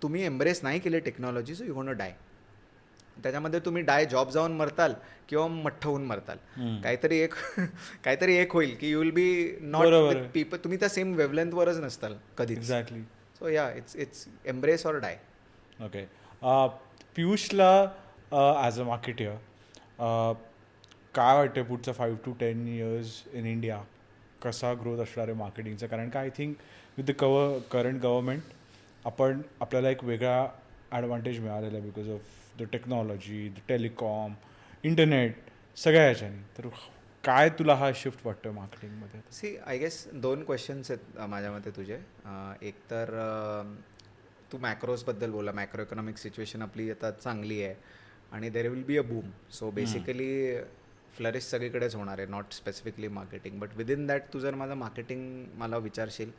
तुम्ही एम्ब्रेस नाही केले टेक्नॉलॉजी, सो यू गोना डाय. त्याच्यामध्ये तुम्ही जॉब जाऊन मरताल किंवा मठ्ठ होऊन मरताल. काहीतरी एक होईल की you will be not people, तुम्ही त्या सेम वेवलेंथवरच नसताल कधी.
Exactly.
So yeah, it's embrace or die.
Okay. पियुषला ॲज अ मार्केटर काय वाटतं पुढचं 5 to 10 years इन इंडिया कसा ग्रोथ असणार आहे मार्केटिंगचा? कारण का I think with the current government आपल्याला एक वेगळा ॲडव्हान्टेज मिळालेला आहे because of the technology, the telecom, internet, सगळ्या ह्याच्यानी. तर काय तुला हा शिफ्ट वाटतो मार्केटिंगमध्ये?
सी, आय गेस 2 क्वेश्चन्स आहेत माझ्या मते तुझे. एक तर तू मॅक्रोजबद्दल बोला. मॅक्रो इकॉनॉमिक सिच्युएशन आपली आता चांगली आहे आणि there will be a boom. So basically flourish सगळीकडेच होणार आहे, not specifically marketing. But within that तू जर माझं मार्केटिंग मला विचारशील,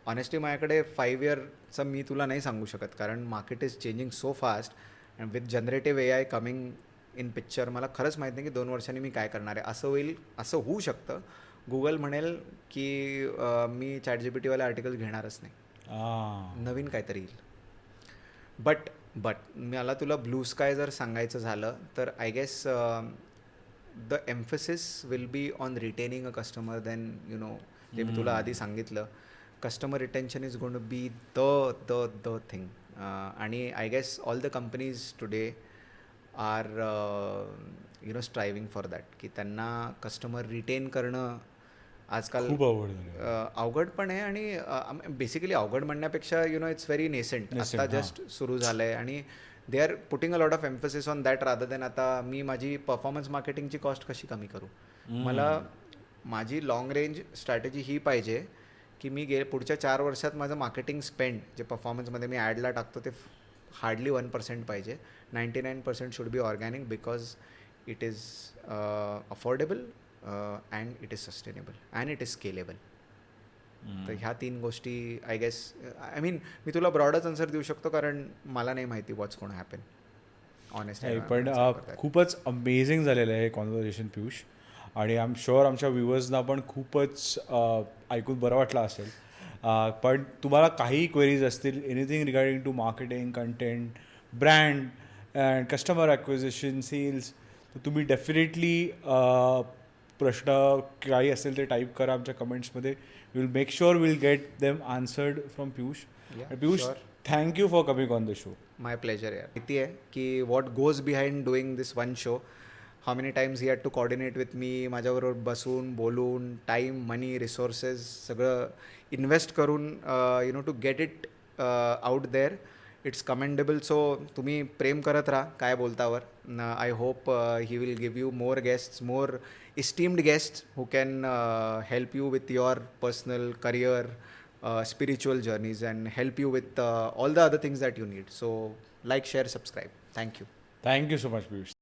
ऑनेस्टली माझ्याकडे 5 yearचं मी तुला नाही सांगू शकत, कारण market is changing so fast and with generative AI coming in picture. मला खरंच माहीत नाही की 2 वर्षांनी मी काय करणार आहे. असं होऊ शकतं गुगल म्हणेल की मी ChatGPTवाले आर्टिकल घेणारच नाही, नवीन काहीतरी येईल. बट मला तुला ब्लू स्काय जर सांगायचं झालं तर I guess the emphasis will be on retaining a customer. Then you know, जे मी तुला आधी सांगितलं, customer retention is going to be the thing. And I guess all the companies today are striving for that, की त्यांना कस्टमर रिटेन करणं आजकाल
खूप अवघड झालं.
अवघड पण आहे. आणि बेसिकली अवघड म्हणण्यापेक्षा इट्स व्हेरी नेसेंट, आता जस्ट सुरू झालं आहे. आणि they are putting a lot of emphasis on that rather than आता मी माझी परफॉर्मन्स मार्केटिंगची कॉस्ट कशी कमी करू. मला माझी लाँग रेंज स्ट्रॅटेजी ही पाहिजे की मी पुढच्या 4 वर्षात माझं मार्केटिंग स्पेंड जे परफॉर्मन्समध्ये मी ॲडला टाकतो ते हार्डली 1% पाहिजे. 99% should be organic, because it is affordable and it is sustainable and it is scalable. तर ह्या 3 गोष्टी आय गेस, आय मीन मी तुला ब्रॉडच आन्सर देऊ शकतो कारण मला नाही माहिती वॉट्स गोना हॅपन ऑनेस्टली.
पण खूपच अमेझिंग झालेलं आहे हे कॉन्व्हर्सेशन पियुष, आणि आय एम शुअर आमच्या व्ह्युअर्सना पण खूपच ऐकून बरं वाटलं असेल. पण तुम्हाला काही क्वेरीज असतील anything regarding to marketing, content, brand and customer acquisition, sales, तर तुम्ही डेफिनेटली प्रश्न काही असेल ते टाईप करा आमच्या कमेंट्समध्ये. We'll make sure we'll get them answered from Piyush. Piyush, thank you for coming on the show.
My pleasure यार. माहिती आहे की what goes behind doing this one show. How many times he had to coordinate with me, माझ्याबरोबर बसून बोलून, टाईम, मनी, रिसोर्सेस सगळं इन्व्हेस्ट करून to get it out there. It's commendable. So तुम्ही प्रेम करत राहा काय बोलतावर. I hope he will give you more guests, more esteemed guests who can help you with your personal career, spiritual journeys, and help you with all the other things that you need. So like, share, subscribe. Thank you.
Thank you so much, Piyush.